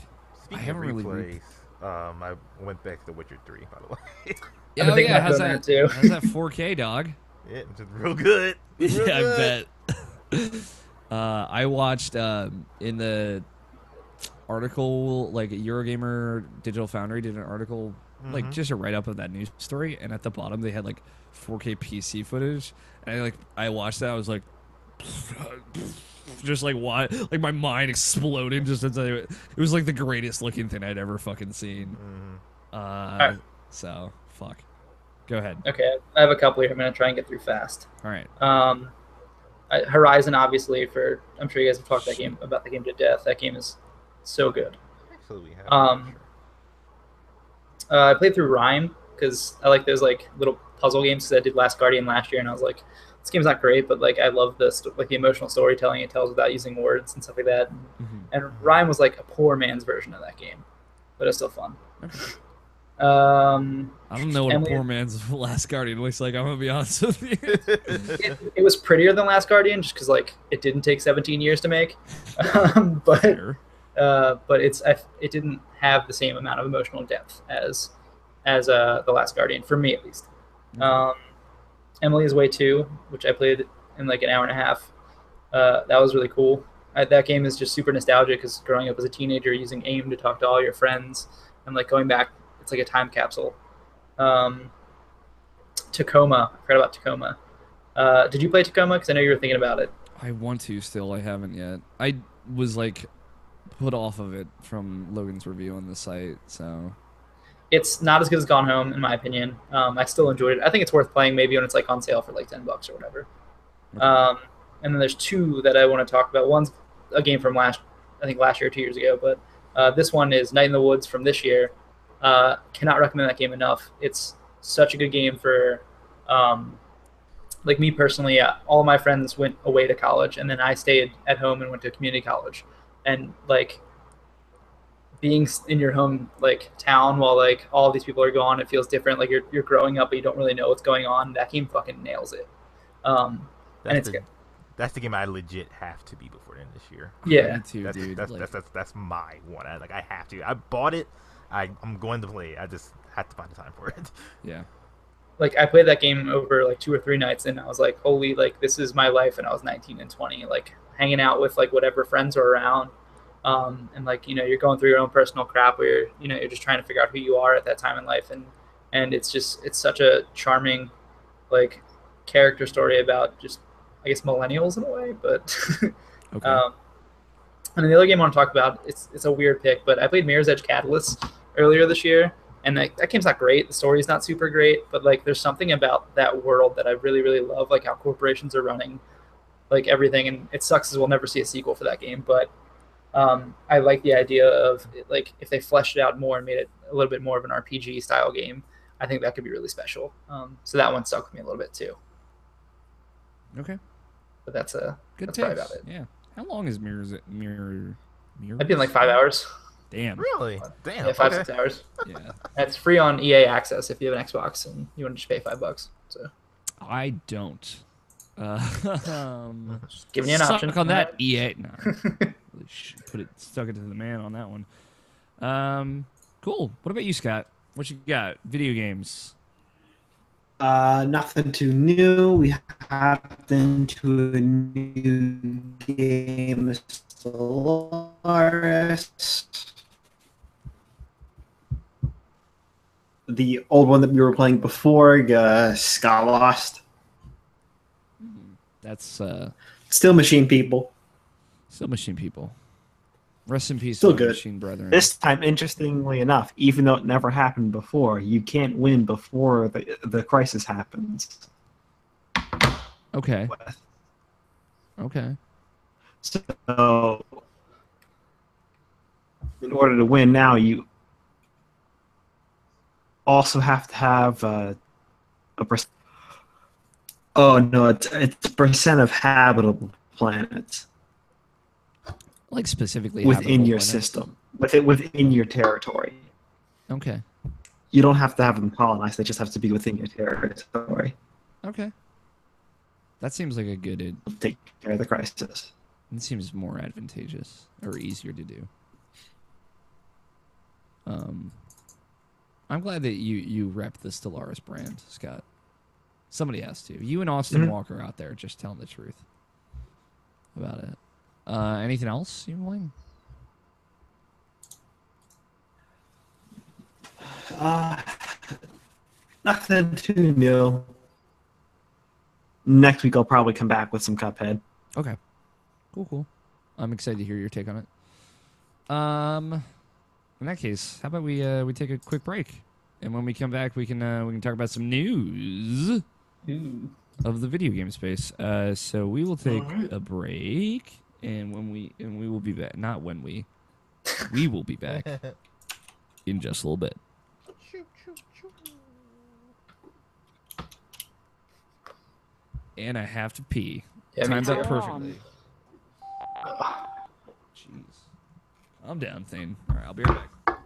Speaking I haven't of really. replays, I went back to Witcher 3, by the way. Yeah, I've been thinking about how's doing that? that too. How's that 4K, dog? Yeah, it's real good. Real Yeah, good. I bet. I watched in the article, like Eurogamer Digital Foundry did an article, like just a write up of that news story, and at the bottom they had like 4K PC footage, and I watched that. I was like, just like what? Like my mind exploded. Just as it was like the greatest looking thing I'd ever fucking seen. Alright. So fuck. Go ahead. Okay, I have a couple here. I'm gonna try and get through fast. All right. Horizon, obviously, I'm sure you guys have talked about the game to death. That game is so good. Actually, we have. I played through Rhyme because I like those like little puzzle games. Because I did Last Guardian last year, and I was like, this game's not great, but like I love this like the emotional storytelling it tells without using words and stuff like that. And Rhyme was like a poor man's version of that game, but it's still fun. Okay. I I don't know what a poor man's Last Guardian looks like. I'm gonna be honest with you. it was prettier than Last Guardian just because like it didn't take 17 years to make, but Sure. it didn't have the same amount of emotional depth as the Last Guardian for me at least. Emily is Way 2, which I played in like an hour and a half. That was really cool. That game is just super nostalgic because growing up as a teenager using AIM to talk to all your friends and like going back, it's like a time capsule. Tacoma, I forgot about Tacoma. Did you play Tacoma? Because I know you were thinking about it. I want to still. I haven't yet. I was like put off of it from Logan's review on the site, so It's not as good as Gone Home, in my opinion. I still enjoyed it. I think it's worth playing maybe when it's like on sale for like $10 or whatever. Okay. And then there's two that I want to talk about. One's a game from last year, 2 years ago, but this one is Night in the Woods from this year. Cannot recommend that game enough. It's such a good game for, like me personally. All my friends went away to college, and then I stayed at home and went to community college, and like being in your home like town while like all these people are gone, it feels different. Like you're growing up, but you don't really know what's going on. That game fucking nails it. And it's good. That's the game I legit have to be before the end of this year. Yeah, me too, dude. That's my one. I have to. I bought it. I'm going to play it. I just have to find the time for it. Yeah. Like I played that game over like 2 or 3 nights, and I was like, holy, like this is my life. And I was 19 and 20, like hanging out with like whatever friends are around. And like, you know, you're going through your own personal crap where you're just trying to figure out who you are at that time in life. And it's such a charming like character story about just, I guess, millennials in a way, but Okay. and then the other game I want to talk about, it's a weird pick, but I played Mirror's Edge Catalyst earlier this year, and that game's not great. The story's not super great, but like there's something about that world that I really, really love, like how corporations are running like everything, and it sucks as we'll never see a sequel for that game, but I like the idea of like if they fleshed it out more and made it a little bit more of an RPG style game, I think that could be really special. So that one stuck with me a little bit too. Okay. But that's Good probably picks. about it. Yeah. How long is Mirror? I've been like 5 hours. Damn. Really? Damn. Yeah, 5 okay. 6 hours. Yeah. It's free on EA Access if you have an Xbox and you want to just pay $5. So I don't. just giving you an suck option on that EA. No. Really stuck it to the man on that one. Cool. What about you, Scott? What you got? Video games. Nothing too new. We hopped into a new game, Stellaris. The old one that we were playing before, Ska Lost. That's Still Machine People. still Machine People. Rest in peace, Still to my good. Machine brethren. This time, interestingly enough, even though it never happened before, you can't win before the crisis happens. Okay. Okay. So, in order to win now, you also have to have a percent. Oh no, it's percent of habitable planets Like specifically within habitable your planets. system, within your territory. Okay. You don't have to have them colonized; they just have to be within your territory. Okay. That seems like a good. It Take care of the crisis. seems more advantageous or easier to do. I'm glad that you rep the Stellaris brand, Scott. Somebody has to. You and Austin Walker out there just telling the truth about it. Anything else you playing? Nothing too new. Next week, I'll probably come back with some Cuphead. Okay. Cool. I'm excited to hear your take on it. In that case, how about we take a quick break, and when we come back, we can talk about some news of the video game space. So we will take a break, and we will be back. Not when we will be back in just a little bit. And I have to pee. Yeah, me Timed up too. perfectly. Jeez. Calm down, Thane. All right, I'll be right back.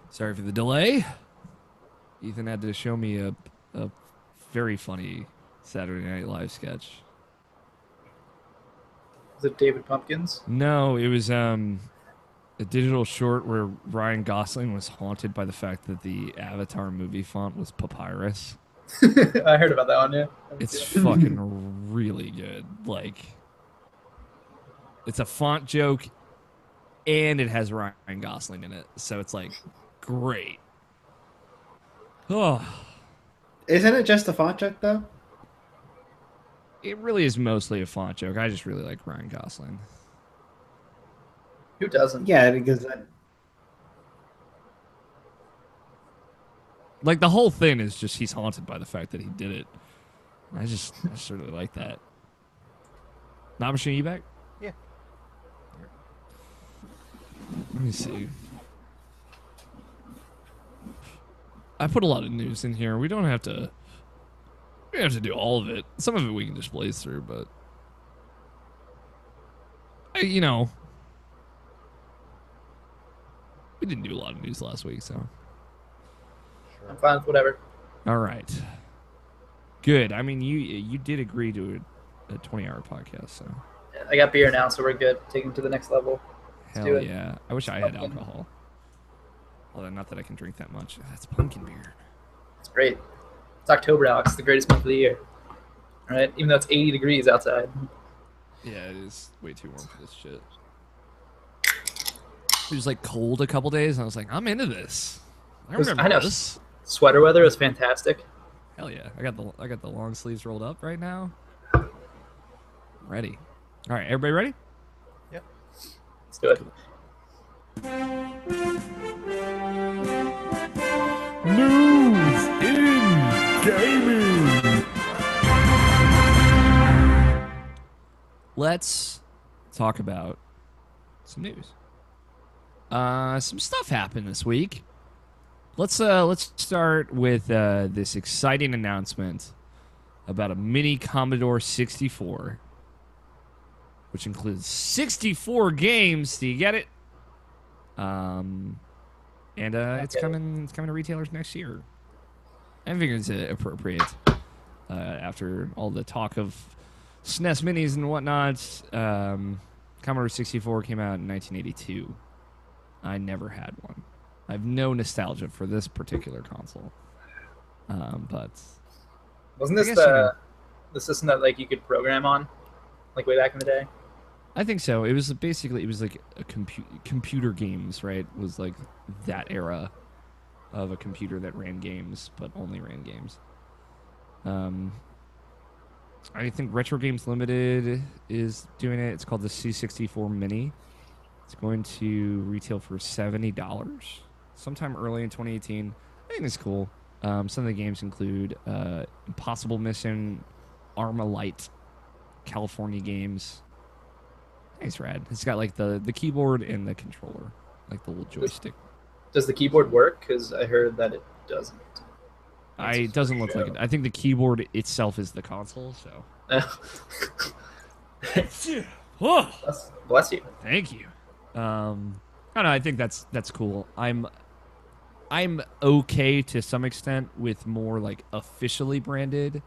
Sorry for the delay. Ethan had to show me a very funny Saturday Night Live sketch. Is it David Pumpkins? No, it was a digital short where Ryan Gosling was haunted by the fact that the Avatar movie font was papyrus. I heard about that one, yeah. It's fucking really good. Like, it's a font joke, and it has Ryan Gosling in it, so it's like great. Oh, Isn't it just a font joke though? it really is mostly a font joke. I just really like Ryan Gosling. Who doesn't? Yeah, because Like, the whole thing is just he's haunted by the fact that he did it. I just really like that. Not Machine, you back? Yeah. Let me see. I put a lot of news in here. We don't have to. We don't have to do all of it. Some of it we can just blaze through, but you know, we didn't do a lot of news last week, so. I'm fine with whatever. All right. Good. I mean, you did agree to a 20-hour podcast, so. I got beer now, so we're good. Taking it to the next level. Let's do Hell it. yeah. I wish I had alcohol. Although not that I can drink that much. That's pumpkin beer. It's great. It's October, Alex. It's the greatest month of the year. All right, even though it's 80 degrees outside. Yeah, it is way too warm for this shit. It was like cold a couple days, and I was like, I'm into this. I remember this. Sweater weather is fantastic. Hell yeah! I got the long sleeves rolled up right now. Ready. All right, everybody ready? Yep. Let's do it. News in gaming. Let's talk about some news. Some stuff happened this week. Let's start with this exciting announcement about a mini Commodore 64, which includes 64 games. Do you get it? And it's coming to retailers next year. I think it's appropriate after all the talk of SNES minis and whatnot. Commodore 64 came out in 1982. I never had one. I have no nostalgia for this particular console. But wasn't this the system that like you could program on, like way back in the day? I think so. It was like a computer games, right? It was like that era of a computer that ran games, but only ran games. I think Retro Games Limited is doing it. It's called the C64 Mini. It's going to retail for $70 sometime early in 2018. I think it's cool. Some of the games include Impossible Mission, Armalite, California Games. Nice rad. It's got like the keyboard and the controller, like the little joystick. Does the keyboard work? Because I heard that it doesn't. It doesn't look like it. I think the keyboard itself is the console. So. Bless you. Thank you. I don't know. I think that's cool. I'm okay to some extent with more like officially branded,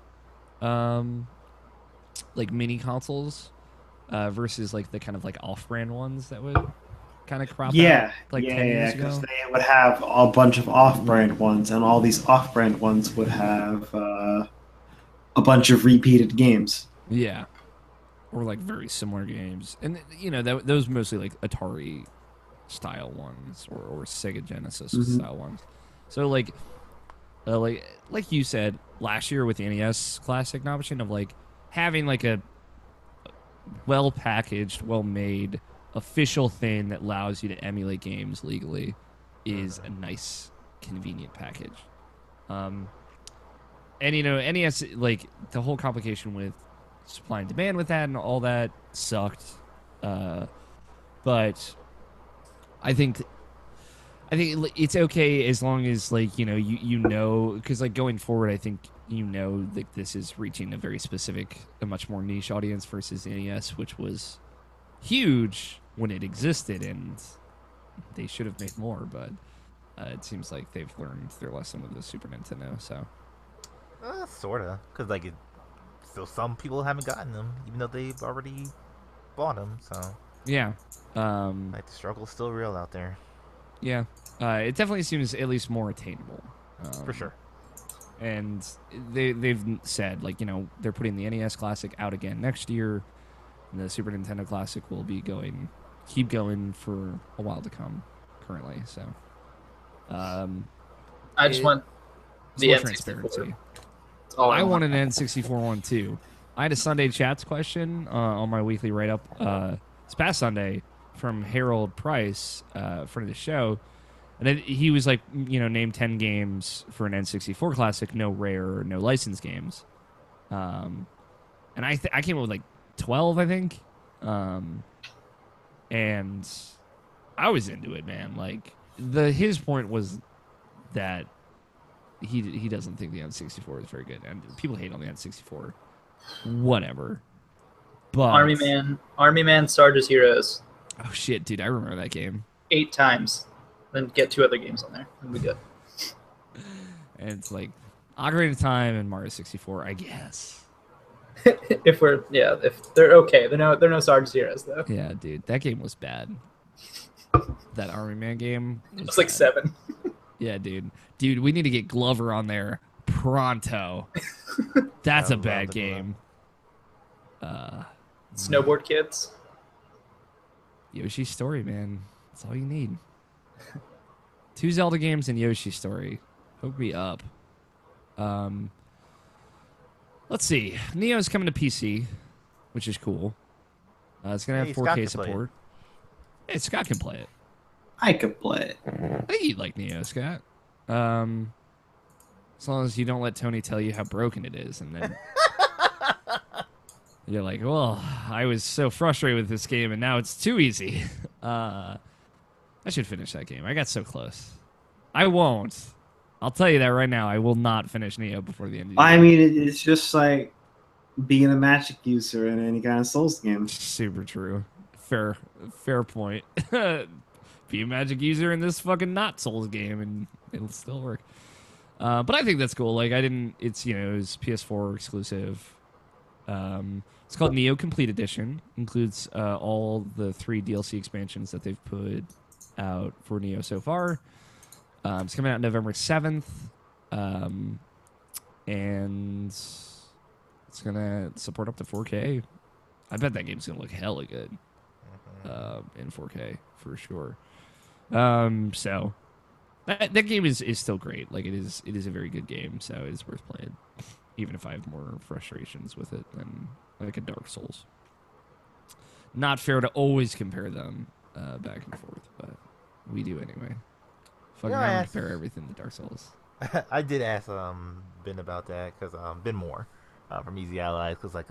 like mini consoles, versus like the kind of like off-brand ones that would kind of crop out like 10 years ago. Because they would have a bunch of off-brand ones, and all these off-brand ones would have a bunch of repeated games. Yeah. Or like very similar games, and you know those mostly like Atari style ones or Sega Genesis style ones. So like you said last year with the NES Classic option of like having like a well packaged, well made official thing that allows you to emulate games legally is a nice, convenient package. And you know NES, like the whole complication with supply and demand with that and all that sucked, but I think it's okay as long as like you know because like going forward I think like this is reaching a very specific, a much more niche audience versus NES, which was huge when it existed and they should have made more, but it seems like they've learned their lesson with the Super Nintendo. So sorta, because like still some people haven't gotten them, even though they've already bought them. So yeah, like the struggle's still real out there. Yeah, it definitely seems at least more attainable. For sure. And they've said like they're putting the NES Classic out again next year, and the Super Nintendo Classic will be keep going for a while to come. Currently, so I just want the N64. Transparency. I want an N64 one too. I had a Sunday Chats question on my weekly write-up this past Sunday from Harold Price, friend of the show, and he was like, name 10 games for an N64 Classic, no rare, no licensed games, and I came up with like 12, I think, and I was into it, man. Like his point was that he doesn't think the N64 is very good, and people hate on the N64. Whatever. But Army Man, Sarge's Heroes. Oh shit, dude! I remember that game. 8 times, then get 2 other games on there, and we good. And it's like Ocarina of Time and Mario 64, I guess. if they're okay, they're no Sarge's Heroes though. Yeah, dude, that game was bad. That Army Man game. It was like 7. Yeah, dude. Dude, we need to get Glover on there pronto. That's a bad game. Snowboard Kids. Yoshi's Story, man. That's all you need. 2 Zelda games and Yoshi's Story. Hook me up. Let's see. Neo's coming to PC, which is cool. It's gonna have 4K support. Hey, Scott can play it. I could play it. I think you'd like Neo, Scott. As long as you don't let Tony tell you how broken it is, and then you're like, well, I was so frustrated with this game, and now it's too easy. I should finish that game. I got so close. I won't. I'll tell you that right now. I will not finish Neo before the end of the year. I mean, it's just like being a magic user in any kind of Souls game. Super true. Fair point. Be a magic user in this fucking not Souls game, and it'll still work. But I think that's cool. Like, it's, it was PS4 exclusive. It's called Neo Complete Edition. Includes all the 3 DLC expansions that they've put out for Neo so far. It's coming out November 7th. And it's going to support up to 4K. I bet that game's going to look hella good in 4K for sure. So that game is still great. Like, it is a very good game, so it is worth playing, even if I have more frustrations with it than like a Dark Souls. Not fair to always compare them back and forth, but we do anyway. Fucking compare everything to Dark Souls. I did ask Ben about that because Ben Moore from Easy Allies, because like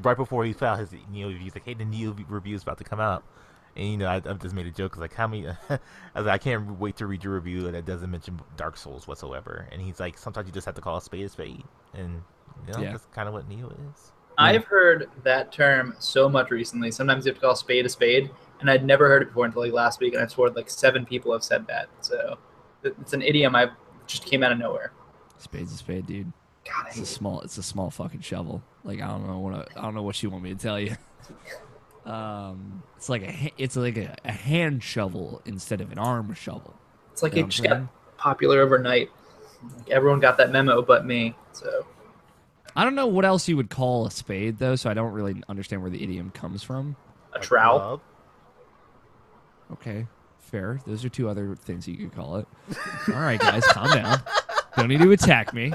right before he found his Neo reviews, like, hey, the Neo review is about to come out. And, I've just made a joke, cause like, how many, I was like, I can't wait to read your review that doesn't mention Dark Souls whatsoever. And he's like, sometimes you just have to call a spade. And, that's kind of what Neo is. I've heard that term so much recently. Sometimes you have to call a spade, and I'd never heard it before until like last week, and I've sworn like 7 people have said that. So it's an idiom I just came out of nowhere. Spade's a spade, dude. God, It's a small fucking shovel. Like, I don't know what you want me to tell you. It's like a hand shovel instead of an arm shovel. It's like it just got popular overnight. Like, everyone got that memo but me. So I don't know what else you would call a spade though, so I don't really understand where the idiom comes from. A trowel. Okay, fair. Those are 2 other things you could call it. All right, guys, calm down. Don't need to attack me.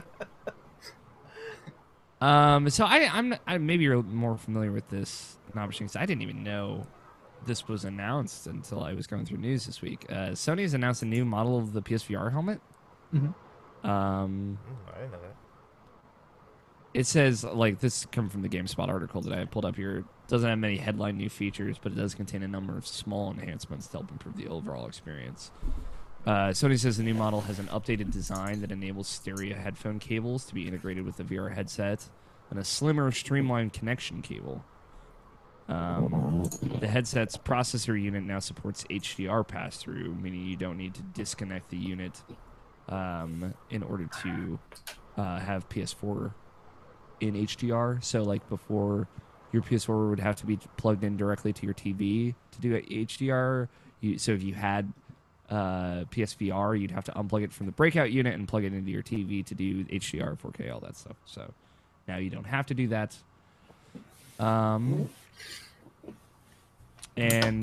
So I'm maybe you're more familiar with this machine, because I didn't even know this was announced until I was going through news this week. Sony has announced a new model of the PSVR helmet. Mm-hmm. I didn't know that. It says, like, this come from the GameSpot article that I pulled up here. It doesn't have many headline new features, but it does contain a number of small enhancements to help improve the overall experience. Sony says the new model has an updated design that enables stereo headphone cables to be integrated with the VR headset, and a slimmer, streamlined connection cable. The headset's processor unit now supports HDR pass-through, meaning you don't need to disconnect the unit in order to have PS4 in HDR. So, like, before, your PS4 would have to be plugged in directly to your TV to do HDR. So if you had PSVR, you'd have to unplug it from the breakout unit and plug it into your TV to do HDR, 4K, all that stuff. So now you don't have to do that. And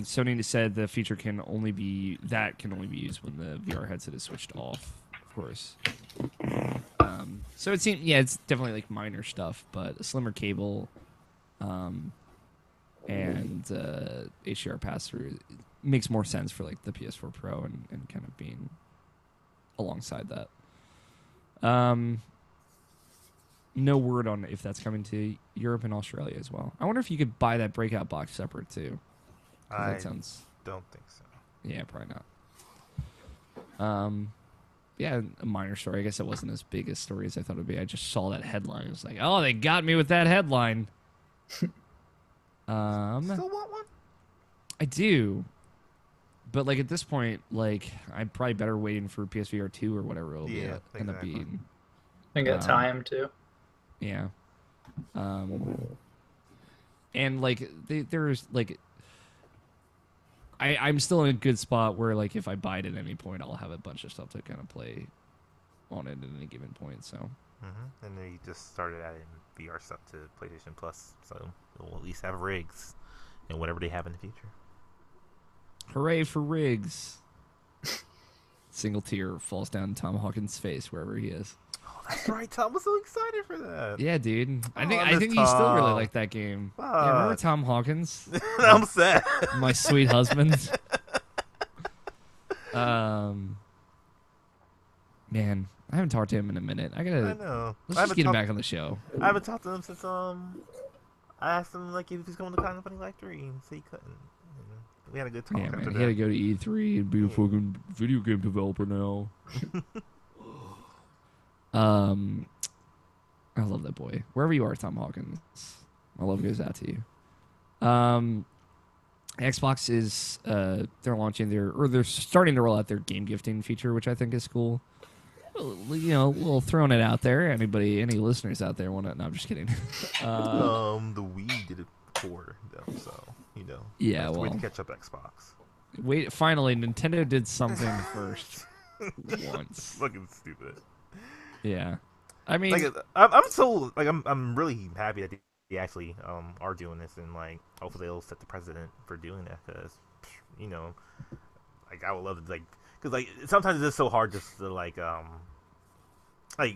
Sony said the feature can only be used when the VR headset is switched off, of course. So it seems, it's definitely like minor stuff, but a slimmer cable, and HDR pass-through makes more sense for like the PS4 Pro and kind of being alongside that. No word on if that's coming to Europe and Australia as well. I wonder if you could buy that breakout box separate too. I don't think so. Yeah, probably not. Yeah, a minor story. I guess it wasn't as big a story as I thought it would be. I just saw that headline. I was like, oh, they got me with that headline. Still want one? I do. But, like, at this point, like, I'm probably better waiting for PSVR 2 or whatever it'll end up being. I think it's time, too. Yeah. And, like, there's, like, I'm still in a good spot where like if I buy it at any point, I'll have a bunch of stuff to kind of play on it at any given point. So. And then you just started adding VR stuff to PlayStation Plus, so we'll at least have rigs and whatever they have in the future. Hooray for rigs! Single tear falls down Tom Hawkins' face wherever he is. Oh, that's right. Tom was so excited for that. Yeah, dude. I think miss you still really Tom. like that game. Yeah, remember Tom Hawkins? I'm sad. My sweet husband. Man, I haven't talked to him in a minute. I know. Let's just get him back on the show. I haven't talked to him since I asked him like if he's going to Kind of Funny Life 3, and so he couldn't. We had a good talk. Yeah, after man. that. He had to go to E3 and be a fucking video game developer now. I love that boy. Wherever you are, Tom Hawkins, my love goes out to you. Xbox is they're starting to roll out their game gifting feature, which I think is cool. You know, we'll throwing it out there. Any listeners out there want to? No, I'm just kidding. The Wii did it for them, so you know. Yeah, well, wait to catch up Xbox. Wait, finally, Nintendo did something first. Once. Fucking stupid. Yeah, I mean, like, I'm really happy that they actually are doing this, and like hopefully they'll set the precedent for doing that, because you know, like I would love to because like sometimes it's just so hard just to like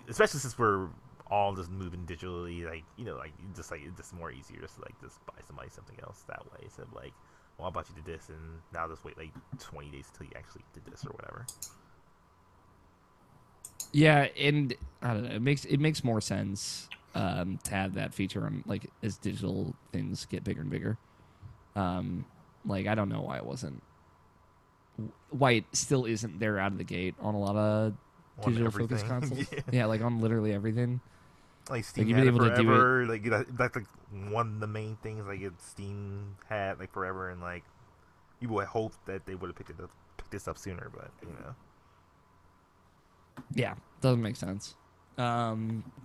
especially since we're all just moving digitally, like you know, like it's just more easier just to just buy somebody something else that way. So like, well, I bought you this, and now just wait like 20 days until you actually did this or whatever. yeah, and I don't know. It makes more sense to have that feature on like as digital things get bigger and bigger. Like I don't know why it still isn't there out of the gate on a lot of digital focused consoles. Yeah, like on literally everything. Like Steam you've had been it able to do forever. Like that's like one of the main things. Like Steam had like forever, and like you would hope that they would have picked this up sooner, but you know. Yeah, doesn't make sense. But I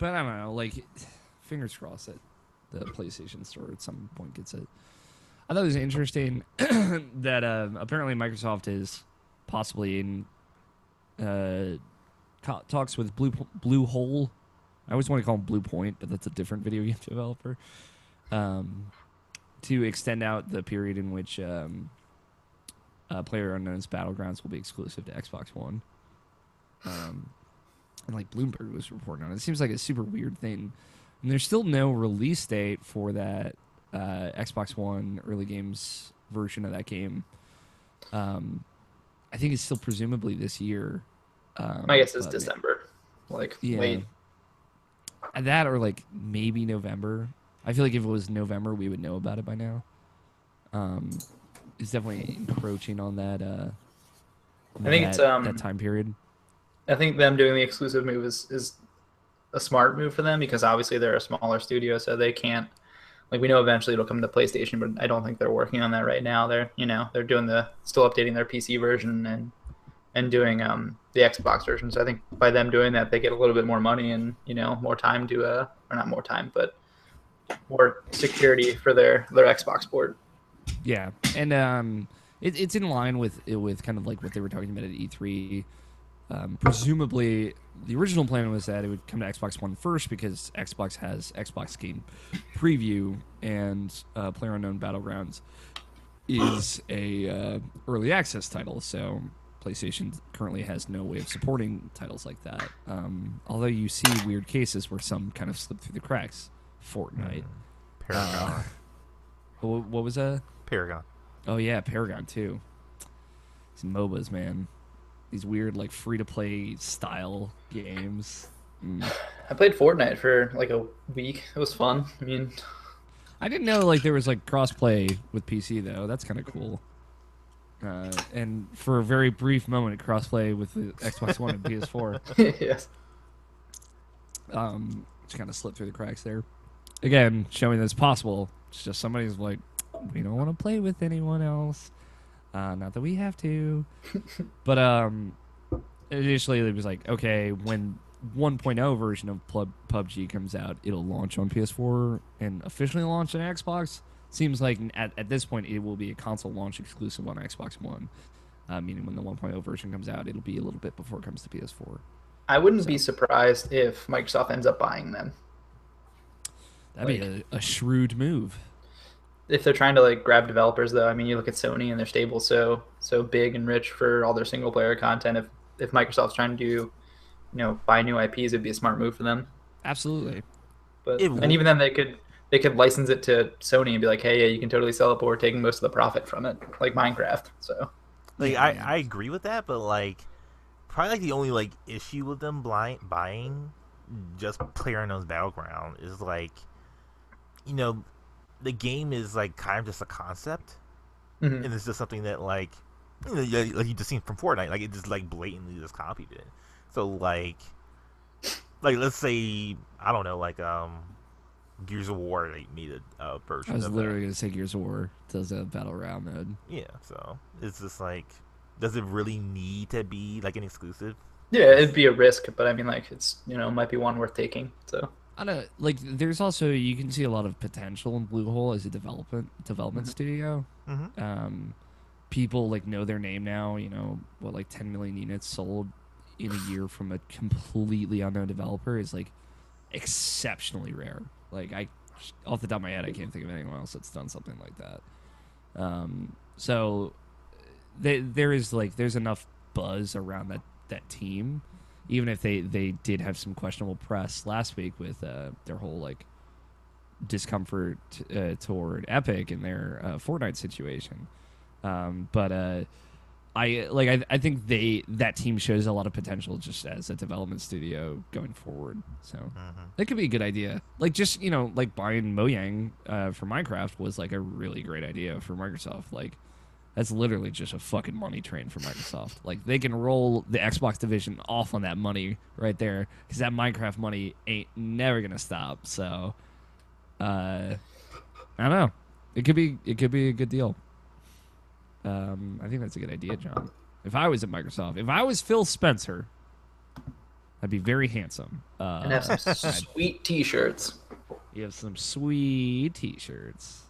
don't know. Like, fingers crossed that the PlayStation Store at some point gets it. I thought it was interesting that apparently Microsoft is possibly in talks with Blue Hole. I always want to call them Blue Point, but that's a different video game developer. To extend out the period in which PlayerUnknown's Battlegrounds will be exclusive to Xbox One. And like Bloomberg was reporting on it. It seems like a super weird thing. And there's still no release date for that Xbox One early games version of that game. I think it's still presumably this year. My guess is December. Like, late. That or like maybe November. I feel like if it was November, we would know about it by now. It's definitely encroaching on that. I think it's that time period. I think them doing the exclusive move is a smart move for them, because obviously they're a smaller studio, so they can't. Like, we know eventually it'll come to PlayStation, but I don't think they're working on that right now. They're doing still updating their PC version and doing the Xbox version. So I think by them doing that, they get a little bit more money and more time to or not more time, but more security for their Xbox port. Yeah, and it's in line with kind of like what they were talking about at E3. Presumably, the original plan was that it would come to Xbox One first because Xbox has Xbox Game Preview, and PlayerUnknown Battlegrounds is a early access title. So PlayStation currently has no way of supporting titles like that. Although you see weird cases where some kind of slip through the cracks. Fortnite. Paragon. What was that? Paragon. Oh yeah, Paragon too. These MOBAs, man. These weird, like, free-to-play style games. I played Fortnite for, like, a week. It was fun. I mean... I didn't know, like, there was, like, cross-play with PC, though. That's kind of cool. And for a very brief moment, cross-play with the Xbox One and PS4. Yes. Just kind of slipped through the cracks there. Again, showing that it's possible. It's just somebody's like, we don't want to play with anyone else. Not that we have to, but initially it was like, okay, when 1.0 version of PUBG comes out, it'll launch on PS4 and officially launch on Xbox. seems like at this point it will be a console launch exclusive on Xbox One. Meaning when the 1.0 version comes out, it'll be a little bit before it comes to PS4. I wouldn't be surprised if Microsoft ends up buying them. That'd be a shrewd move. If they're trying to like grab developers, though, I mean, you look at Sony and their stable so big and rich for all their single player content. If Microsoft's trying to buy new IPs, it'd be a smart move for them. Absolutely. But and even then, they could license it to Sony and be like, hey, yeah, you can totally sell it, but we're taking most of the profit from it, like Minecraft. So, like, I agree with that, but like, probably like the only like issue with them buying just PlayerUnknown's Battleground is like, the game is like kind of just a concept, and it's just something that like, like you just seen from Fortnite, like it just like blatantly just copied it. So like let's say, I don't know, like Gears of War, like made a version. I was of literally gonna say Gears of War does a battle round mode. Yeah, so it's just like, does it really need to be like an exclusive? Yeah, it'd be a risk, but I mean, like, it's might be one worth taking. So I don't like. There's also, you can see a lot of potential in Bluehole as a development studio. People like know their name now. Like 10 million units sold in a year from a completely unknown developer is like exceptionally rare. Like, off the top of my head, I can't think of anyone else that's done something like that. So there's enough buzz around that team, even if they did have some questionable press last week with their whole like discomfort toward Epic and their Fortnite situation. But I think that team shows a lot of potential just as a development studio going forward. So that could be a good idea. Like, just like buying Mojang for Minecraft was like a really great idea for Microsoft. Like, that's literally just a fucking money train for Microsoft. Like, they can roll the Xbox division off on that money right there, because that Minecraft money ain't never gonna stop. So I don't know. It could be a good deal. I think that's a good idea, John. If I was at Microsoft, if I was Phil Spencer, I'd be very handsome. And have some sweet T-shirts. You have some sweet T-shirts.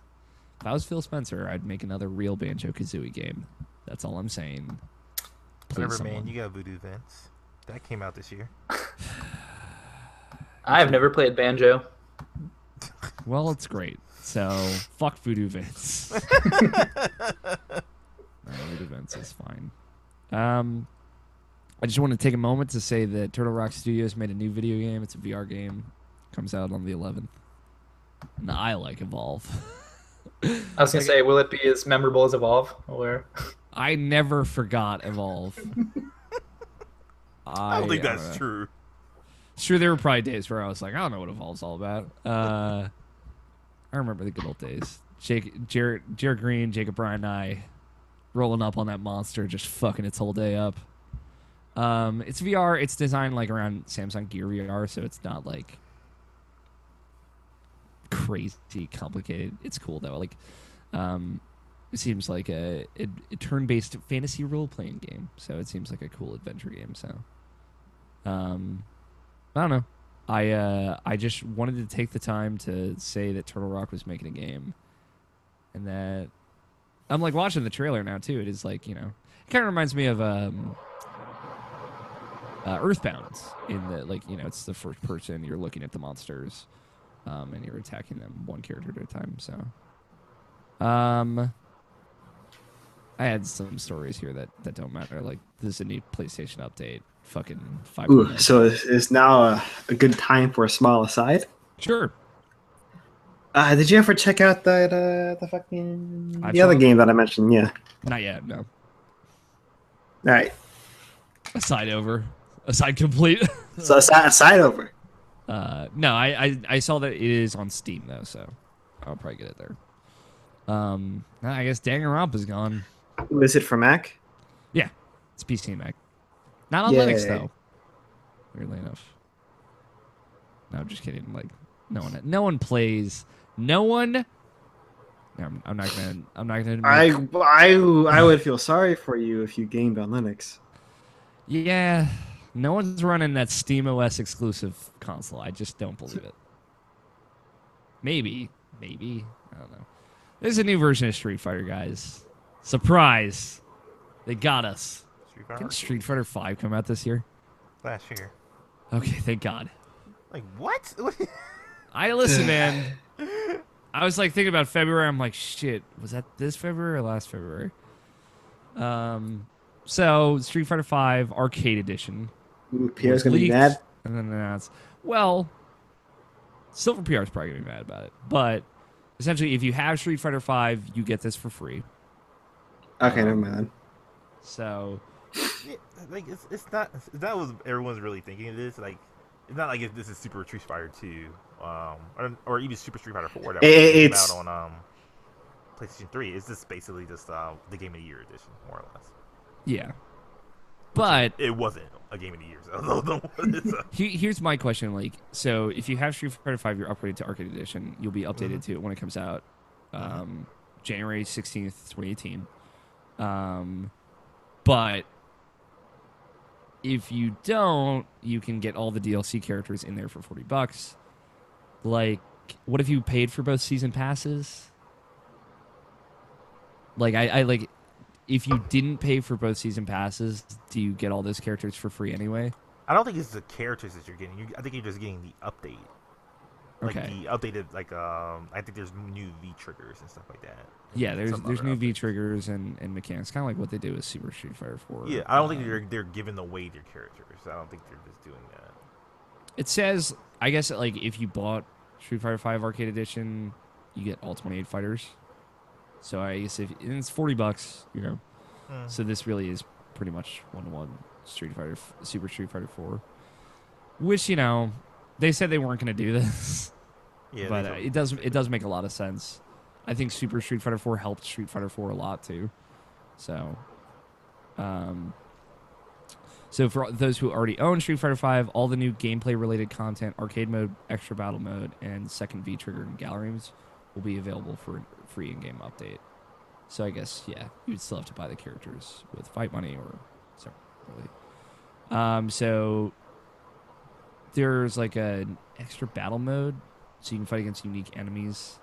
If I was Phil Spencer, I'd make another real Banjo-Kazooie game. That's all I'm saying. Whatever, man. You got Voodoo Vince. That came out this year. I've never played Banjo. Well, it's great. So, fuck Voodoo Vince. Voodoo Vince is fine. I just want to take a moment to say that Turtle Rock Studios made a new video game. It's a VR game. Comes out on the 11th. And I like Evolve. I was going to say, will it be as memorable as Evolve? Or I never forgot Evolve. I don't think that's true. It's true, there were probably days where I was like, I don't know what Evolve's all about. I remember the good old days. Jared Green, Jacob Bryan, and I rolling up on that monster, just fucking its whole day up. It's VR. It's designed like around Samsung Gear VR, so it's not like crazy complicated. It's cool though. Like, it seems like a turn-based fantasy role-playing game. So it seems like a cool adventure game. So, I don't know. I just wanted to take the time to say that Turtle Rock was making a game, and that I'm like watching the trailer now too. It is like, it kind of reminds me of Earthbound in the, like, it's the first person, you're looking at the monsters, and you're attacking them one character at a time. So, I had some stories here that don't matter. Like, this is a new PlayStation update. Fucking 5 minutes. So is now a good time for a small aside? Sure. Did you ever check out that the other game that I mentioned? Yeah. Not yet. No. All right. Aside over. Aside complete. So aside over. No, I saw that it is on Steam though, so I'll probably get it there. I guess Danganronpa is gone. Was it for Mac? Yeah, it's PC and Mac. Not on Linux though. Weirdly enough. No, I'm just kidding. Like, no one plays. No one. No, I'm not gonna. I would feel sorry for you if you gamed on Linux. Yeah, no one's running that SteamOS exclusive console. I just don't believe it. Maybe. I don't know. There's a new version of Street Fighter, guys. Surprise! They got us. Street Fighter Didn't Street Fighter 5 come out this year? last year. Okay, thank God. Like what? I listen, man. I was like thinking about February. I'm like, shit, was that this February or last February? So Street Fighter 5 Arcade Edition. Ooh, Pierre's was gonna be leaked mad. and then announced. Well, Silver PR is probably gonna be mad about it, but essentially, if you have Street Fighter 5, you get this for free. Okay, never mind then. So, Yeah, like it's not what everyone's really thinking it is. Like it's not like if this is Super Street Fighter 2, or even Super Street Fighter 4 that came It's out on PlayStation 3. It's just basically just the Game of the Year edition, more or less. yeah. But It wasn't a Game of the Year. So here's my question: like, so if you have Street Fighter 5, you're upgraded to Arcade Edition. You'll be updated to it when it comes out, January 16th, 2018. But if you don't, you can get all the DLC characters in there for $40. Like, what if you paid for both season passes? Like, I like, if you didn't pay for both season passes, do you get all those characters for free anyway? I don't think it's the characters that you're getting. I think you're just getting the update. Like Okay. the updated, like I think there's new V triggers and stuff like that. Yeah, there's Some new other V updates. triggers and mechanics, kind of like what they do with Super Street Fighter 4. Yeah, I don't think they're giving away their characters. I don't think they're just doing that. It says, I guess, like if you bought Street Fighter 5 Arcade Edition, you get all 28 fighters. So I guess if and it's $40, you know. So this really is pretty much 1-to-1 Super Street Fighter 4, which, you know, they said they weren't going to do this, Yeah, but it does make a lot of sense. I think Super Street Fighter 4 helped Street Fighter 4 a lot too. So, so for those who already own Street Fighter 5, all the new gameplay related content, arcade mode, extra battle mode, and second V trigger and galleries will be available for a free in-game update. So I guess, yeah, you'd still have to buy the characters with fight money or separately. So there's like an extra battle mode, so you can fight against unique enemies,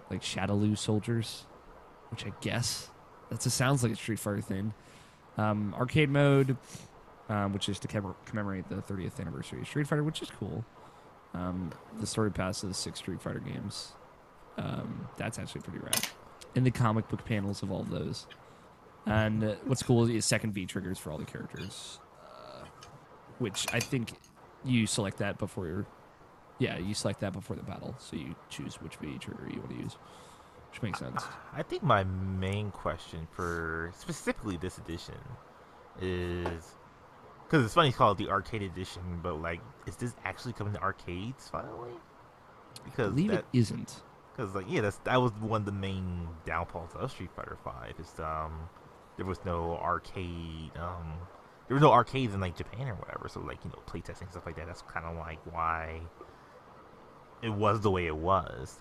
like Shadowloo soldiers, which I guess sounds like a Street Fighter thing. Arcade mode, which is to commemorate the 30th anniversary of Street Fighter, which is cool. The story pass of the 6 Street Fighter games. That's actually pretty rad. And the comic book panels of all of those. And what's cool is second V triggers for all the characters, which I think you select that before you select that before the battle, so you choose which V trigger you want to use, which makes sense. I think my main question for specifically this edition is because it's funny it's called the Arcade Edition, but like, is this actually coming to arcades finally? I Because believe it isn't. Because like, yeah, that was one of the main downfalls of Street Fighter 5 is there was no arcade there was no arcades in like Japan or whatever, so like, you know, playtesting stuff like that, that's kind of like why it was the way it was.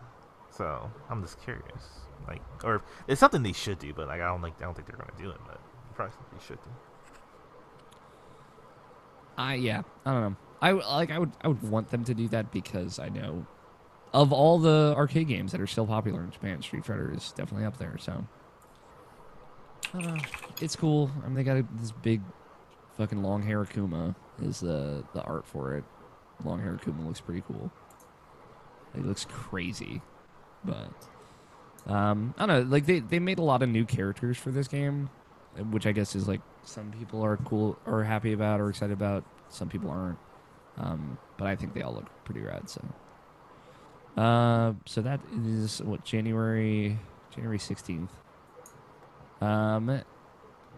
So I'm just curious, like, or it's something they should do, but like I don't think they're gonna do it, but probably something they should do. I don't know. I would want them to do that because I know of all the arcade games that are still popular in Japan, Street Fighter is definitely up there. So I don't know. It's cool. I mean, they got this big fucking long hair Akuma is the art for it. Long hair Akuma looks pretty cool. It looks crazy, but I don't know. Like they made a lot of new characters for this game, which I guess is like some people are cool or happy about or excited about. Some people aren't. But I think they all look pretty rad. So that is what January 16th.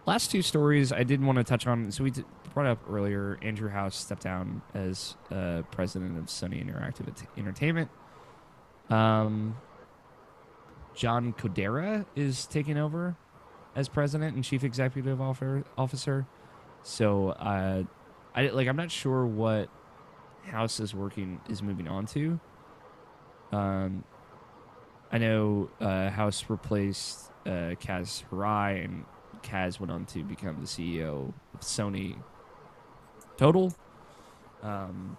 Last two stories I did want to touch on. So we brought up earlier. Andrew House stepped down as president of Sony Interactive Entertainment. John Kodera is taking over as president and chief executive officer. So I'm not sure what House is moving on to. I know House replaced Kaz Hirai, and Kaz went on to become the CEO of Sony Total. And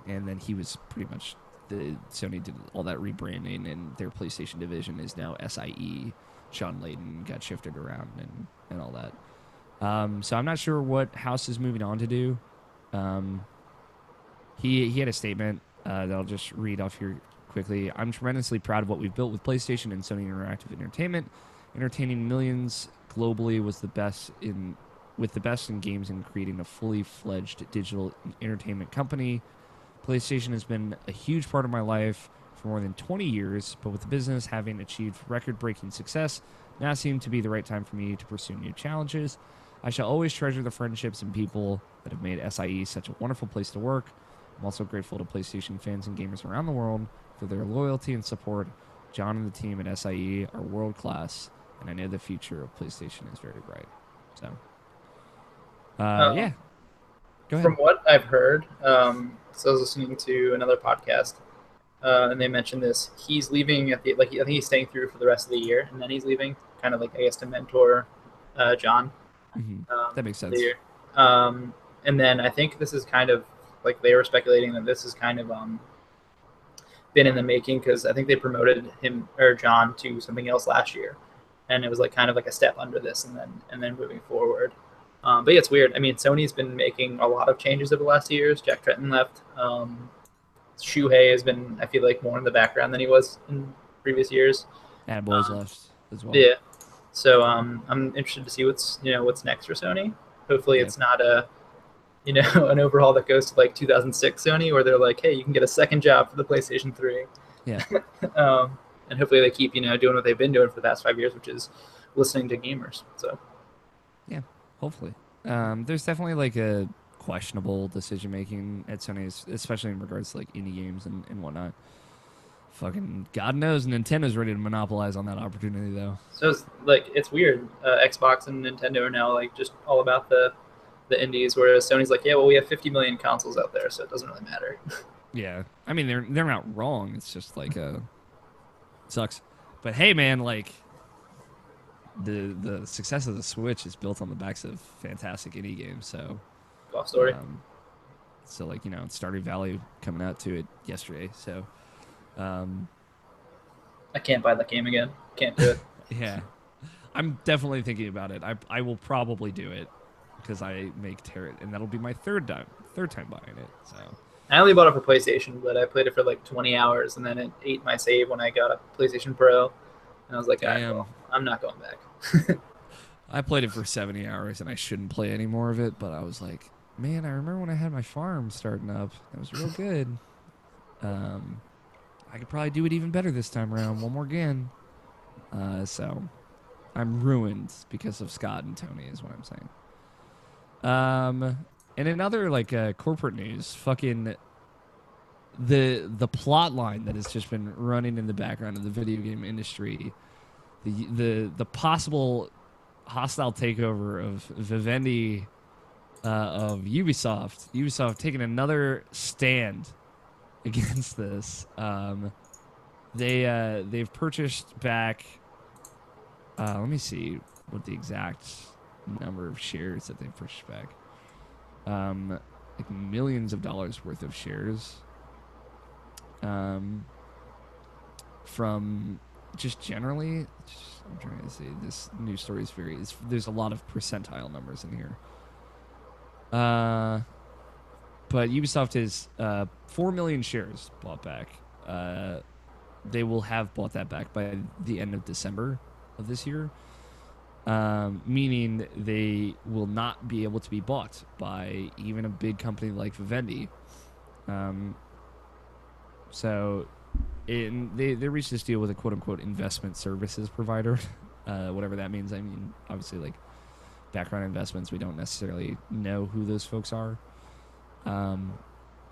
then he was pretty much Sony did all that rebranding, and their PlayStation division is now SIE. Sean Layden got shifted around and all that. So I'm not sure what House is moving on to do. He had a statement that I'll just read off here quickly. I'm tremendously proud of what we've built with PlayStation and Sony Interactive Entertainment. Entertaining millions globally was the best in games and creating a fully fledged digital entertainment company. PlayStation has been a huge part of my life for more than 20 years, but with the business having achieved record-breaking success, now seemed to be the right time for me to pursue new challenges. I shall always treasure the friendships and people that have made SIE such a wonderful place to work. I'm also grateful to PlayStation fans and gamers around the world for their loyalty and support. John and the team at SIE are world-class, and I know the future of PlayStation is very bright. So, yeah. Go ahead. From what I've heard, so I was listening to another podcast, and they mentioned this. He's leaving at the I think he's staying through for the rest of the year, and then he's leaving, kind of like I guess to mentor John. That makes sense. And then I think this is kind of like they were speculating that this is kind of been in the making, because I think they promoted him or John to something else last year, and it was like kind of like a step under this, and then moving forward. But yeah, it's weird. I mean, Sony's been making a lot of changes over the last 2 years. Jack Tretton left. Shuhei has been, I feel like, more in the background than he was in previous years. And Boys left as well. Yeah. So I'm interested to see what's next for Sony. Hopefully, it's not an overhaul that goes to like 2006 Sony, where they're like, hey, you can get a second job for the PlayStation 3. Yeah. And hopefully they keep doing what they've been doing for the past 5 years, which is listening to gamers. So. Yeah. Hopefully. There's definitely like a questionable decision making at Sony, especially in regards to like indie games and whatnot. Fucking God knows Nintendo's ready to monopolize on that opportunity though. So it's weird. Xbox and Nintendo are now like just all about the indies, whereas Sony's like, yeah, well, we have 50 million consoles out there, so it doesn't really matter. Yeah, I mean they're not wrong. It's just like sucks. But hey, man, like. The success of the Switch is built on the backs of fantastic indie games. So, Golf Story. So like Stardew Valley coming out to it yesterday. So, I can't buy that game again. Can't do it. Yeah, I'm definitely thinking about it. I will probably do it because I make Terra, and that'll be my third time buying it. So. I only bought it for PlayStation, but I played it for like 20 hours, and then it ate my save when I got a PlayStation Pro. And I was like, well, I'm not going back. I played it for 70 hours, and I shouldn't play any more of it, but I was like, man, I remember when I had my farm starting up. It was real good. I could probably do it even better this time around. One more again. So I'm ruined because of Scott and Tony is what I'm saying. And in other corporate news, fucking the plot line that has just been running in the background of the video game industry, the possible hostile takeover of Vivendi of Ubisoft taking another stand against this. They've purchased back let me see what the exact number of shares that they've purchased back. Like millions of dollars worth of shares. From just generally, I'm trying to say this news story is there's a lot of percentile numbers in here. But Ubisoft is 4 million shares bought back. They will have bought that back by the end of December of this year, meaning they will not be able to be bought by even a big company like Vivendi. So they reached this deal with a quote-unquote investment services provider, whatever that means. I mean, obviously, like, background investments, we don't necessarily know who those folks are. And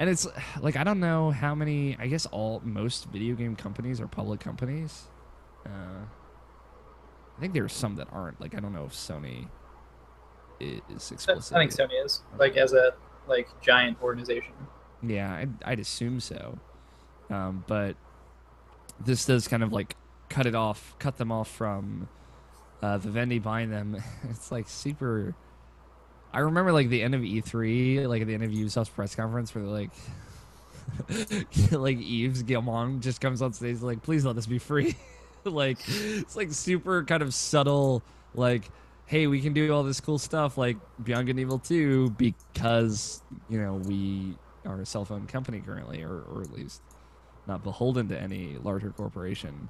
it's, like, I don't know how many, I guess most video game companies are public companies. I think there are some that aren't. Like, I don't know if Sony is explicit. I think Sony is, like, as a, like, giant organization. Yeah, I'd assume so. But this does kind of like cut them off from Vivendi buying them. It's like super. I remember like the end of E3, like at the end of Ubisoft's press conference, where they're like, like Yves Guillemot just comes on stage like, please let this be free. Like it's like super kind of subtle, like, hey, we can do all this cool stuff like Beyond Good and Evil 2 because, you know, we are a cell phone company currently, or at least not beholden to any larger corporation.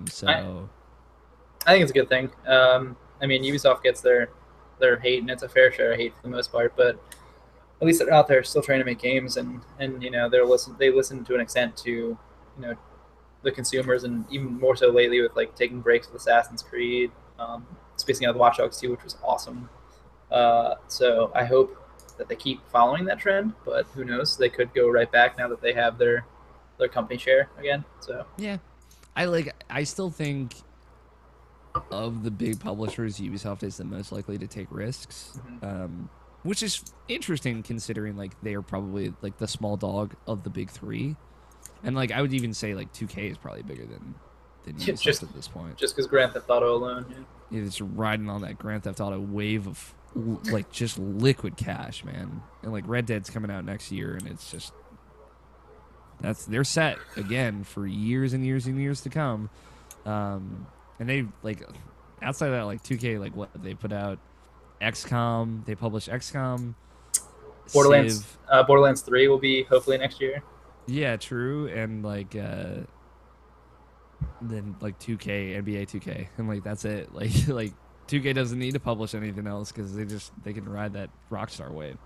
So I think it's a good thing. I mean, Ubisoft gets their hate, and it's a fair share of hate for the most part. But at least they're out there still trying to make games, and you know they listen to an extent to the consumers, and even more so lately with like taking breaks with Assassin's Creed, spacing out the Watch Dogs 2, which was awesome. So I hope that they keep following that trend, but who knows? They could go right back now that they have their company share again. So yeah, I still think of the big publishers, Ubisoft is the most likely to take risks, which is interesting considering like they are probably like the small dog of the big three, and like I would even say like 2K is probably bigger than Ubisoft at this point. Just because Grand Theft Auto alone, Yeah, it's riding on that Grand Theft Auto wave of like just liquid cash, man, and like Red Dead's coming out next year, and it's just they're set again for years and years and years to come. And they like outside of that, like 2K, like what they put out, XCOM. They published XCOM. Borderlands 3 will be hopefully next year. Yeah, true. And like then like 2K, NBA 2K, and like that's it. Like 2K doesn't need to publish anything else because they can ride that Rockstar wave.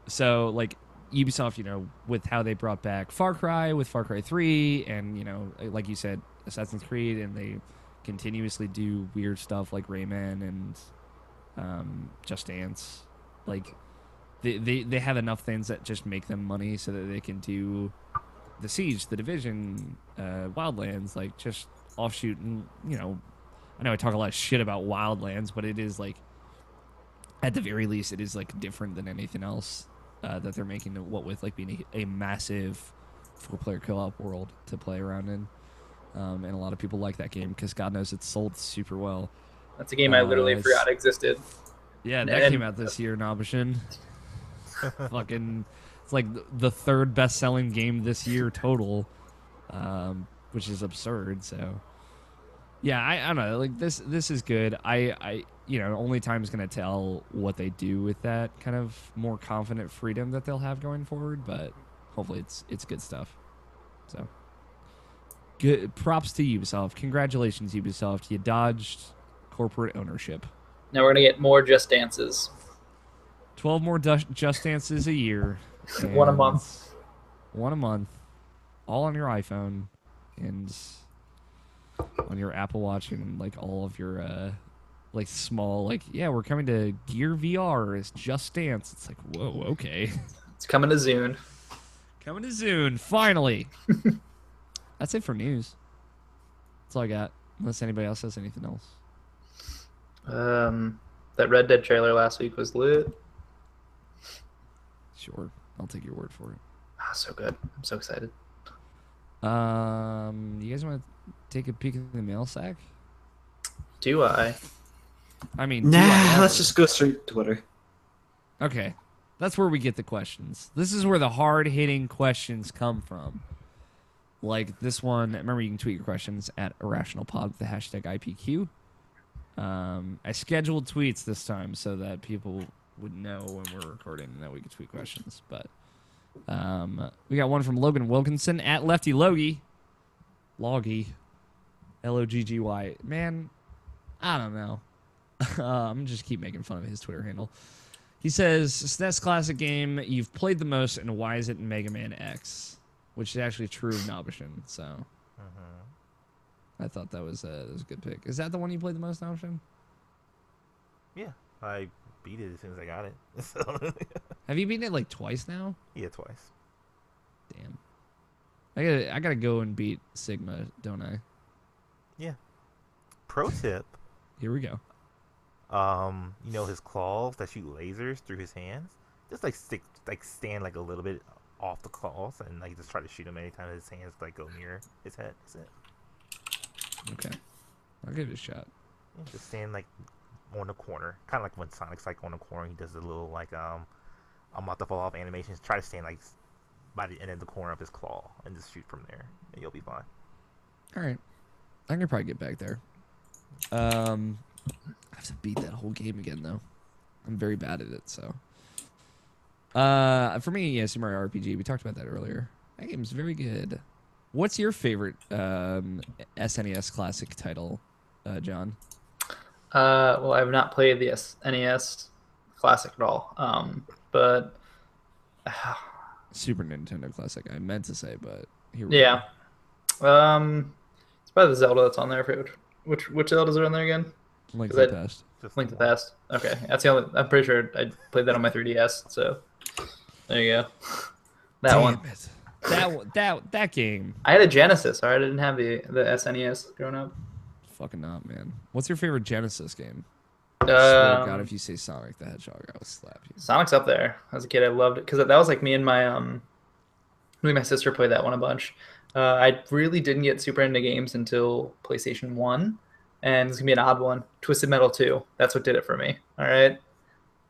So like Ubisoft, you know, with how they brought back Far Cry with Far Cry 3, and you know, like you said, Assassin's Creed, and they continuously do weird stuff like Rayman and Just Dance. Like they have enough things that just make them money so that they can do the Siege, the Division, Wildlands, like just offshoot. And you know, I know I talk a lot of shit about Wildlands, but it is like at the very least it is like different than anything else that they're making. What with like being a massive 4-player co-op world to play around in. And a lot of people like that game because God knows it's sold super well. That's a game I literally forgot existed. Yeah, that came out this year, Nobishin. Fucking, it's like the third best-selling game this year total, which is absurd. So, yeah, I don't know. Like this is good. I you know, only time's gonna tell what they do with that kind of more confident freedom that they'll have going forward. But hopefully, it's good stuff. So. Good props to Ubisoft. Congratulations, Ubisoft. You dodged corporate ownership. Now we're gonna get more Just Dances. 12 more Just Dances a year. One a month. One a month. All on your iPhone and on your Apple Watch and like all of your like small like we're coming to Gear VR as Just Dance. It's like whoa, okay. It's coming to Zune. Coming to Zune, finally. That's it for news. That's all I got. Unless anybody else has anything else. That Red Dead trailer last week was lit. Sure, I'll take your word for it. Ah, so good. I'm so excited. You guys want to take a peek at the mail sack? Do I? I mean, nah. Let's just go straight to Twitter. Okay, that's where we get the questions. This is where the hard-hitting questions come from. Like this one, remember you can tweet your questions at IrrationalPod with the hashtag IPQ. I scheduled tweets this time so that people would know when we're recording and that we could tweet questions. But we got one from Logan Wilkinson at Lefty Logie. Loggy. Loggy. Man, I don't know. I'm just keep making fun of his Twitter handle. He says, SNES classic game you've played the most and why is it Mega Man X? Which is actually true of Nobishin, so I thought that was a good pick. Is that the one you played the most, Nobishin? Yeah, I beat it as soon as I got it. Have you beaten it like twice now? Yeah, twice. Damn. I gotta go and beat Sigma, don't I? Yeah. Pro tip. Here we go. You know his claws that shoot lasers through his hands? Just stand like a little bit off the claws and like just try to shoot him anytime his hands like go near his head. That's it. Okay. I'll give it a shot. Yeah, just stand like on the corner. Kinda like when Sonic's like on the corner, he does a little like I'm about to fall off animations. Try to stand like by the end of the corner of his claw and just shoot from there, and you'll be fine. All right, I can probably get back there. I have to beat that whole game again though. I'm very bad at it, so. For me, yeah, Super Mario RPG. We talked about that earlier. That game's very good. What's your favorite SNES classic title, John? Well, I have not played the NES Classic at all. But Super Nintendo Classic. I meant to say, but here we yeah, it's probably the Zelda that's on there. Which Zeldas are on there again? go. Link to the Past. Just Link to one. the Past. Okay, that's the only. I'm pretty sure I played that on my 3DS. So there you go. That one. Damn it. That game. I had a Genesis. All right, I didn't have the SNES growing up. Fucking not, man. What's your favorite Genesis game? I swear to God, if you say Sonic the Hedgehog, I will slap you. Sonic's up there. As a kid, I loved it because that was like me and my sister played that one a bunch. I really didn't get super into games until PlayStation 1, and it's gonna be an odd one. Twisted Metal 2. That's what did it for me. All right,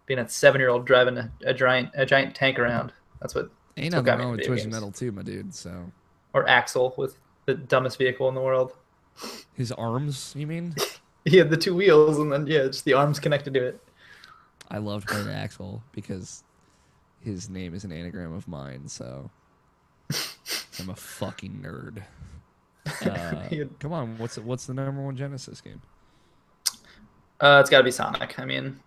being a 7-year-old driving a giant tank around. That's what. Ain't That's what nothing got me wrong into with video Twisted games. Metal 2, my dude. So Or Axel with the dumbest vehicle in the world. his arms, you mean? He had the 2 wheels and then just the arms connected to it. I loved playing Axel because his name is an anagram of mine, so I'm a fucking nerd. Come on, what's the number one Genesis game? It's got to be Sonic. I mean,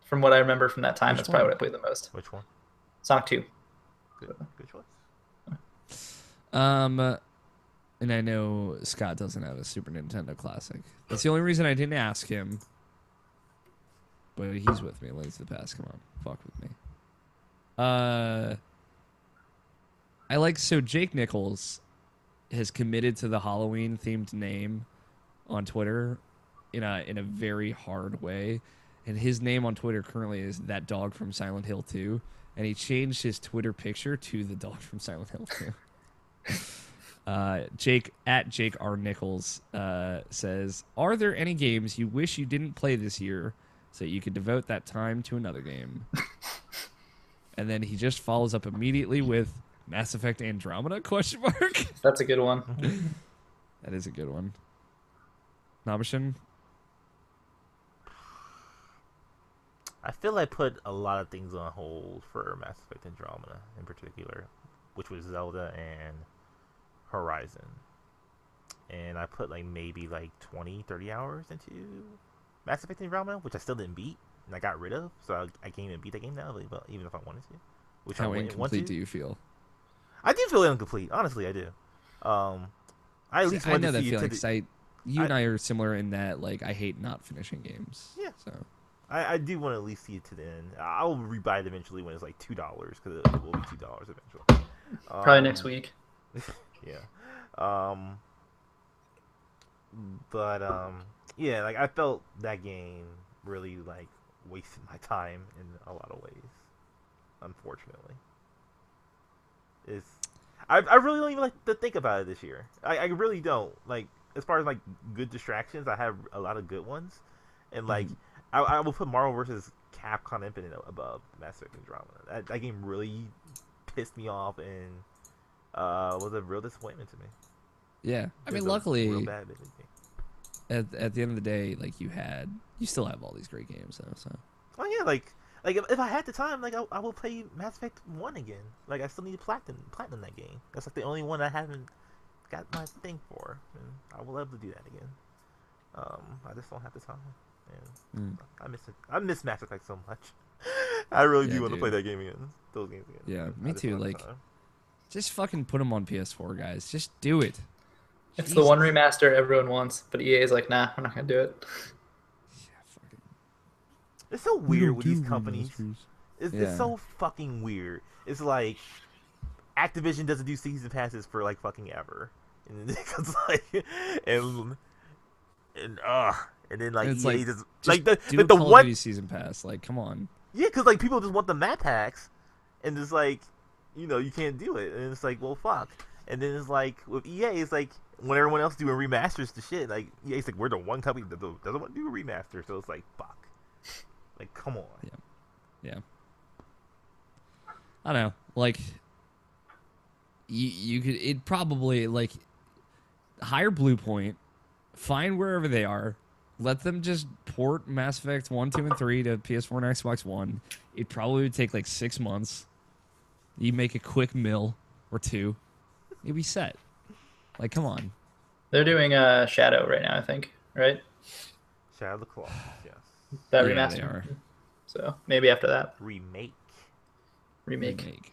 from what I remember from that time, Which that's probably one? what I played the most. Which one? Sonic 2. Good choice. And I know Scott doesn't have a Super Nintendo Classic. That's the only reason I didn't ask him. But he's with me. Link to the Past. Come on, fuck with me. So Jake Nichols has committed to the Halloween themed name on Twitter in a very hard way, and his name on Twitter currently is that dog from Silent Hill 2, and he changed his Twitter picture to the dog from Silent Hill 2. Jake R Nichols says, "Are there any games you wish you didn't play this year so you could devote that time to another game?" And then he just follows up immediately with Mass Effect Andromeda ? That's a good one. That is a good one. Nabashin? I feel I put a lot of things on hold for Mass Effect Andromeda in particular, which was Zelda and Horizon. And I put maybe 20, 30 hours into Mass Effect Andromeda, which I still didn't beat, and I got rid of, so I can't even beat that game now, but even if I wanted to. Which How I wouldn't want incomplete to. do you feel? I do feel incomplete. Honestly, I do. I at least I wanted know to that see it feeling to 'cause you and I are similar in that I hate not finishing games. Yeah. So I do want to at least see it to the end. I'll rebuy it eventually when it's $2 because it will be $2 eventually. Probably next week. Yeah. Yeah, I felt that game really wasted my time in a lot of ways. Unfortunately. I really don't even like to think about it this year. I really don't. As far as good distractions, I have a lot of good ones. And I will put Marvel vs. Capcom Infinite above Mass Effect Andromeda. That game really pissed me off and was a real disappointment to me. yeah, I It mean, was a luckily, real bad video game. at the end of the day, you still have all these great games though. So Oh yeah, if I had the time, I will play Mass Effect 1 again. I still need to platinum that game. That's the only one I haven't got my thing for, and I will love to do that again. I just don't have the time, and I miss it. I miss Mass Effect so much. I really Yeah, do want to dude. play that game again. Those games again. Yeah, I me just too, don't have the time. just fucking put them on PS4, guys. Just do it. It's the one remaster everyone wants, but EA is like, nah, we're not gonna do it. Yeah, fucking. It's so weird with these companies. It's Yeah. so fucking weird. It's Activision doesn't do season passes for fucking ever, and then it's and then It's EA just Just the do a the Call of one Duty season pass. Come on. yeah, because people just want the map packs, and just you can't do it, and it's well fuck, and then it's with EA, it's when everyone else doing remasters to shit, EA's we're the one company that doesn't want to do a remaster, so it's fuck, come on. Yeah. I don't know, like you could it probably like hire Blue Point, find wherever they are, let them just port Mass Effect 1, 2, and 3 to PS4 and Xbox One. It probably would take like 6 months. You make a quick mill or two, you'll be set. Like, come on. They're doing Shadow right now, I think, right? Shadow of the Colossus, yes. That Yeah, remaster. they are. So maybe after that Remake. remake.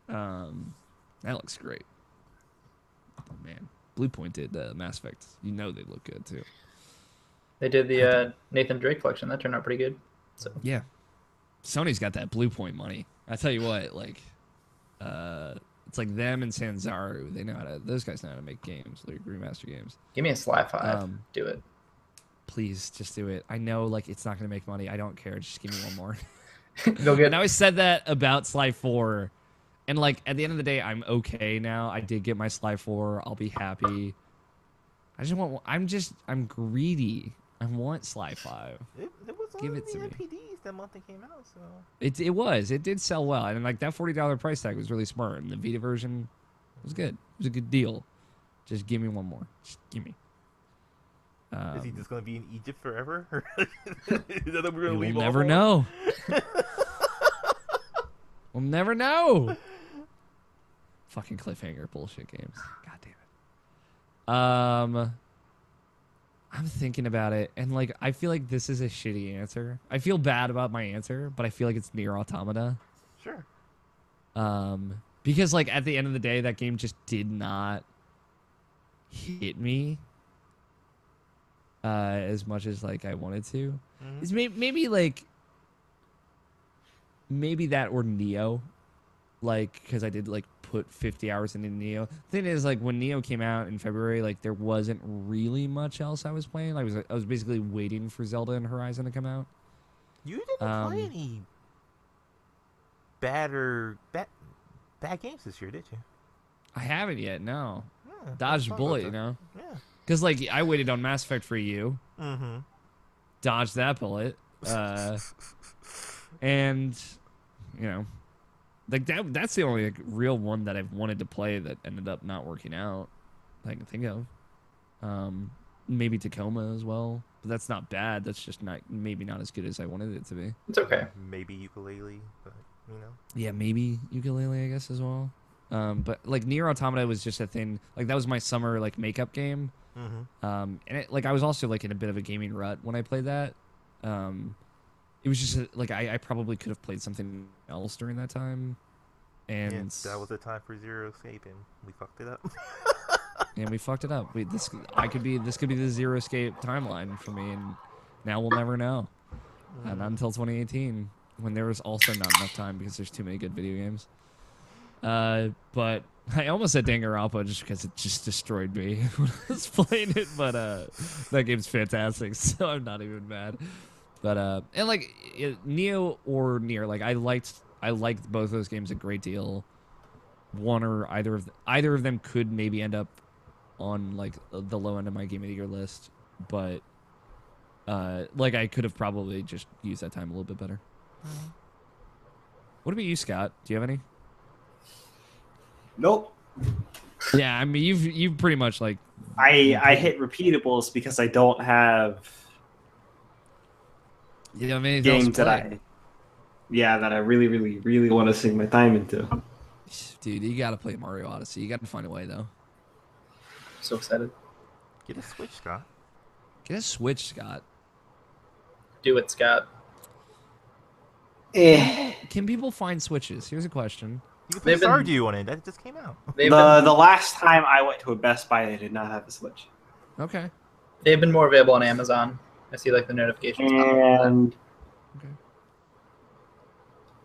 That looks great. Oh, man. Blue Point did Mass Effect. You know they look good too. They did the Nathan Drake collection. That turned out pretty good. So Yeah. Sony's got that Blue Point money. I tell you what, like, it's like them and Sanzaru. They know how to. Those guys know how to make games, like remaster games. give me a Sly 5. Do it. Please, just do it. I know, like, it's not gonna make money. I don't care. Just give me one more. They'll get. And I always said that about Sly 4. And, like, at the end of the day, I'm okay now. I did get my Sly 4. I'll be happy. I just want... I'm greedy. I want Sly 5. It was Give on it to the me. NPDs that month it came out, so... It was. It did sell well. And, like, that $40 price tag was really smart. And the Vita version was good. It was a good deal. Just give me one more. Just give me. Is he just going to be in Egypt forever? Is that what we're going to leave We'll off never on? know. We'll never know. Fucking cliffhanger bullshit games. God damn it. I'm thinking about it, and like I feel like this is a shitty answer. I feel bad about my answer, but I feel like it's Nier Automata. Sure. Because like at the end of the day, that game just did not hit me as much as like I wanted to. Mhm. It's maybe that or Neo, like because I did like put 50 hours into Neo. The thing is, like when Neo came out in February, like there wasn't really much else I was playing. I was basically waiting for Zelda and Horizon to come out. You didn't play any bad games this year, did you? I haven't yet. No, Yeah, dodged a let's talk bullet, about you that. know, Yeah. because like I waited on Mass Effect for you, Mm-hmm. dodged that bullet, and you know. Like that's the only like, real one that I've wanted to play that ended up not working out that I can think of. Maybe Tacoma as well, but that's not bad. That's just maybe not as good as I wanted it to be. It's okay. Maybe ukulele, but you know. Yeah, maybe ukulele, I guess as well. But like Nier Automata was just a thing. Like that was my summer like makeup game. Mm-hmm. And it, like I was also like in a bit of a gaming rut when I played that. It was just like I probably could have played something else during that time, and Yeah, that was the time for Zero Escape, and we fucked it up. we fucked it up. This could be the Zero Escape timeline for me, and now we'll never know. Not until 2018, when there was also not enough time because there's too many good video games. But I almost said Danganronpa just because it just destroyed me when I was playing it. But that game's fantastic, so I'm not even mad. But and like Neo or Nier, like I liked both those games a great deal. One or either of them could maybe end up on like the low end of my game of the year list, but like I could have probably just used that time a little bit better. What about you, Scott? Do you have any? Nope. Yeah, I mean you've pretty much like I hit repeatables because I don't have games that I really want to sink my time into. Dude, you gotta play Mario Odyssey. You gotta find a way though. So excited. Get a Switch, Scott. Get a Switch, Scott. Do it, Scott. Can people find Switches? Here's a question. You can They've play been- Stardew on it. That just came out. They've The last time I went to a Best Buy, they did not have a Switch. Okay. they've been more available on Amazon. I see like the notifications. pop up. And Okay.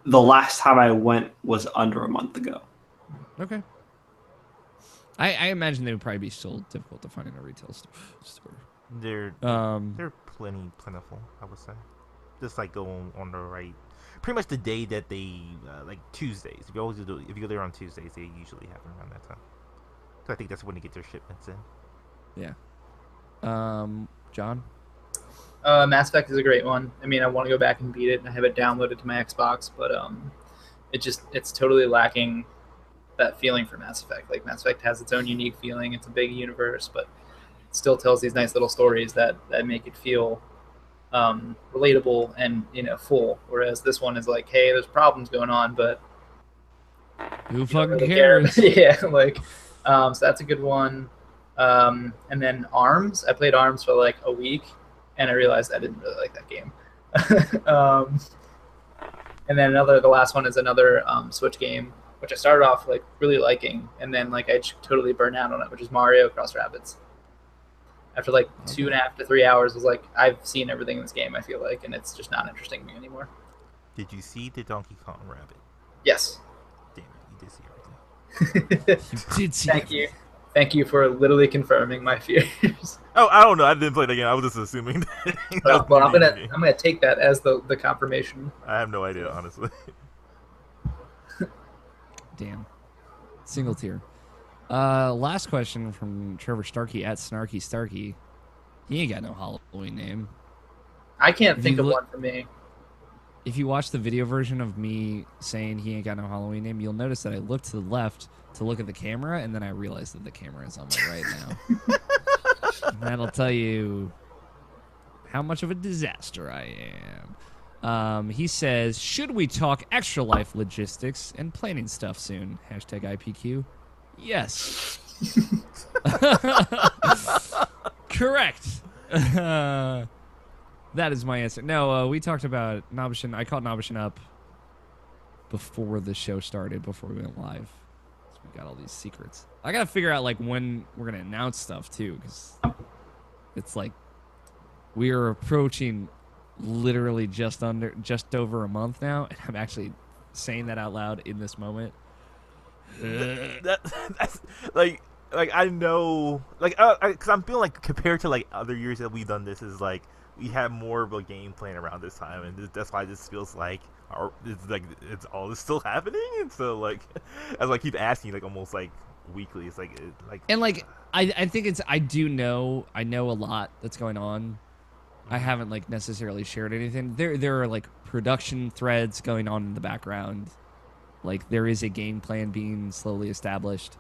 the last time I went was under a month ago. Okay. I imagine they would probably be still difficult to find in a retail store. They're Um, plentiful, I would say. Just like go on the right, pretty much the day that they like Tuesdays. If you go there on Tuesdays, they usually have them around that time. So I think that's when they get their shipments in. yeah. John? Mass Effect is a great one. I mean, I want to go back and beat it, and I have it downloaded to my Xbox, but it's totally lacking that feeling for Mass Effect. Like Mass Effect has its own unique feeling. It's a big universe, but it still tells these nice little stories that make it feel relatable and full. Whereas this one is like, hey, there's problems going on, but Who you don't fucking really care. cares? Yeah, like so that's a good one. And then Arms, I played Arms for like a week, and I realized I didn't really like that game. And then the last one is another Switch game, which I started off like really liking, and then like I totally burned out on it, which is Mario Cross Rapids. After like 2.5 to 3 hours, I was like, I've seen everything in this game, I feel like, and it's just not interesting to me anymore. Did you see the Donkey Kong Rabbit? Yes. Damn it, you did see everything. You did see Thank you. Thank you for literally confirming my fears. Oh, I don't know. I didn't play the game. I was just assuming. Well, I'm gonna take that as the confirmation. I have no idea, honestly. Damn. Single tier. Last question from Trevor Starkey at Snarky Starkey. He ain't got no Halloween name. I can't think of one for me. If you watch the video version of me saying he ain't got no Halloween name, you'll notice that I looked to the left to look at the camera, and then I realized that the camera is on my right now. That'll tell you how much of a disaster I am. He says, should we talk Extra Life logistics and planning stuff soon? Hashtag IPQ. Yes. Correct. That is my answer. No, we talked about Nabishin. I called Nabishin up before the show started, before we went live. So we got all these secrets. I got to figure out like when we're going to announce stuff too, because it's like we are approaching literally just over a month now, and I'm actually saying that out loud in this moment. That's like I know, like, because I'm feeling like compared to like other years that we've done this, is like we have more of a game plan around this time, and that's why this feels like it's all is still happening. And so like as I keep asking, like almost like weekly, it's like and like I think it's I know a lot that's going on. I haven't like necessarily shared anything. There are like production threads going on in the background. Like there is a game plan being slowly established.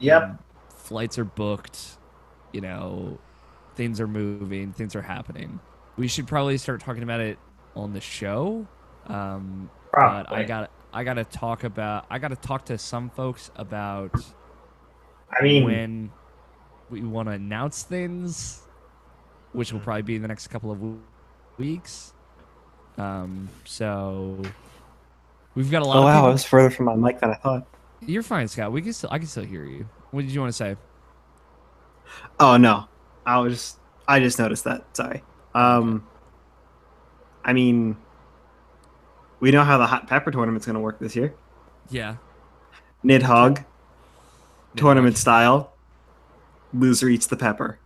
Yep. Flights are booked. Things are moving. Things are happening. We should probably start talking about it on the show. But I gotta talk to some folks about. When we want to announce things, which will probably be in the next couple of weeks. So we've got a lot. Oh of wow, people. I was further from my mic than I thought. You're fine, Scott. I can still hear you. What did you want to say? Oh no, I just noticed that. Sorry. I mean, we know how the hot pepper tournament's going to work this year. Yeah. Nidhogg. Tournament style. Loser eats the pepper.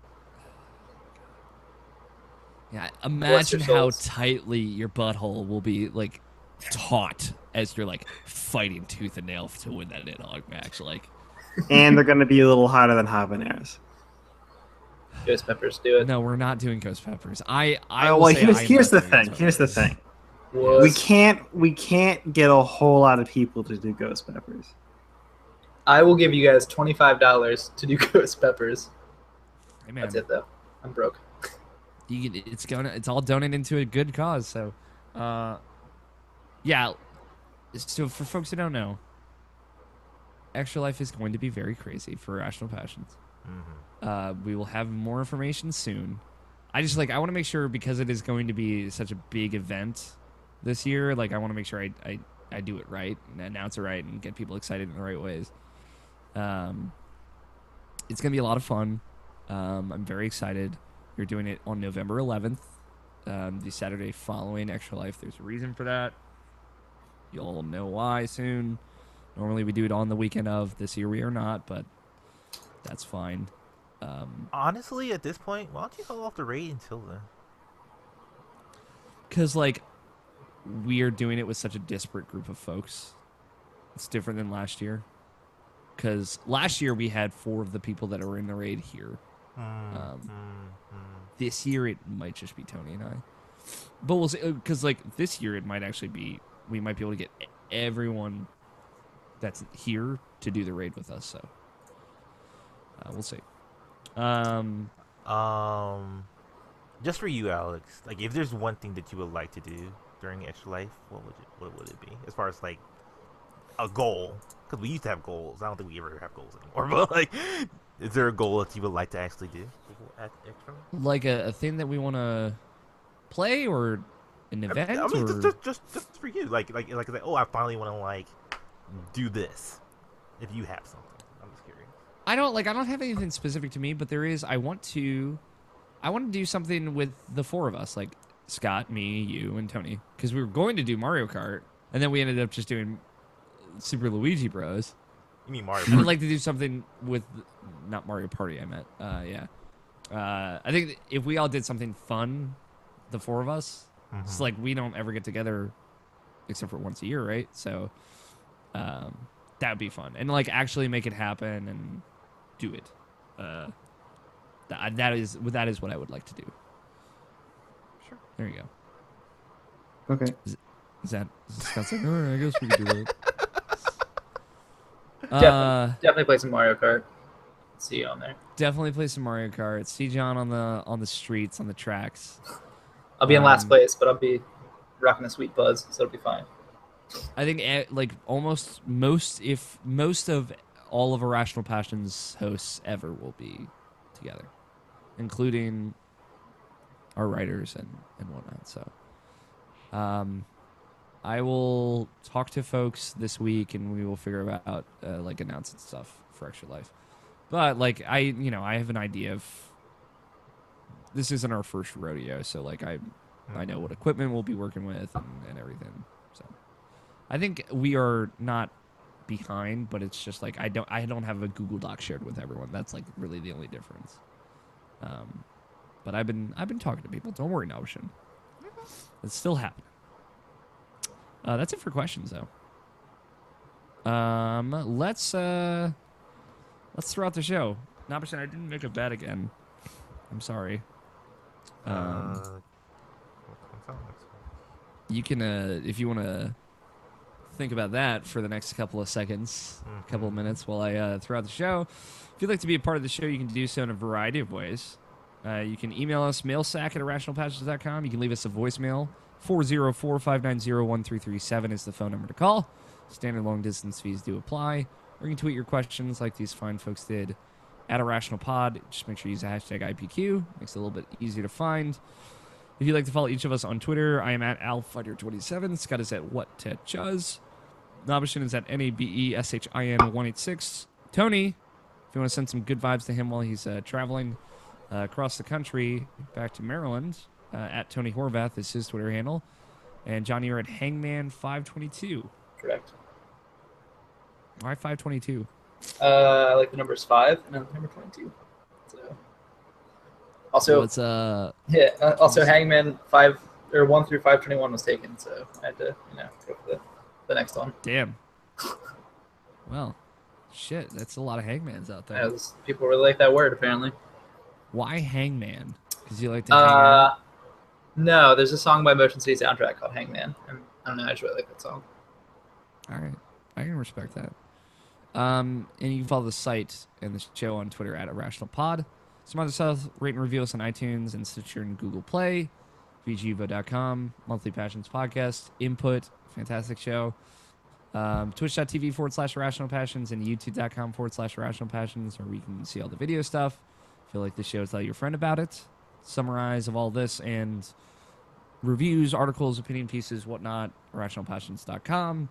Yeah, imagine how tightly your butthole will be like taut as you're like fighting tooth and nail to win that Nidhogg match. Like, and they're going to be a little hotter than habaneros. Ghost peppers, do it. No, we're not doing ghost peppers. Here's the thing. Here's the thing. We can't get a whole lot of people to do ghost peppers. I will give you guys $25 to do ghost peppers. Hey, man. That's it though. I'm broke. It's all donated into a good cause. So, yeah. So for folks who don't know, Extra Life is going to be very crazy for Irrational Passions. Mm-hmm. We will have more information soon. I want to make sure, because it is going to be such a big event this year. Like, I want to make sure I do it right and announce it right and get people excited in the right ways. It's gonna be a lot of fun. I'm very excited. You're doing it on November 11th, the Saturday following Extra Life. There's a reason for that. You'll know why soon. Normally we do it on the weekend of. This year we are not, but that's fine. Honestly, at this point, why don't you hold off the raid until then? Because, like, we are doing it with such a disparate group of folks. It's different than last year. Because last year we had 4 of the people that were in the raid here. This year it might just be Tony and I. But we'll see. Because, like, this year it might actually be we might be able to get everyone that's here to do the raid with us. So we'll see. Just for you, Alex. Like, if there's one thing that you would like to do during Extra Life, what would it be? As far as like a goal, because we used to have goals. I don't think we ever have goals anymore. But like, is there a goal that you would like to actually do at Extra Life? Like a thing that we want to play, or an event, I mean, or just for you. Like, oh, I finally want to like do this. If you have something, I'm just curious. I don't have anything specific to me, but there is. I want to do something with the four of us, like Scott, me, you, and Tony, because we were going to do Mario Kart, and then we ended up just doing Super Luigi Bros. You mean Mario? I would like to do something with, not Mario Party. I meant, yeah. I think if we all did something fun, the four of us, it's like we don't ever get together except for once a year, right? So that would be fun, and like actually make it happen and do it. That is what I would like to do. Sure. There you go. Okay. Is that Scott's like, all right, I guess we can do it. Definitely play some Mario Kart. See you on there. Definitely play some Mario Kart. See John on the streets, on the tracks. I'll be in last place, but I'll be rocking a sweet buzz, so it'll be fine. I think like almost most of all of Irrational Passions hosts ever will be together, including our writers and whatnot. So I will talk to folks this week, and we will figure out like announcing stuff for Extra Life. But like I have an idea of, this isn't our first rodeo, so like I know what equipment we'll be working with and everything. So I think we are not behind, but it's just like I don't have a Google Doc shared with everyone. That's like really the only difference. But I've been talking to people. Don't worry, Notion. It's still happening. That's it for questions, though. Let's throw out the show. Nabashan, I didn't make a bet again. I'm sorry. You can, if you want to think about that for the next couple of seconds, couple of minutes while I throw out the show. If you'd like to be a part of the show, you can do so in a variety of ways. You can email us, mailsack@irrationalpassions.com. You can leave us a voicemail. 404-590-1337 is the phone number to call. Standard long-distance fees do apply. Or you can tweet your questions like these fine folks did at IrrationalPod. Just make sure you use the hashtag IPQ. Makes it a little bit easier to find. If you'd like to follow each of us on Twitter, I am at AlFighter27. Scott is at WhatTechUz. Nabashin is at NABESHIN186. Tony, if you want to send some good vibes to him while he's traveling across the country back to Maryland, at Tony Horvath is his Twitter handle. And Johnny, you're at Hangman522. Correct. Why 522? I like the numbers 5 and I like the number 22. So also, it's also Hangman 1 through 521 was taken, so I had to go for the next one. Damn. Well, shit, that's a lot of hangmans out there. People really like that word, apparently. Why Hangman? Because you like to hang out? No, there's a song by Motion City Soundtrack called Hangman. And I don't know, I just really like that song. All right. I can respect that. And you can follow the site and the show on Twitter at IrrationalPod. Some other stuff, rate and review us on iTunes and Stitcher and Google Play. VGUvo.com, Monthly Passions Podcast, Input, fantastic show. Twitch.tv/IrrationalPassions and YouTube.com/IrrationalPassions, where we can see all the video stuff. Feel like the show, tell your friend about it. Summarize of all this and reviews, articles, opinion pieces, whatnot, IrrationalPassions.com.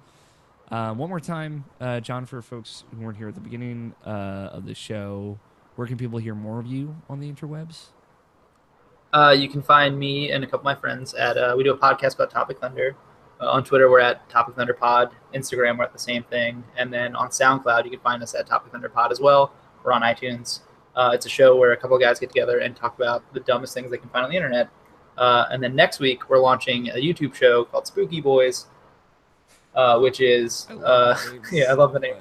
One more time, John, for folks who weren't here at the beginning of the show, where can people hear more of you on the interwebs? You can find me and a couple of my friends at, we do a podcast about Topic Thunder. On Twitter, we're at Topic Thunder Pod. Instagram, we're at the same thing. And then on SoundCloud, you can find us at Topic Thunder Pod as well. We're on iTunes. It's a show where a couple of guys get together and talk about the dumbest things they can find on the internet. And then next week, we're launching a YouTube show called Spooky Boys, which is, yeah, I love the name.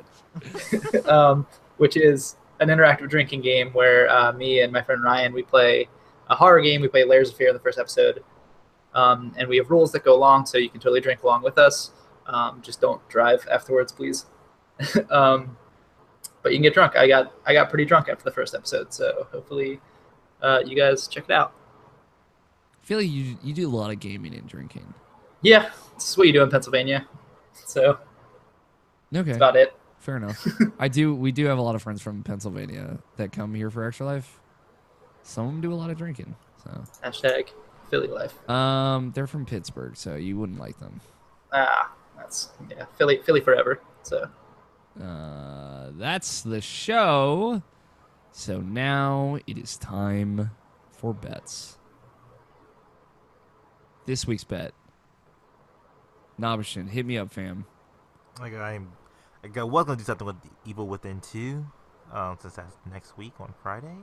Which is an interactive drinking game where me and my friend Ryan, we play a horror game. We play Layers of Fear in the first episode. And we have rules that go along, so you can totally drink along with us. Just don't drive afterwards, please. But you can get drunk. I got pretty drunk after the first episode, so hopefully you guys check it out. I feel like you do a lot of gaming and drinking. Yeah, this is what you do in Pennsylvania. So Okay, that's about it. fair enough. We do have a lot of friends from Pennsylvania that come here for Extra Life. Some of them do a lot of drinking. So Hashtag Philly life. they're from Pittsburgh, so you wouldn't like them. That's Philly forever. So That's the show. So now it is time for bets. This week's bet. Nobishin, hit me up, fam. Like I was gonna do something with Evil Within 2, since that's next week on Friday,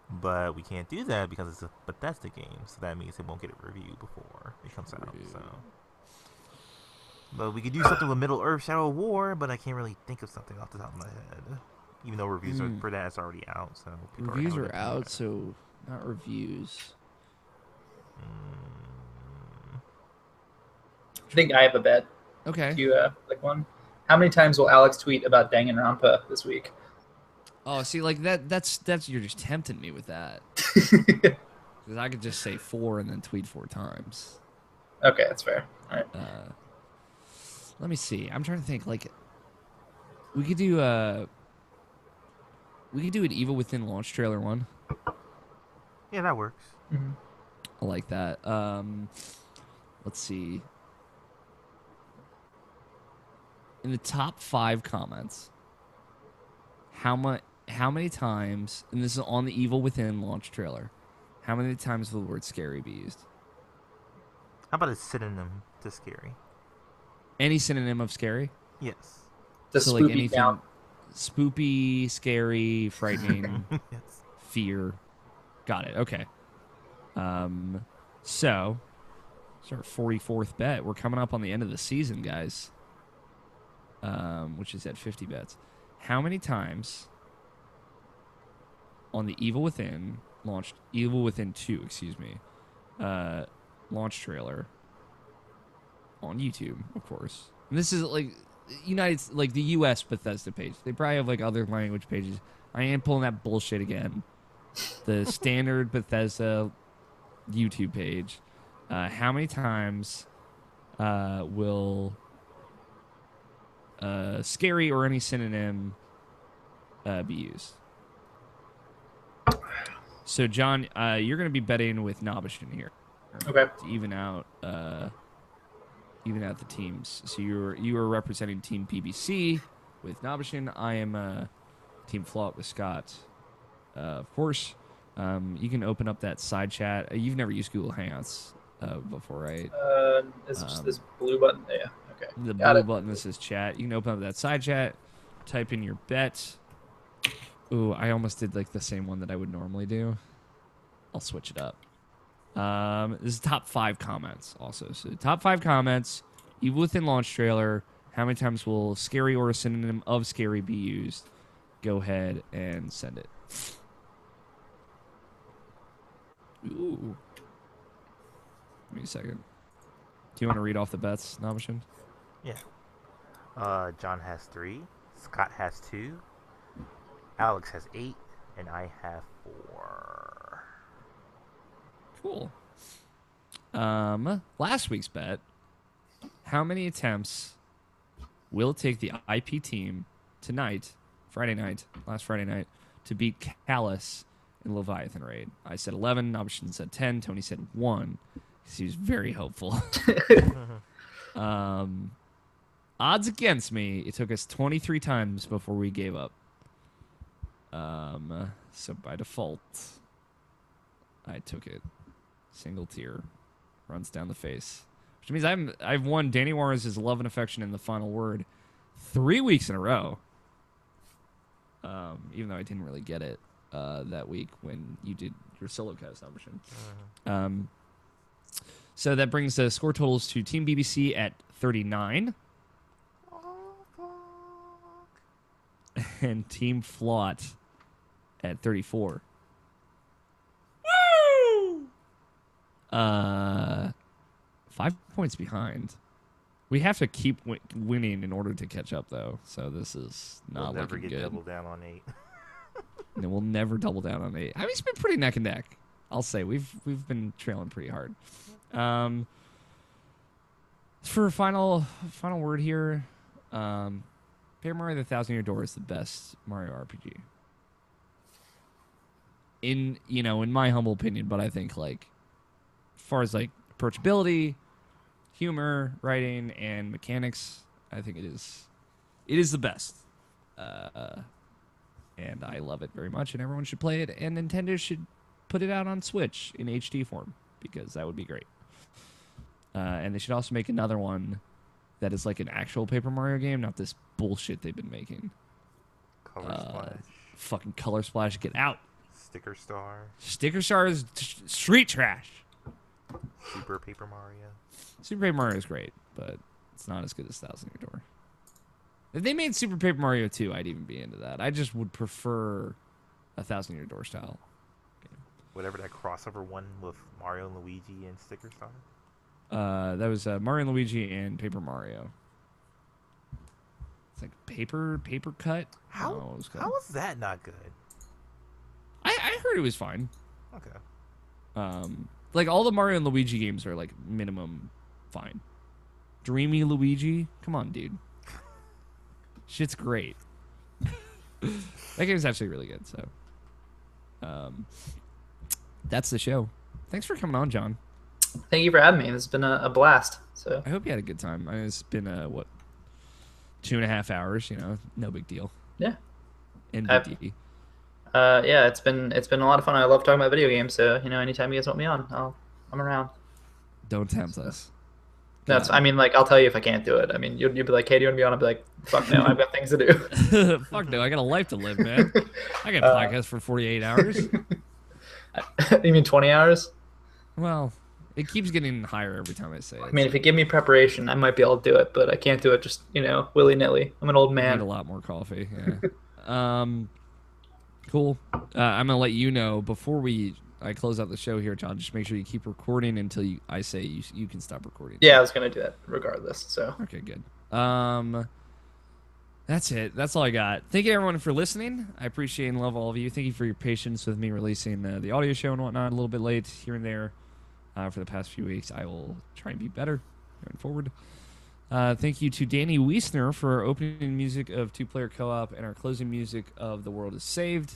but we can't do that because it's a Bethesda game, so that means it won't get a review before it comes out. So, but we could do something with Middle Earth: Shadow of War, but I can't really think of something off the top of my head. Even though reviews for that's already out, so Reviews are out, so not reviews. I think I have a bet. Okay. Do you like one? How many times will Alex tweet about Danganronpa this week? Oh, see, like that's you're just tempting me with that. Because I could just say 4 and then tweet 4 times. Okay, that's fair. All right. Let me see. I'm trying to think. Like, we could do an Evil Within launch trailer one. Yeah, that works. Mm-hmm. I like that. Let's see. In the top 5 comments, how many times, and this is on the Evil Within launch trailer, how many times will the word scary be used? How about a synonym to scary? Any synonym of scary? Yes. The So spoopy like anything count. spoopy, scary, frightening, Yes. fear. Got it. Okay. So it's our 44th bet. We're coming up on the end of the season, guys. Which is at 50 bets. How many times on the Evil Within 2, excuse me, launch trailer on YouTube, of course. And this is like the US Bethesda page. They probably have like other language pages. I am pulling that bullshit again. The standard Bethesda YouTube page. How many times will scary or any synonym be used? So, John, you're going to be betting with Nobishin here. Okay. To even out the teams. So you are representing Team PBC with Nobishin. I am Team Flaught with Scott. Of course, you can open up that side chat. You've never used Google Hangouts before, right? It's just this blue button. Yeah. Okay. The Got blue it. button that says chat. You can open up that side chat, type in your bet. Ooh, I almost did like the same one that I would normally do. I'll switch it up. This is top 5 comments also. So top 5 comments, Evil Within launch trailer. How many times will scary or a synonym of scary be used? Go ahead and send it. Ooh. Give me a second. Do you want to read off the bets, Nobishin? Yeah. John has 3. Scott has 2. Alex has 8, and I have 4. Cool. Last week's bet. How many attempts will it take the IP team tonight, last Friday night, to beat Callus in Leviathan Raid? I said 11. Nobishin said 10. Tony said 1. He was very hopeful. Odds against me, it took us 23 times before we gave up. So by default, I took it. Single tear runs down the face, which means I've won Danny Warren's love and affection in the final word 3 weeks in a row. Even though I didn't really get it that week when you did your solo cast Nobishin. So that brings the score totals to Team BBC at 39. And Team Flaught at 34. Woo! 5 points behind. We have to keep winning in order to catch up, though. So this is not We'll never looking get good. double down on 8. No, we'll never double down on 8. I mean, it's been pretty neck and neck. I'll say we've been trailing pretty hard. For a final word here, Paper Mario: The Thousand Year Door is the best Mario RPG. In my humble opinion, but I think like, as far as like approachability, humor, writing, and mechanics, I think it is the best. And I love it very much, and everyone should play it. And Nintendo should put it out on Switch in HD form, because that would be great. And they should also make another one that is like an actual Paper Mario game, not this bullshit they've been making. Color Splash. Fucking Color Splash, get out. Sticker Star. Sticker Star is street trash. Super Paper Mario. Super Paper Mario is great, but it's not as good as Thousand Year Door. If they made Super Paper Mario 2, I'd even be into that. I just would prefer a Thousand Year Door style game. Whatever that crossover one with Mario and Luigi and Sticker Star. That was Mario and Luigi and Paper Mario. It's like paper cut. How was that not good? I heard it was fine. Okay. Like all the Mario and Luigi games are like minimum fine. Dreamy Luigi, come on, dude. Shit's great. That game's actually really good. So, that's the show. Thanks for coming on, John. Thank you for having me. It's been a blast. So I hope you had a good time. I mean, it's been 2.5 hours. No big deal. Yeah. NBD. Yeah, it's been a lot of fun. I love talking about video games. So anytime you guys want me on, I'm around. Don't tempt us. That's. I mean, like, I'll tell you if I can't do it. I mean, you'll be like, "Hey, do you want to be on?" I'll be like, "Fuck no, I've got things to do." Fuck no, I got a life to live, man. I got podcasts for 48 hours. You mean 20 hours? Well, it keeps getting higher every time I say it. I mean, if you give me preparation, I might be able to do it, but I can't do it just willy nilly. I'm an old I man. need a lot more coffee. Yeah. Cool. I'm gonna let you know before I close out the show here, John. Just make sure you keep recording until I say you can stop recording. Yeah, I was gonna do that regardless. So okay, good. That's it. That's all I got. Thank you everyone for listening. I appreciate and love all of you. Thank you for your patience with me releasing the audio show and whatnot a little bit late here and there for the past few weeks. I will try and be better going forward. Thank you to Danny Wiesner for our opening music of Two Player Co-op and our closing music of The World Is Saved.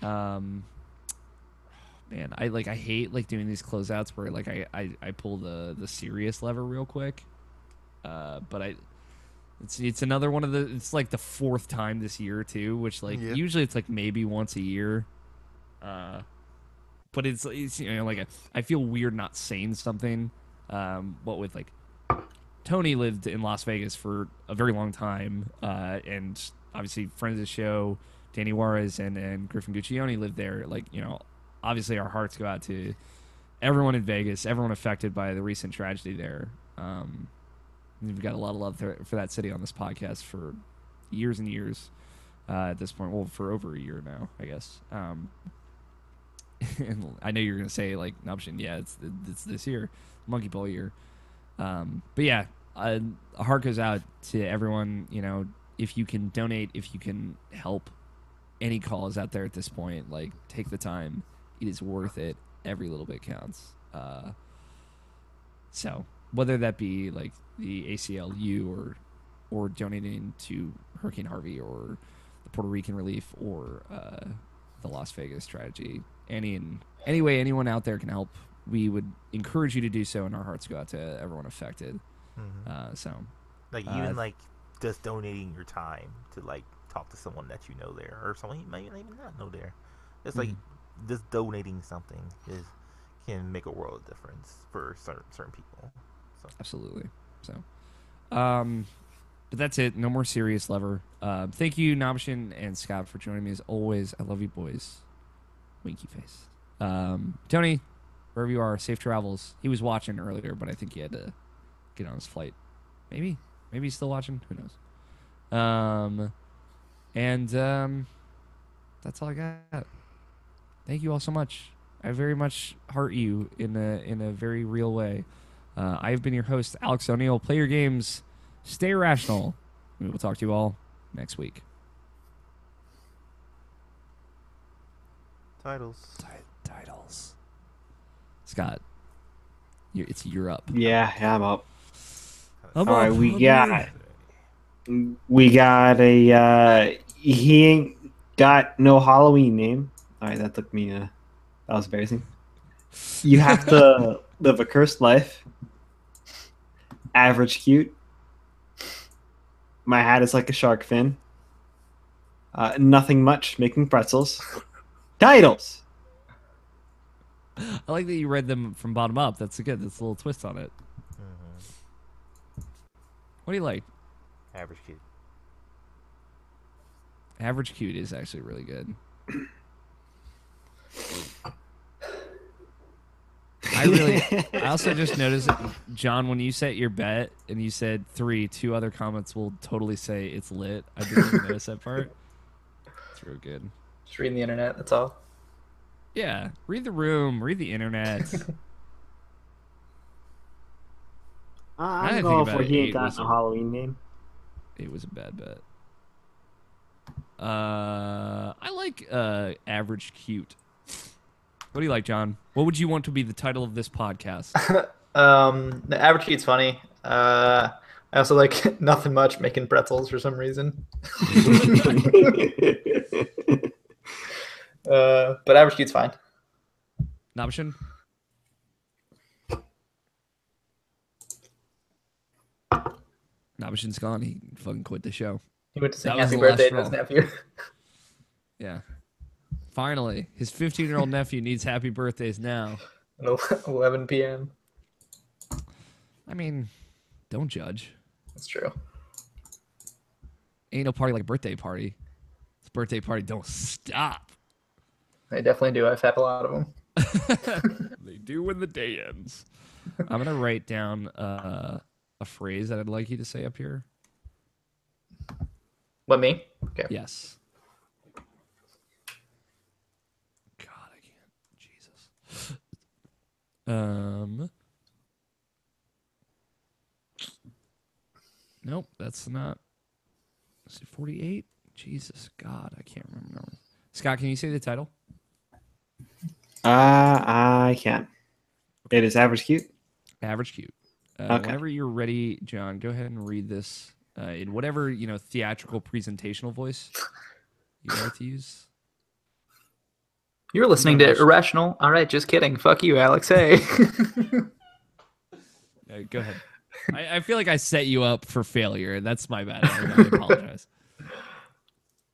Man, I hate doing these closeouts where I pull the serious lever real quick. But it's another one of it's like the fourth time this year too, which usually it's like maybe once a year. But it's I feel weird not saying something. What with Tony lived in Las Vegas for a very long time, and obviously friends of the show, Danny Juarez and Griffin Guccione lived there. Obviously our hearts go out to everyone in Vegas, everyone affected by the recent tragedy there. We've got a lot of love for that city on this podcast for years and years at this point. Well, for over a year now, I guess. And I know you're going to say, Nuption, yeah, it's this year, Monkey Ball year. But yeah, a heart goes out to everyone. If you can donate, if you can help, any cause out there at this point, take the time. It is worth it. Every little bit counts. So whether that be the ACLU or donating to Hurricane Harvey or the Puerto Rican relief or the Las Vegas tragedy, any way anyone out there can help, we would encourage you to do so, and our hearts go out to everyone affected. Mm-hmm. Just donating your time to talk to someone that you know there, or someone you might even not know there. It's just donating something can make a world of difference for certain people. So. Absolutely. So, but that's it. No more serious lever. Thank you, Nobshin and Scott, for joining me as always. I love you, boys. Winky face. Tony, wherever you are, safe travels. He was watching earlier, but I think he had to get on his flight. Maybe he's still watching. Who knows? That's all I got. Thank you all so much. I very much heart you in a very real way. I've been your host, Alex O'Neill. Play your games. Stay irrational. We will talk to you all next week. Titles. Titles. Scott, it's Europe. Yeah, I'm up. I'm All right, up. we got a he ain't got no Halloween name. All right, that took me. That was embarrassing. You have to live a cursed life. Average cute. My hat is like a shark fin. Nothing much. Making pretzels. Titles. I like that you read them from bottom up. That's good. That's a little twist on it. What do you like? Average cute. Average cute is actually really good. I also just noticed, John, when you set your bet and you said 3, 2 other comments will totally say it's lit. I didn't even notice that part. It's real good. Just reading the internet. That's all. Yeah, read the room, read the internet. I'm think going about for it, he ain't 8 got was no a- Halloween name. It was a bad bet. I like average cute. What do you like, John? What would you want to be the title of this podcast? The average cute's funny. I also like nothing much making pretzels for some reason. But average cute's fine. Nabishin? Nabishin's gone. He fucking quit the show. He went to sing That was happy the last birthday to his straw. nephew. Yeah. Finally, his 15-year-old nephew needs happy birthdays now. At 11 p.m. I mean, don't judge. That's true. Ain't no party like a birthday party. This birthday party don't stop. They definitely do. I've had a lot of them. They do when the day ends. I'm going to write down a phrase that I'd like you to say up here. What, me? Okay. Yes. God, I can't. Jesus. Nope, that's not. Is it 48? Jesus, God, I can't remember. Scott, can you say the title? I can. It is average cute. Average cute. Okay. Whenever you're ready, John, go ahead and read this in whatever theatrical presentational voice you like to use. You're listening to Irrational. All right, just kidding. Fuck you, Alex. Hey. Go ahead. I feel like I set you up for failure. That's my bad. I apologize.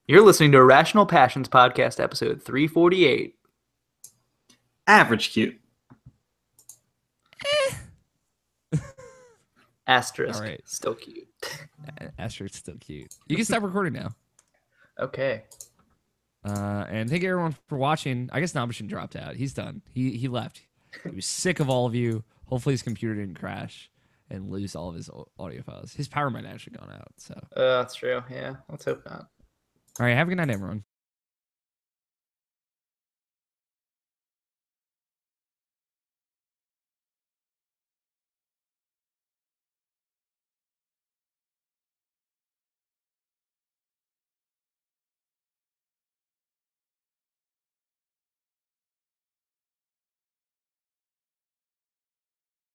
You're listening to Irrational Passions Podcast, episode 348. Average cute. Asterisk. All right. Still cute. Asterisk still cute. You can stop recording now. Okay. And thank you everyone for watching. I guess Nabishin dropped out. He's done. He left. He was sick of all of you. Hopefully his computer didn't crash and lose all of his audio files. His power might have actually gone out. So That's true. Yeah. Let's hope not. all right, have a good night, everyone.